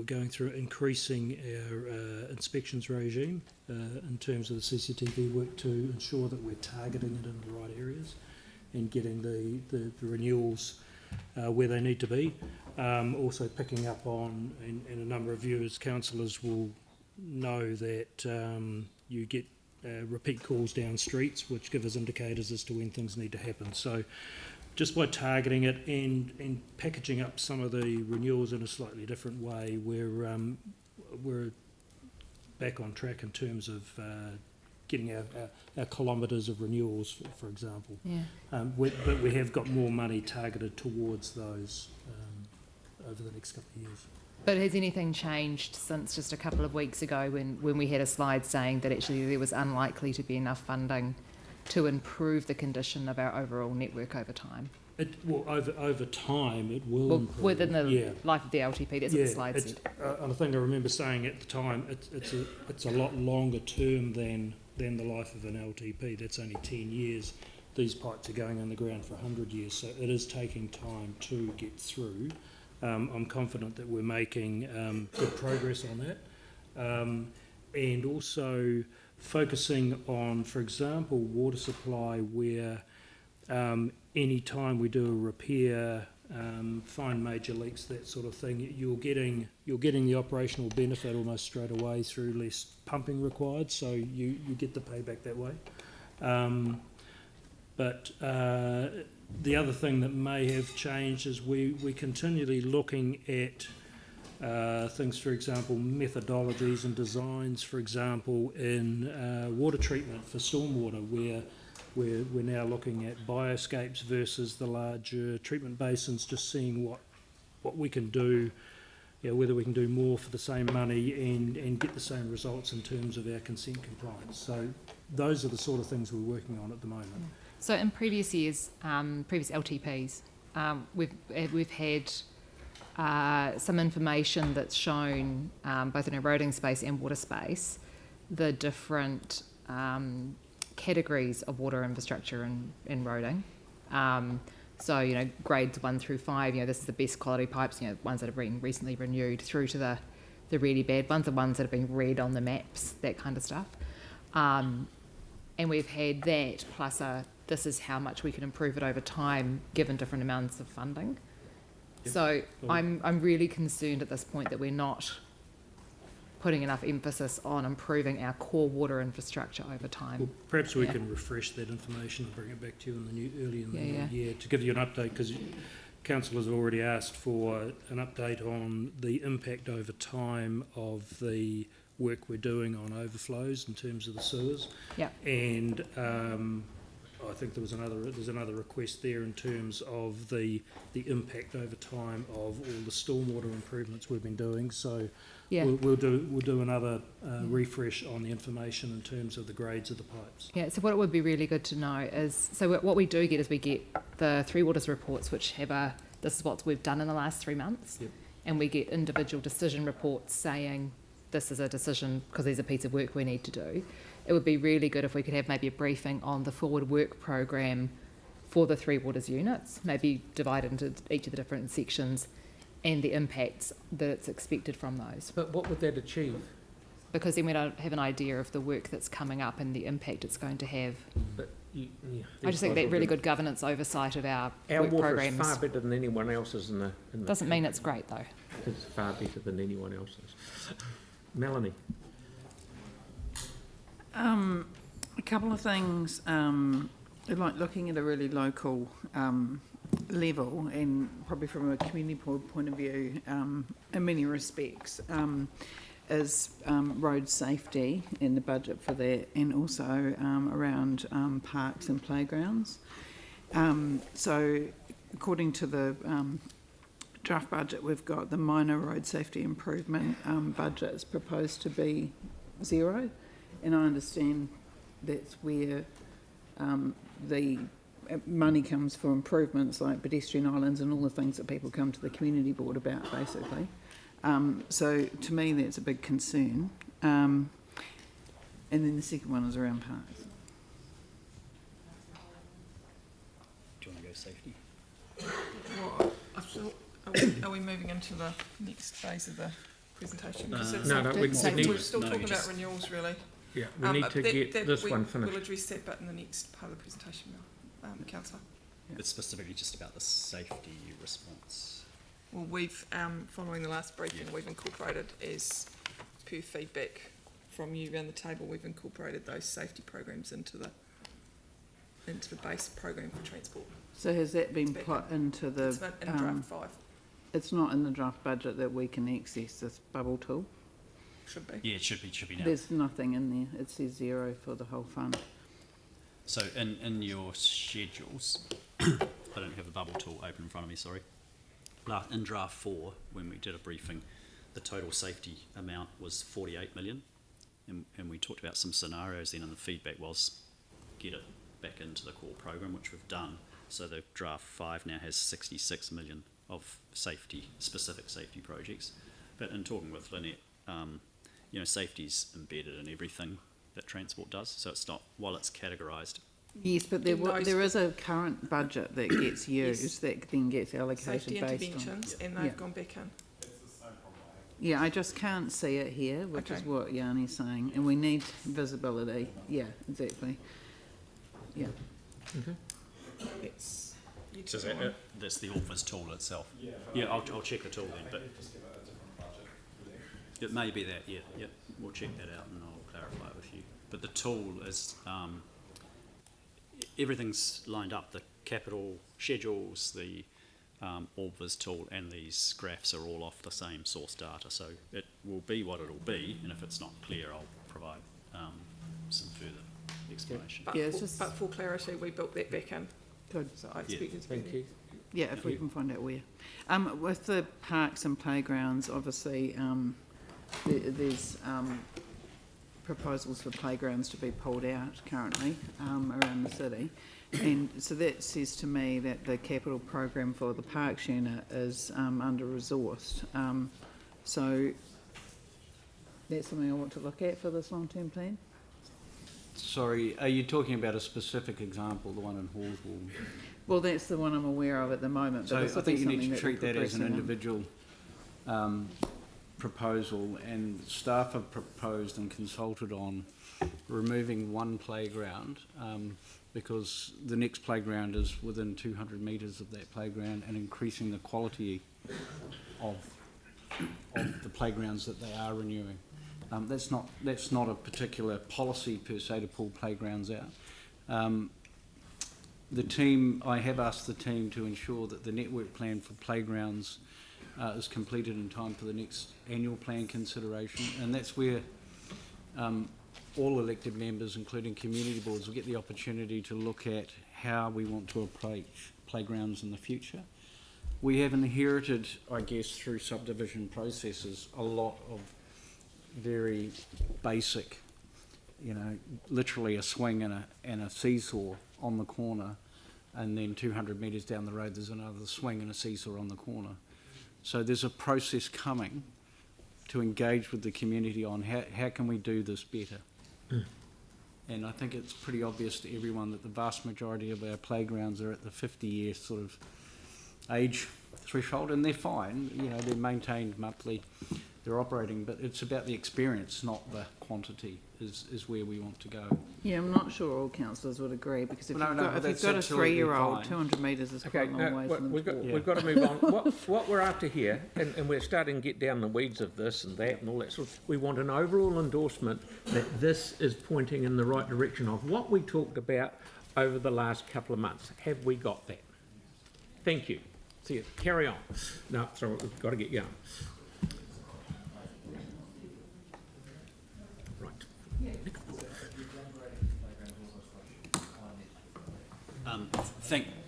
going through increasing our inspections regime in terms of the CCTV work to ensure that we're targeting it in the right areas and getting the renewals where they need to be. Also picking up on, and a number of you as councillors will know that you get repeat calls down streets which give us indicators as to when things need to happen. So just by targeting it and packaging up some of the renewals in a slightly different way, we're back on track in terms of getting our kilometres of renewals, for example. Yeah. But we have got more money targeted towards those over the next couple of years. But has anything changed since just a couple of weeks ago when we had a slide saying that actually there was unlikely to be enough funding to improve the condition of our overall network over time? Over time it will improve. Within the life of the LTP, that's what the slide said. I think I remember saying at the time it's a lot longer term than the life of an LTP. That's only 10 years. These pipes are going underground for 100 years, so it is taking time to get through. I'm confident that we're making good progress on that. And also focusing on, for example, water supply, where any time we do a repair, find major leaks, that sort of thing, you're getting the operational benefit almost straight away through less pumping required, so you get the payback that way. But the other thing that may have changed is we're continually looking at things, for example, methodologies and designs, for example, in water treatment for stormwater, where we're now looking at bioscapes versus the larger treatment basins, just seeing what we can do, whether we can do more for the same money and get the same results in terms of our consent compliance. So those are the sort of things we're working on at the moment. So in previous years, previous LTPs, we've had some information that's shown both in eroding space and water space the different categories of water infrastructure and roading. So, you know, grades 1 through 5, you know, this is the best quality pipes, you know, ones that have been recently renewed, through to the really bad ones, the ones that have been red on the maps, that kind of stuff. And we've had that plus this is how much we can improve it over time given different amounts of funding. Yep. So I'm really concerned at this point that we're not putting enough emphasis on improving our core water infrastructure over time. Well, perhaps we can refresh that information and bring it back to you early in the new year to give you an update, because Council has already asked for an update on the impact over time of the work we're doing on overflows in terms of the sewers. Yeah. And I think there's another request there in terms of the impact over time of all the stormwater improvements we've been doing. So we'll do another refresh on the information in terms of the grades of the pipes. Yeah, so what it would be really good to know is, so what we do get is we get the Three Waters reports, which have this is what we've done in the last 3 months. Yep. And we get individual decision reports saying this is a decision because there's a piece of work we need to do. It would be really good if we could have maybe a briefing on the forward work program for the Three Waters units, maybe divided into each of the different sections and the impacts that it's expected from those. But what would that achieve? Because then we don't have an idea of the work that's coming up and the impact it's going to have. But I just think that really good governance oversight of our work water programs. is far better than anyone else's in the Doesn't mean it's great though. It's far better than anyone else's. Melanie. A couple of things, like looking at a really local level, and probably from a community point of view, in many respects, is road safety and the budget for that, and also around parks and playgrounds. So according to the draft budget we've got, the minor road safety improvement budget is proposed to be 0, and I understand that's where the money comes for improvements like pedestrian islands and all the things that people come to the community board about, basically. So to me that's a big concern. And then the second one is around parks. Do you want to go safety? Well, I thought, are we moving into the next phase of the presentation? No, we're need, still talking about renewals, really. Yeah, we need to get this one finished. We'll address that bit in the next part of the presentation, Councillor. It's specifically just about the safety response. Well, we've, following the last briefing, we've incorporated, as per feedback from you around the table, we've incorporated those safety programs into the base program for transport. So has that been put into the... It's in draft 5. It's not in the draft budget that we can access this bubble tool? Should be. Yeah, it should be now. There's nothing in there. It says 0 for the whole fund. So in your schedules, I don't have the bubble tool open in front of me, sorry. In draft 4, when we did a briefing, the total safety amount was 48 million. And we talked about some scenarios then, and the feedback was get it back into the core program, which we've done. So the draft 5 now has 66 million of specific safety projects. But in talking with Lynette, you know, safety's embedded in everything that transport does. So it's not, while it's categorised. Yes, but there is a current budget that gets used that then gets allocated safety based interventions, on... and they've gone back in. Yeah, I just can't see it here, which is what Yanni's saying, and we need visibility. Yeah, exactly. Yeah. Okay. So that's the Authors tool itself. Yeah, I'll check the tool then, but it may be that. Yeah, we'll check that out and I'll clarify it with you. But the tool is everything's lined up. The capital schedules, the Authors tool, and these graphs are all off the same source data. So it will be what it'll be, and if it's not clear, I'll provide some further explanation. But, but for clarity, we built that back in. Good. So I expect it to be Thank you. Yeah, if we can find out where. With the parks and playgrounds, obviously, there's proposals for playgrounds to be pulled out currently around the city. And so that says to me that the capital program for the parks unit is under-resourced. So that's something I want to look at for this long-term plan. Sorry, are you talking about a specific example, the one in Hawthorne? Well, that's the one I'm aware of at the moment. So I But think you need to treat that as an individual proposal, and staff have proposed and consulted on removing one playground because the next playground is within 200 metres of that playground, and increasing the quality of the playgrounds that they are renewing. That's not a particular policy per se to pull playgrounds out. I have asked the team to ensure that the network plan for playgrounds is completed in time for the next annual plan consideration, and that's where all elected members, including community boards, will get the opportunity to look at how we want to approach playgrounds in the future. We have inherited, I guess, through subdivision processes, a lot of very basic, literally a swing and a seesaw on the corner, and then 200 metres down the road there's another swing and a seesaw on the corner. So there's a process coming to engage with the community on how can we do this better. And I think it's pretty obvious to everyone that the vast majority of our playgrounds are at the 50-year sort of age threshold, and they're fine, they're maintained monthly, they're operating, but it's about the experience, not the quantity, is where we want to go. Yeah, I'm not sure all councillors would agree, because if you've got a 3-year-old, 200 metres is quite a long way from them. We've got to move on. What we're after here, and we're starting to get down the weeds of this and that and all that sort of, we want an overall endorsement that this is pointing in the right direction of what we talked about over the last couple of months. Have we got that? Thank you. See you. Carry on. No, sorry, we've got to get going.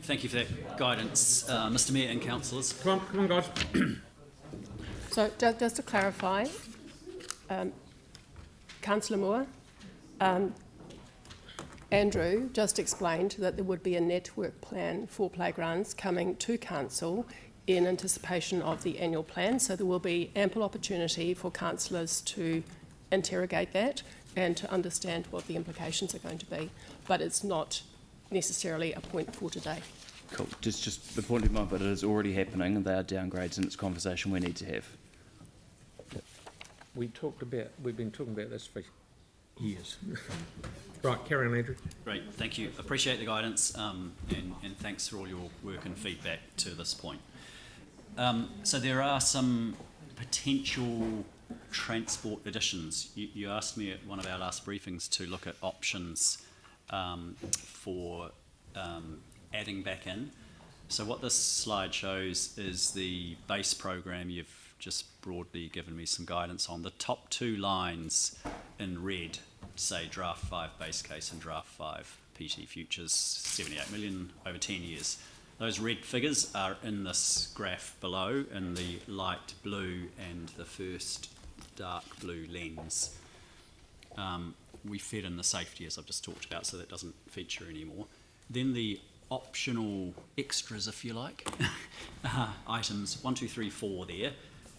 Thank you for that guidance, Mr. Mayor and councillors. Come on, guys. So just to clarify, Councillor Moore, Andrew just explained that there would be a network plan for playgrounds coming to council in anticipation of the annual plan, so there will be ample opportunity for councillors to interrogate that and to understand what the implications are going to be, but it's not necessarily a point for today. Cool. Just the point of mind, but it is already happening, and they are downgrades, and it's a conversation we need to have. We've been talking about this for years. Right, carry on, Andrew. Great, thank you. Appreciate the guidance, and thanks for all your work and feedback to this point. So there are some potential transport additions. You asked me at one of our last briefings to look at options for adding back in. So what this slide shows is the base program. You've just broadly given me some guidance on. The top two lines in red say draft 5 base case and draft 5 PT futures, 78 million over 10 years. Those red figures are in this graph below in the light blue and the first dark blue lens. We fed in the safety, as I've just talked about, so that doesn't feature anymore. Then the optional extras, if you like, items 1, 2, 3, 4 there.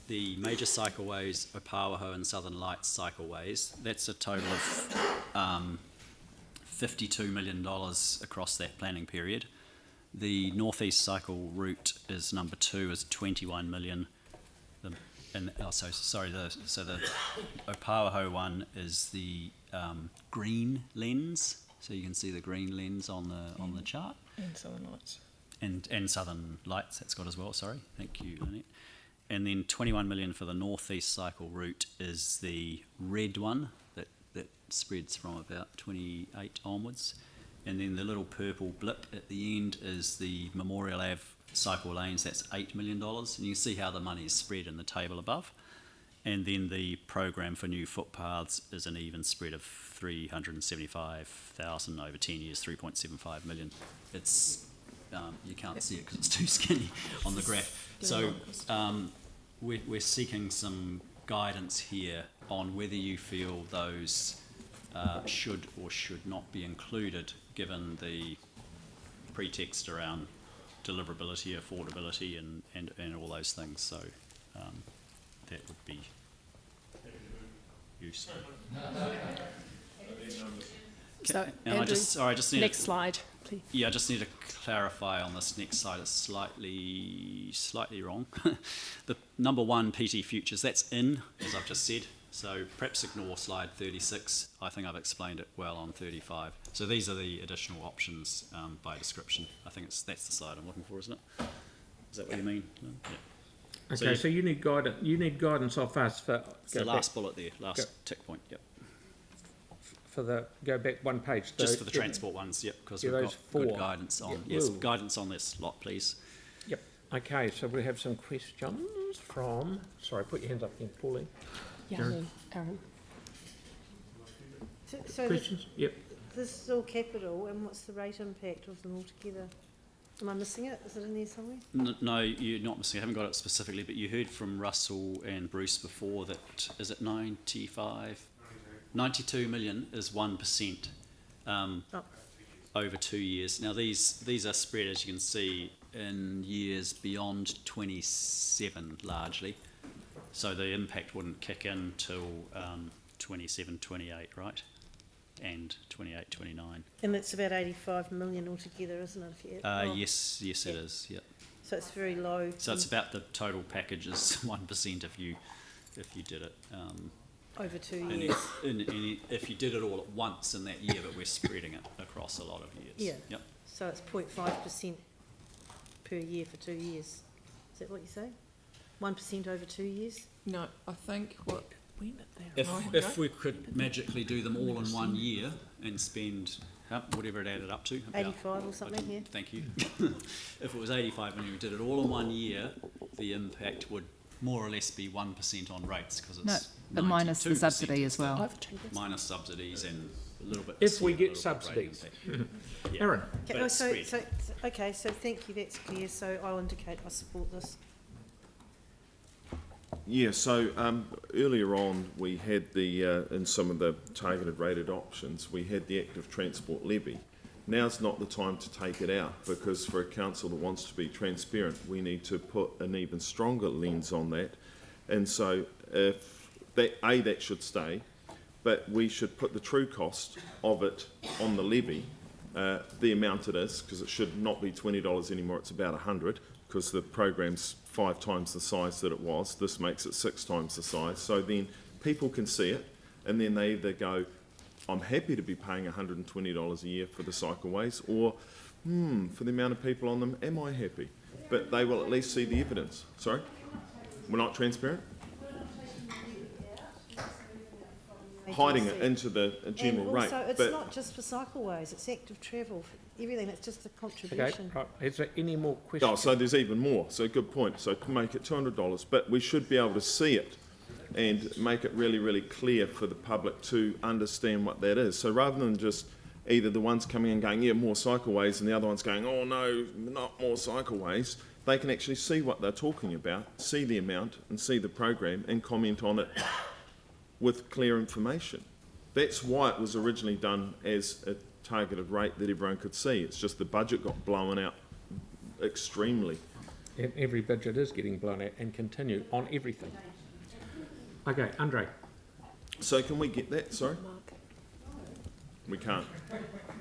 The major cycleways, Opawaho and Southern Lights cycleways, that's a total of $52 million across that planning period. The northeast cycle route is number 2, is 21 million. The Opawaho one is the green lens, so you can see the green lens on the chart. And Southern Lights. And Southern Lights, that's got as well. Sorry, thank you, Annette. And then 21 million for the northeast cycle route is the red one that spreads from about 28 onwards. And then the little purple blip at the end is the Memorial Ave cycle lanes, that's $8 million. And you can see how the money is spread in the table above. And then the program for new footpaths is an even spread of 375,000 over 10 years, 3.75 million. It's you can't see it because it's too skinny on the graph. So we're seeking some guidance here on whether you feel those should or should not be included, given the pretext around deliverability, affordability, and all those things. So that would be useful. So, And Andrew, I just need next slide, please. Yeah, I just need to clarify on this next slide. It's slightly wrong. The number 1 PT futures, that's in, as I've just said. So perhaps ignore slide 36. I think I've explained it well on 35. So these are the additional options by description. I think that's the slide I'm looking for, isn't it? Is that what you mean? Yeah. Okay, so you need guidance. You need guidance off us for. It's the last bullet there, last tick point. Yep. For the go back one page. Just for the transport ones, yep, because we've got good guidance on. Yes, guidance on this lot, please. Yep. Okay, so we have some questions from. Sorry, put your hands up again, Pauline. Yeah, Aaron. So Questions? Yep. this is all capital, and what's the rate impact of them altogether? Am I missing it? Is it in there somewhere? No, you're not missing. I haven't got it specifically, but you heard from Russell and Bruce before that, is it 92 million is 1% over 2 years. Now these are spread, as you can see, in years beyond 27 largely. So the impact wouldn't kick in till 27, 28, right? And 28, 29. And it's about 85 million altogether, isn't it? If you Yes, it is. Yep. So it's very low. So it's about the total package is 1% if you did it. Over 2 years. If you did it all at once in that year, but we're spreading it across a lot of years. Yeah. Yep. So it's 0.5% per year for 2 years. Is that what you say? 1% over 2 years? No, I think what. If we could magically do them all in 1 year and spend whatever it added up to. 85 or something, yeah. Thank you. If it was 85 and we did it all in 1 year, the impact would more or less be 1% on rates because it's but minus the subsidy as well. Minus subsidies and a little bit. If we get subsidies. Yeah. Aaron. Okay, so thank you, that's clear. So I'll indicate I support this. Yeah, so earlier on we had the, in some of the targeted rated options, we had the active transport levy. Now's not the time to take it out because for a council that wants to be transparent, we need to put an even stronger lens on that. And so if that should stay, but we should put the true cost of it on the levy, the amount it is, because it should not be $20 anymore, it's about 100 because the program's 5 times the size that it was. This makes it 6 times the size. So then people can see it, and then they either go, I'm happy to be paying $120 a year for the cycleways, or for the amount of people on them, am I happy? But they will at least see the evidence. Sorry? We're not transparent? Hiding it into the general rate. And also, it's not just for cycleways, it's active travel, everything, it's just a contribution. Okay, right. Is there any more questions? Oh, so there's even more. So good point. So to make it $200, but we should be able to see it and make it really, really clear for the public to understand what that is. So rather than just either the ones coming in going, yeah, more cycleways, and the other ones going, oh no, not more cycleways, they can actually see what they're talking about, see the amount and see the program and comment on it with clear information. That's why it was originally done as a targeted rate that everyone could see. It's just the budget got blown out extremely. And every budget is getting blown out and continue on everything. Okay, Andre. So can we get that? Sorry? We can't.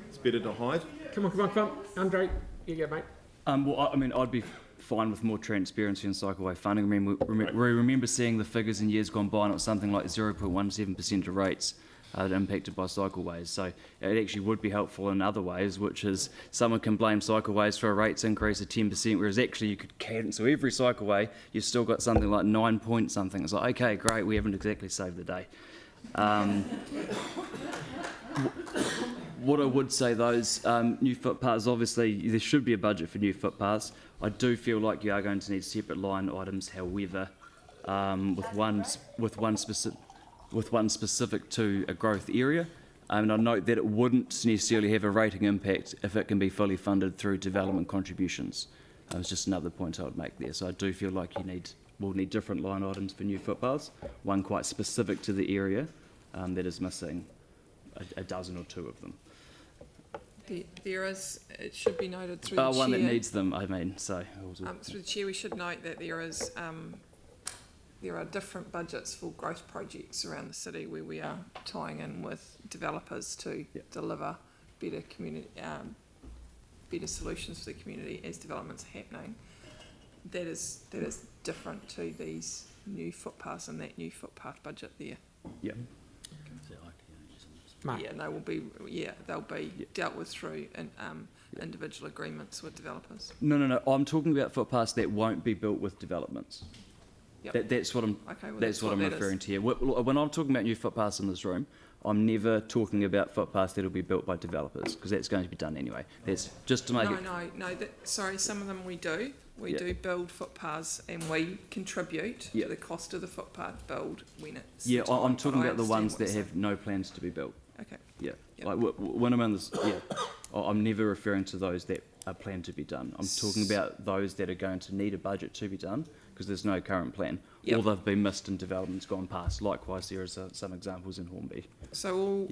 It's better to hide. Come on. Andre, you go, mate. Well, I mean, I'd be fine with more transparency in cycleway funding. I mean, we remember seeing the figures in years gone by, and it was something like 0.17% of rates that are impacted by cycleways. So it actually would be helpful in other ways, which is someone can blame cycleways for a rates increase of 10%, whereas actually you could cancel every cycleway, you've still got something like 9 point something. It's like, okay, great, we haven't exactly saved the day. What I would say, those new footpaths, obviously there should be a budget for new footpaths. I do feel like you are going to need separate line items, however, with one specific to a growth area, And I note that it wouldn't necessarily have a rating impact if it can be fully funded through development contributions. It's just another point I would make there. So I do feel like we'll need different line items for new footpaths, one quite specific to the area that is missing a dozen or two of them. There is, it should be noted through the chair. One that needs them, I mean, so. Through the chair, we should note that there are different budgets for growth projects around the city where we are tying in with developers to deliver better community, better solutions for the community as developments are happening. That is different to these new footpaths and that new footpath budget there. Yeah. Mark. Yeah, they'll be dealt with through individual agreements with developers. No. I'm talking about footpaths that won't be built with developments. Yep. That's what I'm. Okay, well, that's what I'm referring to here. When I'm talking about new footpaths in this room, I'm never talking about footpaths that'll be built by developers because that's going to be done anyway. That's just to make it. No. Sorry, some of them we do. We do build footpaths and we contribute to the cost of the footpath build when it's. Yeah, I'm talking about the ones that have no plans to be built. Okay. Yeah, like when I'm in this, I'm never referring to those that are planned to be done. I'm talking about those that are going to need a budget to be done because there's no current plan, or they've been missed and developments gone past. Likewise, there is some examples in Hornby. So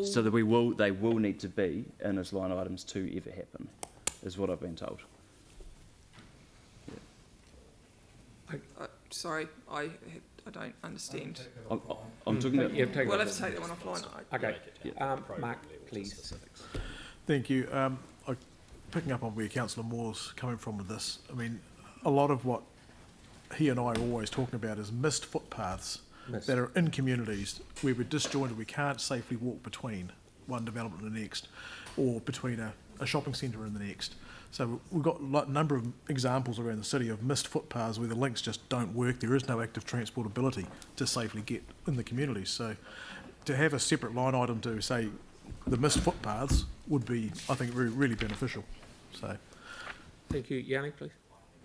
so that they will need to be in as line items to ever happen, is what I've been told. Sorry, I don't understand. I'm talking about. We'll have to take that one offline. Okay. Mark, please. Thank you. Picking up on where Councillor Moore's coming from with this, I mean, a lot of what he and I are always talking about is missed footpaths that are in communities where we're disjointed, we can't safely walk between one development and the next, or between a shopping centre and the next. So we've got a number of examples around the city of missed footpaths where the links just don't work. There is no active transportability to safely get in the community. So to have a separate line item to say the missed footpaths would be, I think, really, really beneficial. So, thank you, Yannick, please,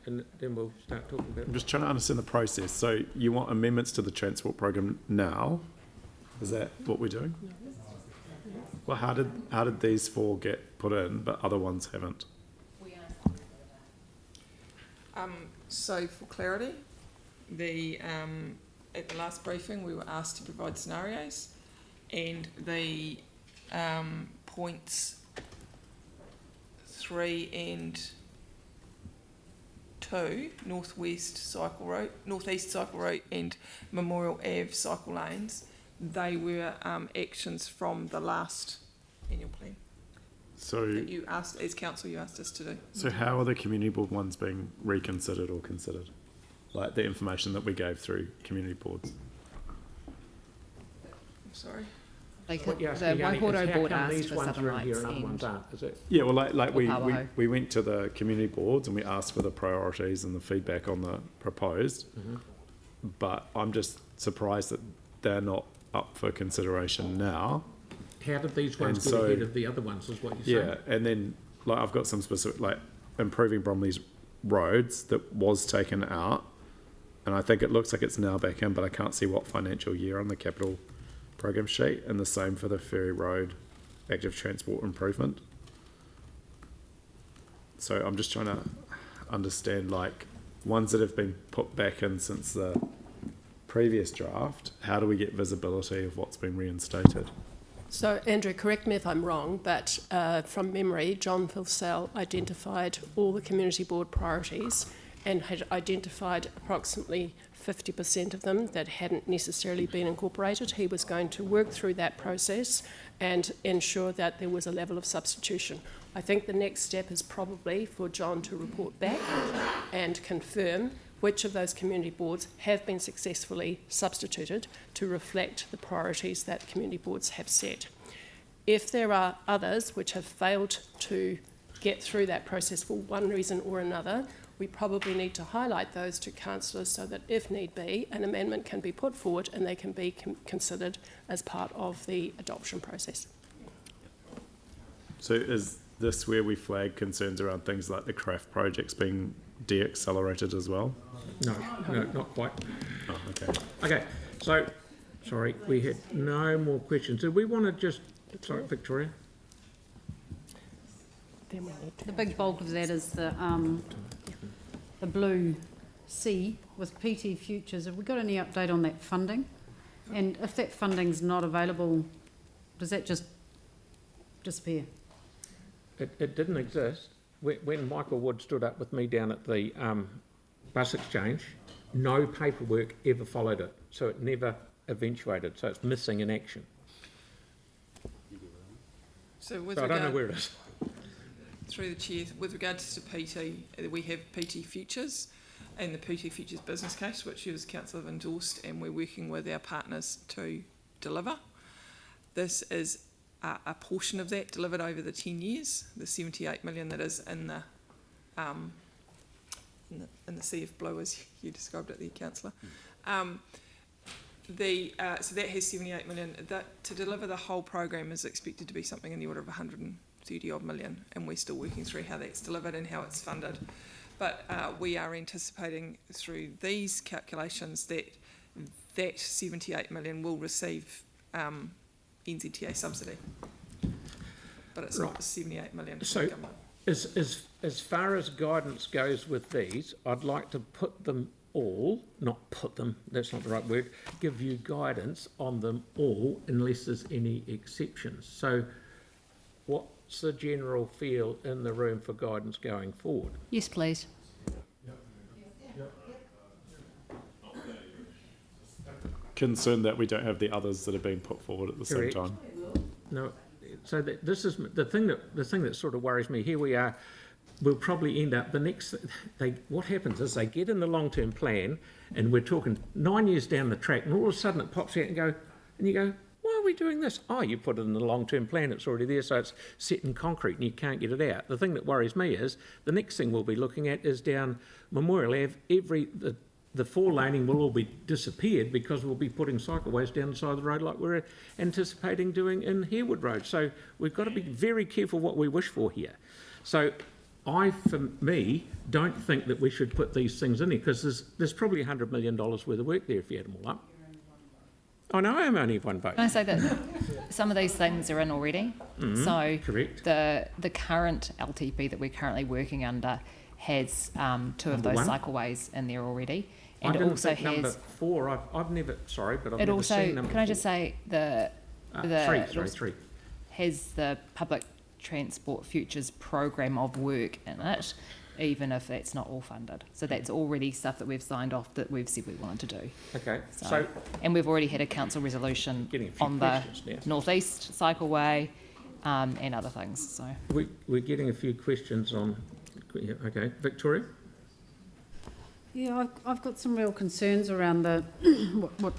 and then we'll start talking about. I'm just trying to understand the process. So you want amendments to the transport program now? Is that what we're doing? Well, how did these four get put in, but other ones haven't? So for clarity, at the last briefing we were asked to provide scenarios, and the points 3 and 2, Northeast Cycle Route and Memorial Ave cycle lanes, they were actions from the last annual plan. So that you asked, as council, you asked us to do. So how are the community board ones being reconsidered or considered? Like the information that we gave through community boards. I'm sorry. The Waikato board asked for Southern Lights Yeah, well, like we went to the community boards and we asked for the priorities and the feedback on the proposed, but I'm just surprised that they're not up for consideration now. How did these ones get ahead of the other ones, is what you're saying? Yeah, and then like I've got some specific, like improving Bromley's roads that was taken out, and I think it looks like it's now back in, but I can't see what financial year on the capital program sheet, and the same for the Ferry Road active transport improvement. So I'm just trying to understand, like, ones that have been put back in since the previous draft, how do we get visibility of what's been reinstated? So, Andrew, correct me if I'm wrong, but from memory, John Filsell identified all the community board priorities and had identified approximately 50% of them that hadn't necessarily been incorporated. He was going to work through that process and ensure that there was a level of substitution. I think the next step is probably for John to report back and confirm which of those community boards have been successfully substituted to reflect the priorities that community boards have set. If there are others which have failed to get through that process for one reason or another, we probably need to highlight those to councillors so that if need be, an amendment can be put forward and they can be considered as part of the adoption process. So is this where we flag concerns around things like the craft projects being de-accelerated as well? No, not quite. Oh, okay. Okay, so Sorry, we had no more questions. Do we want to just, sorry, Victoria? The big bulk of that is the blue C with PT Futures. Have we got any update on that funding? And if that funding's not available, does that just disappear? It didn't exist. When Michael Wood stood up with me down at the bus exchange, no paperwork ever followed it. So it never eventuated. So it's missing in action. So with So I regard, don't know where it is. through the chair, with regards to PT, we have PT Futures and the PT Futures business case, which you as council have endorsed, and we're working with our partners to deliver. This is a portion of that delivered over the 10 years, the 78 million that is in the sea of blue, as you described it there, councillor. So that has 78 million. That to deliver the whole program is expected to be something in the order of 130 odd million, and we're still working through how that's delivered and how it's funded. But we are anticipating through these calculations that 78 million will receive NZTA subsidy, but it's not 78 million from the government. As far as guidance goes with these, I'd like to put them all, not put them, that's not the right word, give you guidance on them all unless there's any exceptions. So what's the general feel in the room for guidance going forward? Yes, please. Concerned that we don't have the others that are being put forward at the Correct. same time. No, so this is the thing that sort of worries me. Here we are. We'll probably end up what happens is they get in the long-term plan, and we're talking 9 years down the track, and all of a sudden it pops out and you go, why are we doing this? Oh, you put it in the long-term plan, it's already there, so it's set in concrete and you can't get it out. The thing that worries me is the next thing we'll be looking at is down Memorial Ave. The four laning will all be disappeared because we'll be putting cycleways down the side of the road like we're anticipating doing in Harewood Road. So we've got to be very careful what we wish for here. So for me, don't think that we should put these things in here because there's probably $100 million worth of work there if you add them all up. I know I'm only one vote. Can I say that some of these things are in already? So correct. The current LTP that we're currently working under has two of those cycleways in there already. And I it didn't also think number has 4. I've never. Sorry, but I've it never also. seen number Can I 4. just say the Three. Has the public transport futures program of work in it, even if that's not all funded. So that's already stuff that we've signed off that we've said we wanted to do. Okay. So and we've already had a council resolution on the northeast cycleway and other things. So we're getting a few questions on. Yeah, okay, Victoria. Yeah, I've got some real concerns around the what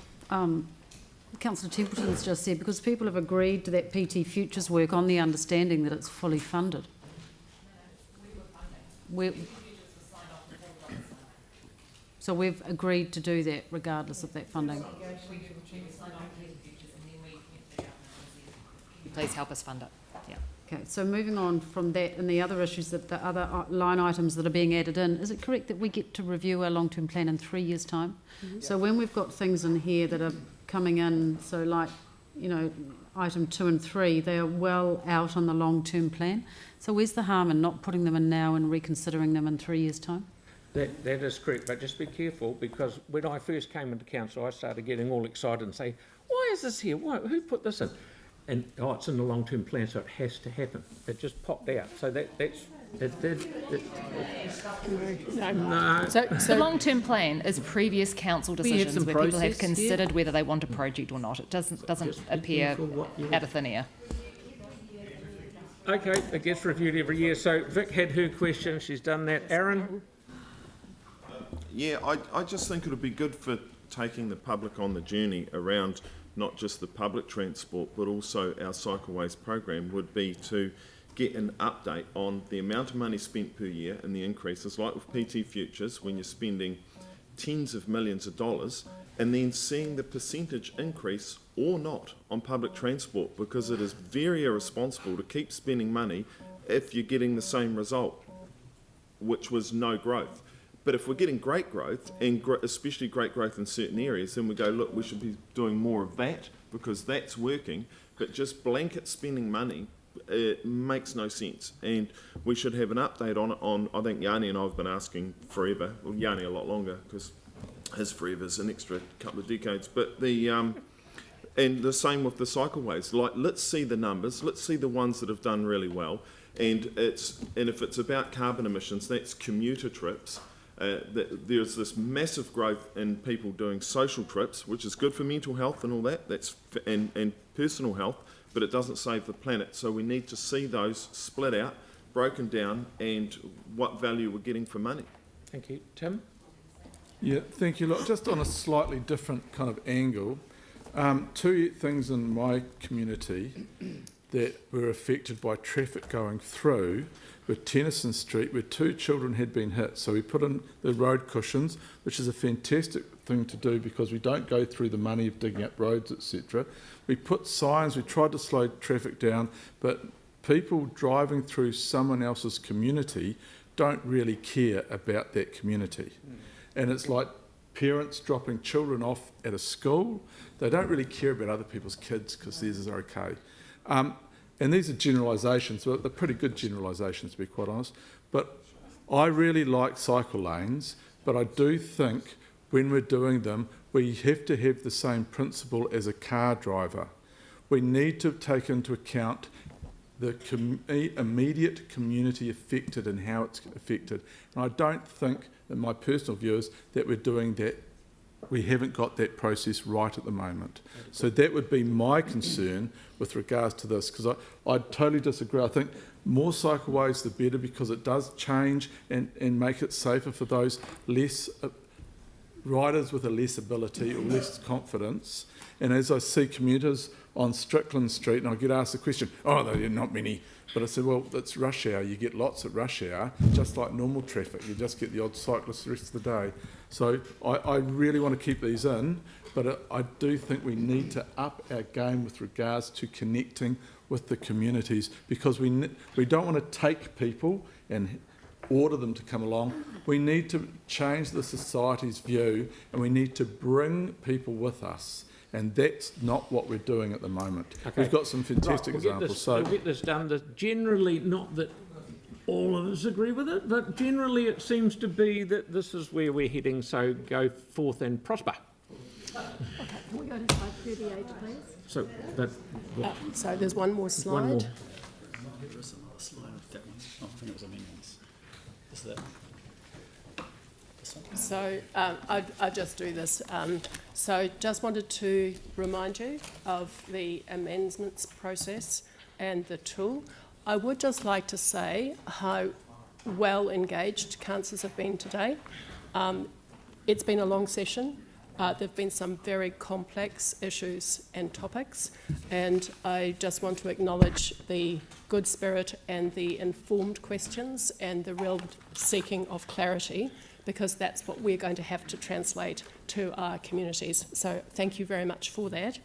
Councillor Templeton's just said, because people have agreed to that PT Futures work on the understanding that it's fully funded. So we've agreed to do that regardless of that funding. Please help us fund it. Yeah. Okay, so moving on from that and the other issues, that the other line items that are being added in, is it correct that we get to review our long-term plan in 3 years' time? So when we've got things in here that are coming in, so like, you know, item 2 and 3, they are well out on the long-term plan. So where's the harm in not putting them in now and reconsidering them in 3 years' time? That is correct, but just be careful, because when I first came into council, I started getting all excited and say, why is this here? Who put this in? And it's in the long-term plan, so it has to happen. It just popped out. So that's no. So the long-term plan is previous council decisions where people have considered whether they want a project or not. It doesn't appear out of thin air. Okay, it gets reviewed every year. So Vic had her question. She's done that. Aaron? Yeah, I just think it would be good for taking the public on the journey around not just the public transport but also our cycleways program would be to get an update on the amount of money spent per year and the increases, like with PT Futures when you're spending tens of millions of dollars, and then seeing the percentage increase or not on public transport, because it is very irresponsible to keep spending money if you're getting the same result, which was no growth. But if we're getting great growth, and especially great growth in certain areas, then we go, look, we should be doing more of that because that's working. But just blanket spending money, it makes no sense. And we should have an update on it. I think Yanni and I have been asking forever. Well, Yanni a lot longer because his forever is an extra couple of decades. But and the same with the cycleways. Like, let's see the numbers. Let's see the ones that have done really well. And if it's about carbon emissions, that's commuter trips. There's this massive growth in people doing social trips, which is good for mental health and all that. And personal health, but it doesn't save the planet. So we need to see those split out, broken down, and what value we're getting for money. Thank you, Tim. Yeah, thank you. Look, just on a slightly different kind of angle, two things in my community that were affected by traffic going through with Tennyson Street, where 2 children had been hit. So we put in the road cushions, which is a fantastic thing to do because we don't go through the money of digging up roads, etc. We put signs, we tried to slow traffic down, but people driving through someone else's community don't really care about that community. And it's like parents dropping children off at a school. They don't really care about other people's kids because theirs is okay. And these are generalisations, but they're pretty good generalisations, to be quite honest. But I really like cycle lanes, but I do think when we're doing them, we have to have the same principle as a car driver. We need to take into account the immediate community affected and how it's affected. And I don't think, in my personal view, is that we're doing that. We haven't got that process right at the moment. So that would be my concern with regards to this, because I totally disagree. I think more cycleways the better, because it does change and make it safer for those less riders with a less ability or less confidence. And as I see commuters on Strickland Street, and I get asked the question, oh, there are not many. But I said, well, it's rush hour. You get lots at rush hour, just like normal traffic. You just get the odd cyclist the rest of the day. So I really want to keep these in, but I do think we need to up our game with regards to connecting with the communities, because we don't want to take people and order them to come along. We need to change the society's view, and we need to bring people with us. And that's not what we're doing at the moment. Okay. We've got some fantastic examples. We'll get this done. Generally, not that all of us agree with it, but generally it seems to be that this is where we're heading, so go forth and prosper. Okay, can we go to slide 38, please? So so there's one more slide. There is another slide of that one. Oh, I think it was amendments. Is that this one? So I'll just do this. So just wanted to remind you of the amendments process and the tool. I would just like to say how well engaged councillors have been today. It's been a long session. There have been some very complex issues and topics, and I just want to acknowledge the good spirit and the informed questions and the real seeking of clarity, because that's what we're going to have to translate to our communities. So thank you very much for that.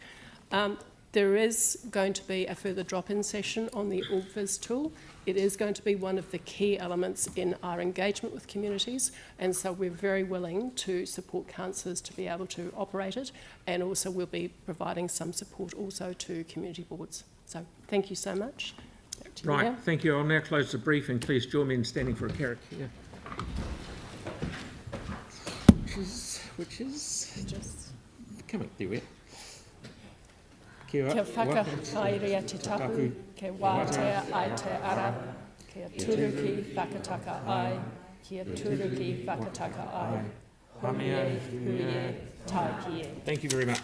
There is going to be a further drop-in session on the AugVis tool. It is going to be one of the key elements in our engagement with communities, and so we're very willing to support councillors to be able to operate it, and also we'll be providing some support also to community boards. So thank you so much. Right, thank you. I'll now close the briefing. Please join me in standing for a character here. Which is just coming there. Kia whakakaerea te tapu, ke wātea ai te ara, kia turuki whakataka ai, kia turuki whakataka ai, huie, tai kie. Thank you very much.